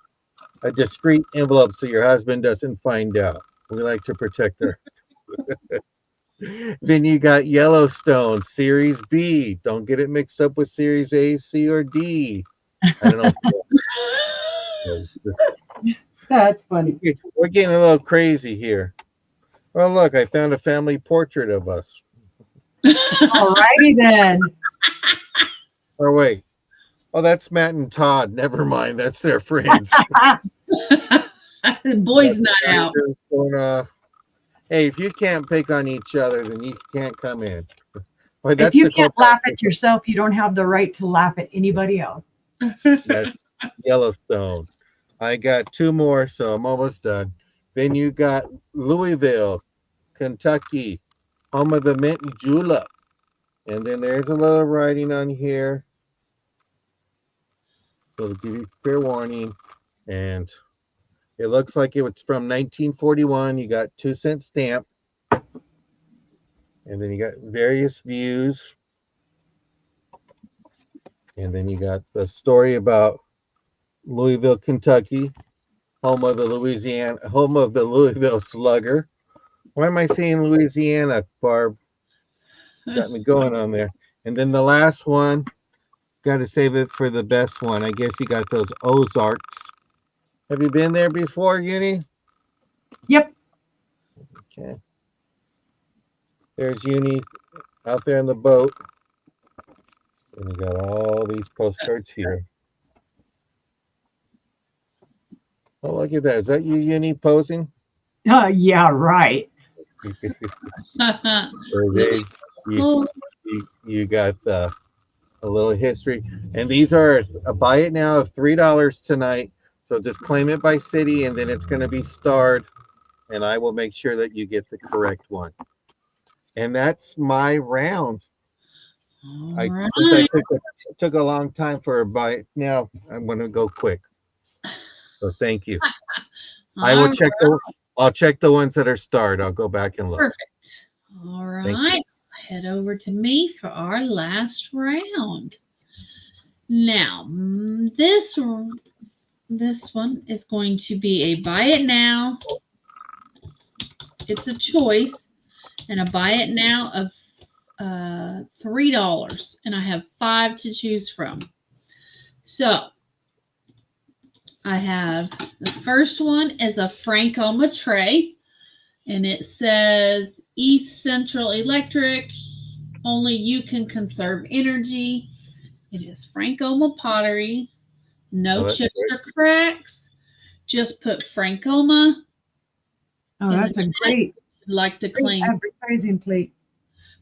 a discreet envelope so your husband doesn't find out. We like to protect her. Then you got Yellowstone, Series B. Don't get it mixed up with Series A, C, or D. I don't know. That's funny. We're getting a little crazy here. Well, look, I found a family portrait of us. Alrighty then. Or wait. Oh, that's Matt and Todd. Never mind. That's their friends. Boys not out. Hey, if you can't pick on each other, then you can't come in. Boy, If you can't laugh at yourself, you don't have the right to laugh at anybody else. That's Yellowstone. I got two more, so I'm almost done. Then you got Louisville, Kentucky, home of the mint julep. And then there's a little writing on here. So to give you fair warning. And it looks like it was from 1941. You got 2-cent stamp. And then you got various views. And then you got the story about Louisville, Kentucky, home of the Louisville Slugger. Why am I saying Louisiana, Barb? Got me going on there. And then the last one, got to save it for the best one. I guess you got those Ozarks. Have you been there before, Uni? Yep. Okay. There's Uni out there in the boat. And you got all these postcards here. Oh, look at that. Is that you, Uni, posing? Yeah, right. Or you got a little history. And these are a buy it now of $3 tonight. So just claim it by city, and then it's going to be starred. And I will make sure that you get the correct one. And that's my round. Since I took a long time for a buy. Now I'm going to go quick. So thank you. I will check I'll check the ones that are starred. I'll go back and look. Perfect. All right. Head over to me for our last round. Now, this one is going to be a buy it now. It's a choice, and a buy it now of $3, and I have 5 to choose from. So I have the first one is a Frankoma tray, and it says East Central Electric, only you can conserve energy. It is Frankoma pottery, no chips or cracks. Just put Frankoma. Oh, that's a great. Like to claim advertising plate.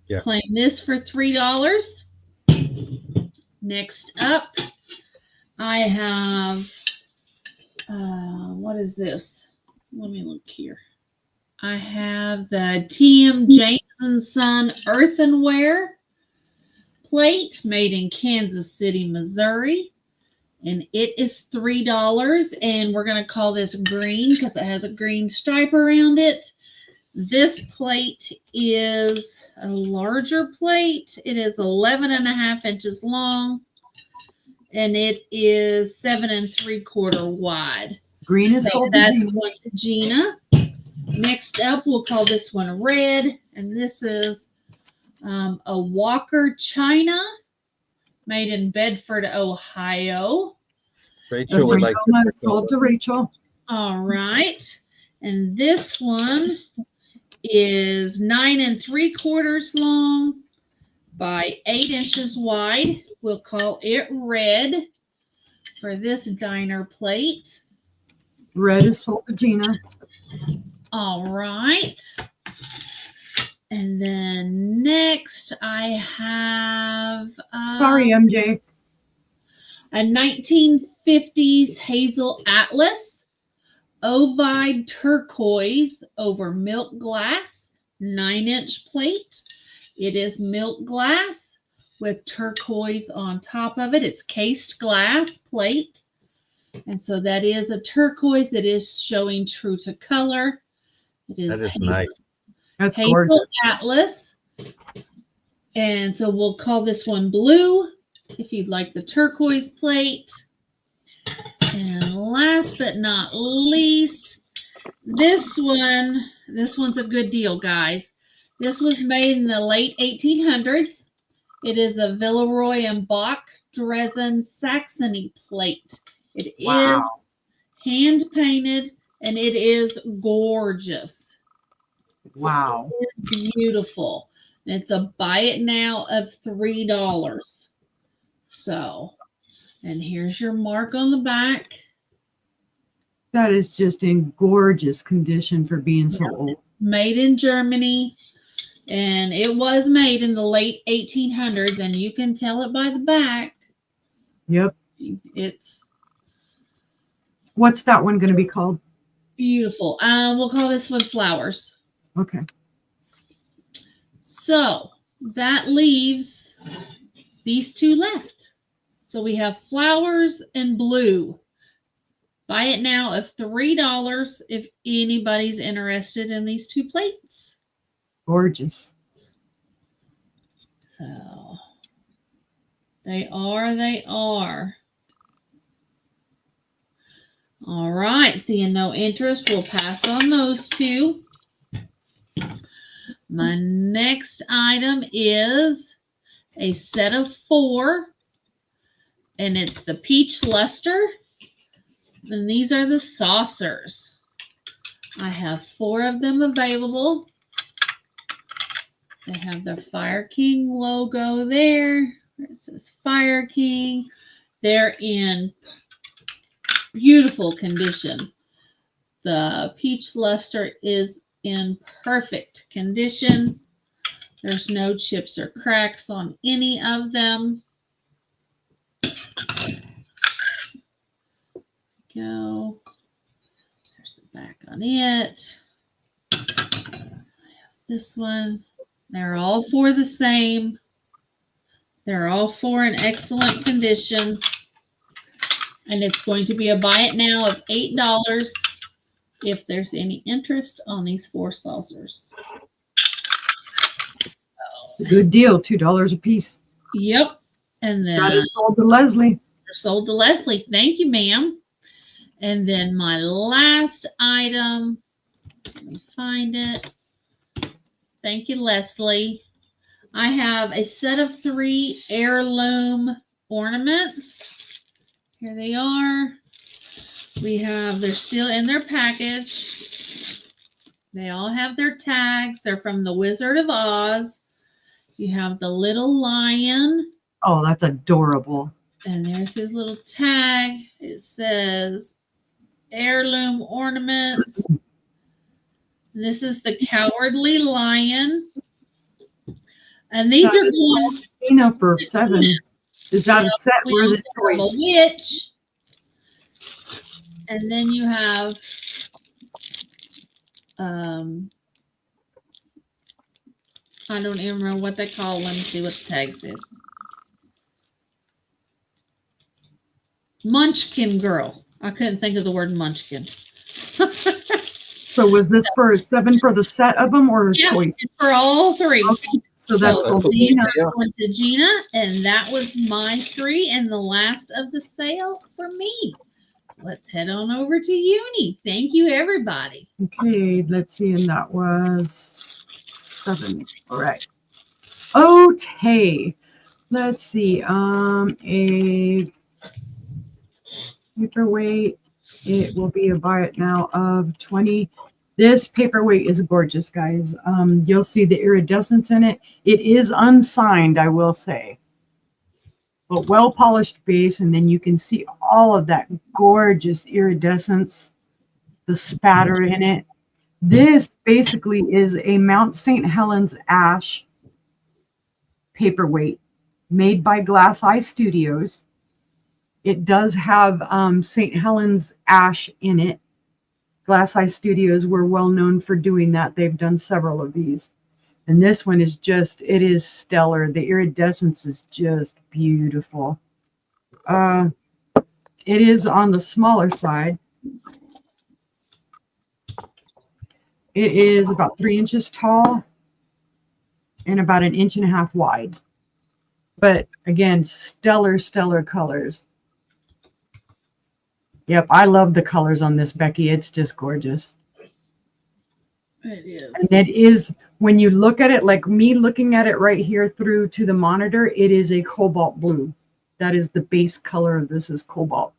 Yeah. Claim this for $3. Next up, I have what is this? Let me look here. I have the TM James & Son earthenware plate made in Kansas City, Missouri. And it is $3. And we're going to call this green because it has a green stripe around it. This plate is a larger plate. It is 11.5 inches long. And it is 7 3/4 wide. Green is so that's one to Gina. Next up, we'll call this one red. And this is a Walker China made in Bedford, Ohio. Rachel would like to sold to Rachel. All right. And this one is 9 3/4 long by 8 inches wide. We'll call it red for this diner plate. Red is sold to Gina. All right. And then next I have sorry, MJ. A 1950s Hazel Atlas Ovide turquoise over milk glass 9-inch plate. It is milk glass with turquoise on top of it. It's cased glass plate. And so that is a turquoise. It is showing true to color. It is that is nice. That's Hazel gorgeous. Atlas. And so we'll call this one blue if you'd like the turquoise plate. And last but not least, this one's a good deal, guys. This was made in the late 1800s. It is a Villeroy and Bach Dresden Saxony plate. It is Wow. hand painted and it is gorgeous. Wow. It's beautiful. And it's a buy it now of $3. So, and here's your mark on the back. That is just in gorgeous condition for being so old. Made in Germany. And it was made in the late 1800s. And you can tell it by the back. Yep. It's What's that one going to be called? beautiful. We'll call this one Flowers. Okay. So that leaves these two left. So we have Flowers and Blue. Buy it now of $3 if anybody's interested in these two plates. Gorgeous. So they are. All right, seeing no interest, we'll pass on those two. My next item is a set of 4, and it's the Peach Luster, and these are the saucers. I have 4 of them available. They have the Fire King logo there. It says Fire King. They're in beautiful condition. The Peach Luster is in perfect condition. There's no chips or cracks on any of them. Go. There's the back on it. This one. They're all 4 the same. They're all 4 in excellent condition. And it's going to be a buy it now of $8 if there's any interest on these 4 saucers. Good deal. $2 a piece. Yep. And then That is sold to Leslie. they're sold to Leslie. Thank you, ma'am. And then my last item, let me find it. Thank you, Leslie. I have a set of 3 heirloom ornaments. Here they are. They're still in their package. They all have their tags. They're from the Wizard of Oz. You have the little lion. Oh, that's adorable. And there's his little tag. It says heirloom ornaments. This is the Cowardly Lion. And these That are is going Tina for $7. Is that a set or is it a choice? witch. And then you have I don't even remember what they call. Let me see what the tag says. Munchkin girl. I couldn't think of the word munchkin. So was this for $7 for the set of them or Yeah, choice? it's for all 3. Okay. So that's So sold to Gina. Tina. Yeah. Went to Gina, and that was my 3 and the last of the sale for me. Let's head on over to Uni. Thank you, everybody. Okay, let's see, and that was 7. All right. Okay. Let's see. A paperweight. It will be a buy it now of 20. This paperweight is gorgeous, guys. You'll see the iridescence in it. It is unsigned, I will say, but well polished base, and then you can see all of that gorgeous iridescence, the spatter in it. This basically is a Mount St. Helens ash paperweight made by Glass Eye Studios. It does have St. Helens ash in it. Glass Eye Studios were well known for doing that. They've done several of these. And this one is just, it is stellar. The iridescence is just beautiful. It is on the smaller side. It is about 3 inches tall and about 1.5 inches wide. But again, stellar, stellar colors. Yep, I love the colors on this, Becky. It's just gorgeous. It is. And it is, when you look at it, like me looking at it right here through to the monitor, it is a cobalt blue. That is the base color of this is cobalt.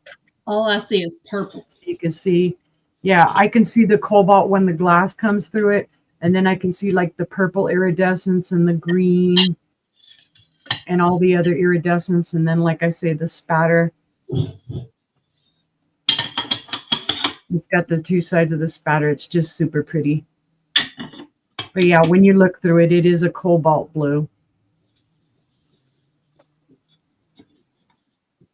All I see is purple. You can see, yeah, I can see the cobalt when the glass comes through it. And then I can see like the purple iridescence and the green and all the other iridescence. And then, like I say, the spatter. It's got the two sides of the spatter. It's just super pretty. But yeah, when you look through it, it is a cobalt blue.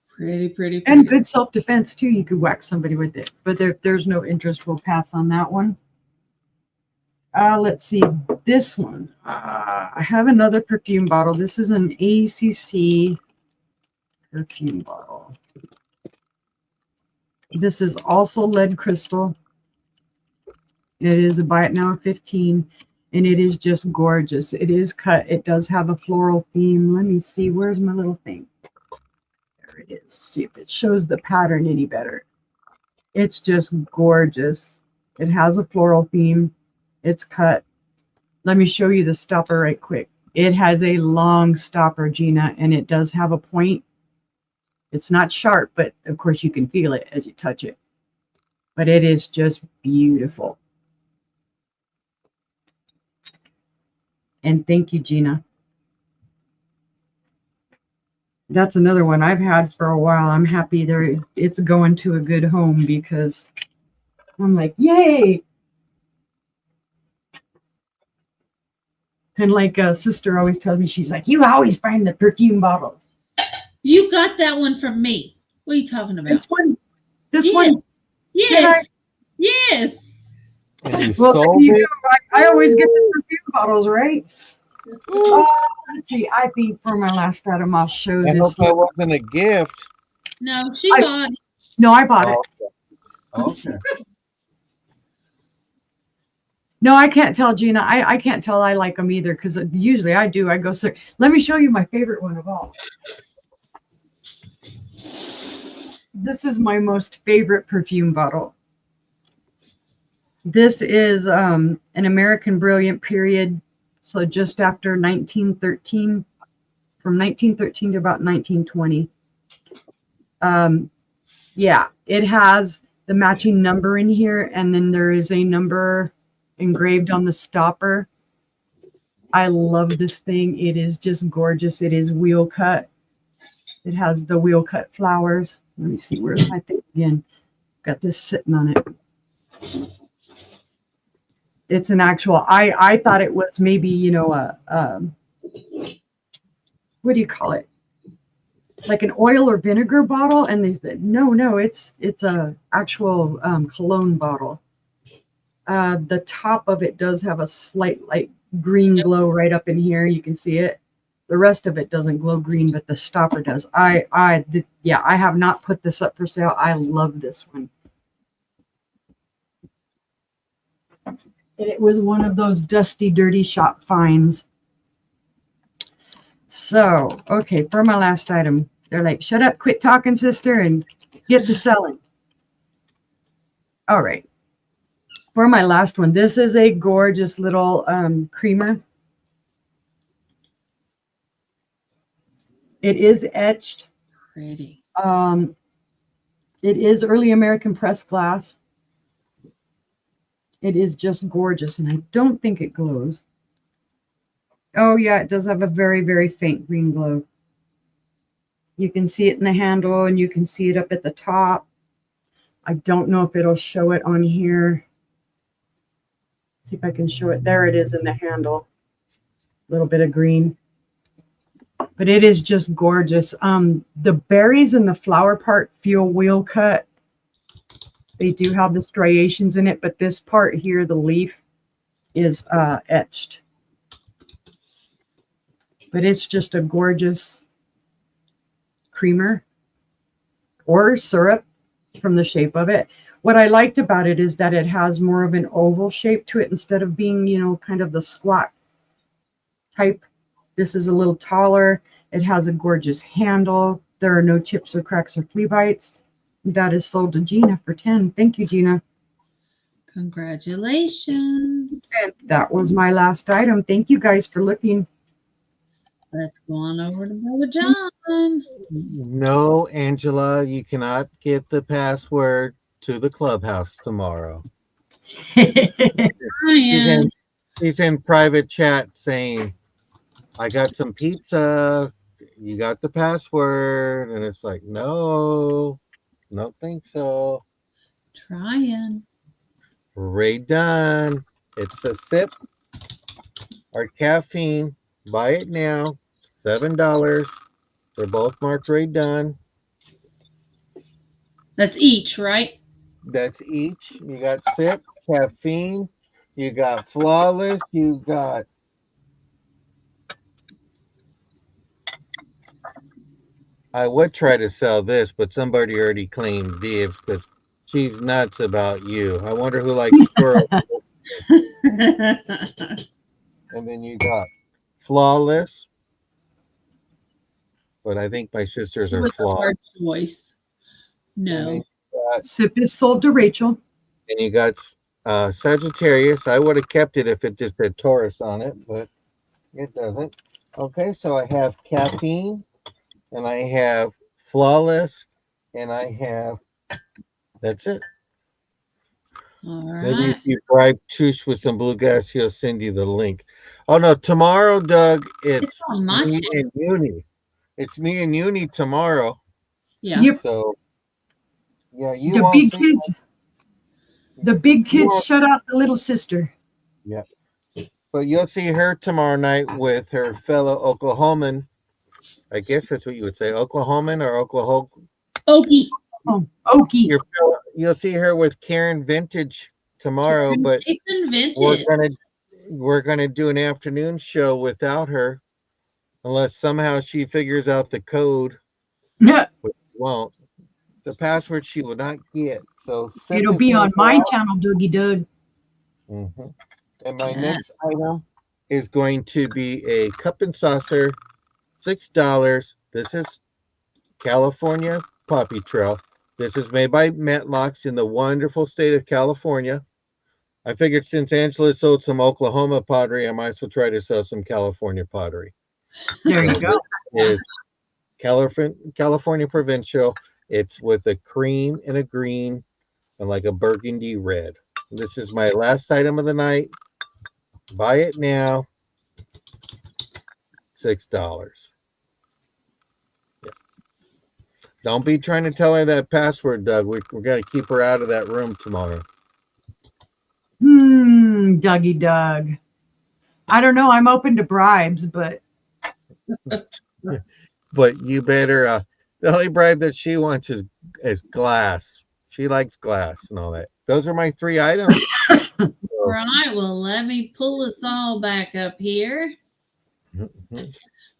Pretty, pretty, pretty. And good self-defense too. You could whack somebody with it. But there's no interest, we'll pass on that one. Let's see, this one. I have another perfume bottle. This is an ACC perfume bottle. This is also lead crystal. It is a buy it now 15, and it is just gorgeous. It is cut. It does have a floral theme. Let me see. Where's my little thing? There it is. See if it shows the pattern any better. It's just gorgeous. It has a floral theme. It's cut. Let me show you the stopper right quick. It has a long stopper, Gina, and it does have a point. It's not sharp, but of course you can feel it as you touch it. But it is just beautiful. And thank you, Gina. That's another one I've had for a while. I'm happy it's going to a good home because I'm like, yay. And like a sister always tells me, she's like, you always find the perfume bottles. You got that one from me. What are you talking about? This one. Yes. Yes. And you Well, sold it? I always get the perfume bottles, right? Let's see. I think for my last item, I'll show I this. hope that wasn't a gift. No, she bought it. No, I bought it. Okay. No, I can't tell, Gina. I can't tell I like them either because usually I do. I go, sir, let me show you my favorite one of all. This is my most favorite perfume bottle. This is an American Brilliant period. So just after 1913, from 1913 to about 1920. Yeah, it has the matching number in here. And then there is a number engraved on the stopper. I love this thing. It is just gorgeous. It is wheel cut. It has the wheel cut flowers. Let me see, where's my thing again? Got this sitting on it. It's an actual, I thought it was maybe, you know, what do you call it? Like an oil or vinegar bottle. And they said, no, it's a actual cologne bottle. The top of it does have a slight light green glow right up in here. You can see it. The rest of it doesn't glow green, but the stopper does. I have not put this up for sale. I love this one. And it was one of those dusty, dirty shop finds. So, okay, for my last item, they're like, shut up, quit talking, sister, and get to selling. All right. For my last one, this is a gorgeous little creamer. It is etched. Pretty. It is early American pressed glass. It is just gorgeous, and I don't think it glows. Oh, yeah, it does have a very, very faint green glow. You can see it in the handle, and you can see it up at the top. I don't know if it'll show it on here. See if I can show it. There it is in the handle. A little bit of green. But it is just gorgeous. The berries and the flower part feel wheel cut. They do have the striations in it, but this part here, the leaf, is etched. But it's just a gorgeous creamer or syrup from the shape of it. What I liked about it is that it has more of an oval shape to it instead of being, you know, kind of the squat type. This is a little taller. It has a gorgeous handle. There are no chips or cracks or flea bites. That is sold to Gina for 10. Thank you, Gina. Congratulations. And that was my last item. Thank you guys for looking. Let's go on over to Brother John. No, Angela, you cannot get the password to the clubhouse tomorrow. Ryan. He's in private chat saying, I got some pizza. You got the password. And it's like, no, don't think so. Trying. Ray Dunn. It's a sip or caffeine. Buy it now. $7. They're both marked Ray Dunn. That's each, right? That's each. You got sip, caffeine. You got flawless. You got I would try to sell this, but somebody already claimed dibs because she's nuts about you. I wonder who likes squirrel. And then you got flawless. But I think my sisters are What's a flawed. hard choice? And then No. you got, Sip is sold to Rachel. and you got Sagittarius. I would have kept it if it just had Taurus on it, but it doesn't. Okay, so I have caffeine, and I have flawless, and I have, that's it. All Maybe right. if you bribe Tush with some blue gas, he'll send you the link. Oh no, tomorrow, Doug, It's it's on my me channel. and Uni. It's me and Uni tomorrow. Yeah. Yep. So yeah, you The won't big see kids. The big You kids won't- shut out the little sister. but you'll see her tomorrow night with her fellow Oklahoman. I guess that's what you would say, Oklahoman or Oklahoma. Okie. Oh, Okie. You'll see her with Karen Vintage tomorrow, but Jason we're Vintage. gonna do an afternoon show without her, unless somehow she figures out the code. Yeah, Which she won't. The password she will not get. So it'll be on my channel, Dougie Doug. Mm-hmm. And my Yeah. next item is going to be a cup and saucer, $6. This is California Poppy Trail. This is made by Metlocks in the wonderful state of California. I figured since Angela sold some Oklahoma pottery, I might as well try to sell some California pottery. There you go. Is California Provincial. It's with a cream and a green and like a burgundy red. This is my last item of the night. Buy it now. $6. Yeah. Don't be trying to tell her that password, Doug. We're going to keep her out of that room tomorrow. Dougie Doug. I don't know. I'm open to bribes, but But you better, the only bribe that she wants is glass. She likes glass and all that. Those are my 3 items. All right. Well, let me pull us all back up here. Mhm.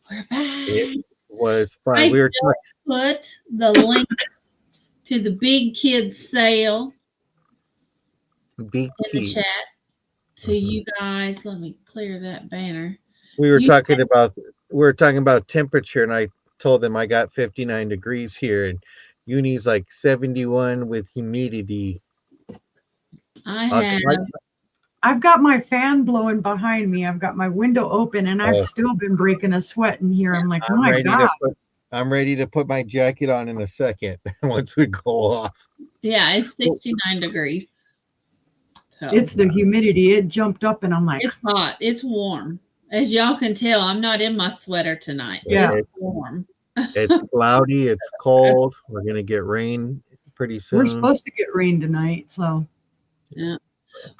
We're back. It was fun. I We were put the link to the big kids sale big in the key. chat to Mhm. you guys. Let me clear that banner. We were You- talking about temperature, and I told them I got 59 degrees here, and Uni's like 71 with humidity. I have I've got my fan blowing behind me. I've got my window open, and I've Oh. still been breaking a sweat in here. I'm like, oh my God. I'm ready to put my jacket on in a second once we go off. yeah, it's 69 degrees. So It's the humidity. It jumped up, and I'm like, it's hot. It's warm. As y'all can tell, I'm not in my sweater tonight. Yeah. It's warm. It's cloudy. It's cold. We're gonna get rain pretty soon. we're supposed to get rain tonight. So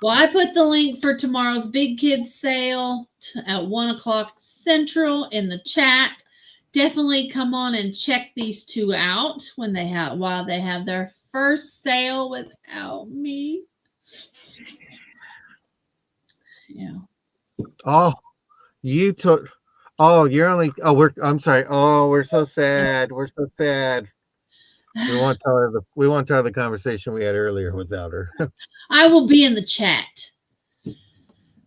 Well, I put the link for tomorrow's Big Kids sale at 1:00 Central in the chat. Definitely come on and check these 2 out while they have their first sale without me. Yeah. Oh, you took. Oh, you're only. Oh, I'm sorry. Oh, we're so sad. We're so sad. We won't tell her the conversation we had earlier without her. I will be in the chat.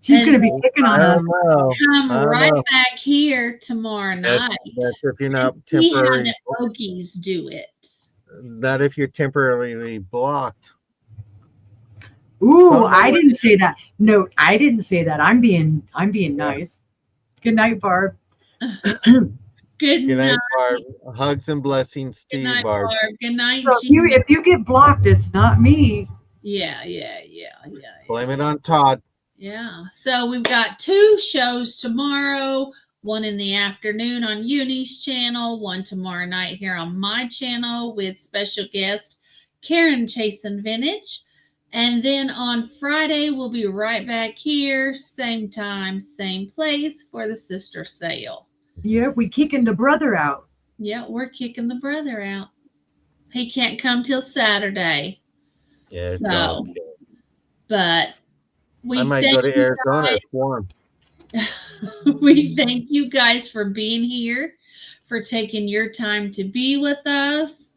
she's And- going to be picking on I us. don't know. Come I don't right know. back here tomorrow night. That's if you're not See how temporarily. the Okies do it. Not if you're temporarily blocked. Ooh, Don't know I what- didn't say that. No, I didn't say that. I'm being nice. Good night, Barb. Good Good night, night. Barb. Hugs and blessings to Good you, night, Barb. Barb. Good night, So Jean. if you get blocked, it's not me. Yeah. Blame it on Todd. Yeah. So we've got 2 shows tomorrow, one in the afternoon on Uni's channel, one tomorrow night here on my channel with special guest Karen Chasen Vintage. And then on Friday, we'll be right back here, same time, same place for the sister sale. Yeah, we kicking the brother out. Yeah, we're kicking the brother out. He can't come till Saturday. Yeah, it's So, all good. But we I might thank go to you Arizona. guys. It's warm. We thank you guys for being here, for taking your time to be with us,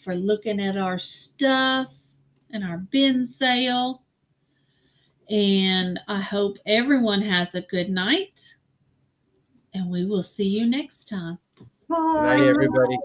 for looking at our stuff and our bin sale. And I hope everyone has a good night. And we will see you next time. Good night, everybody.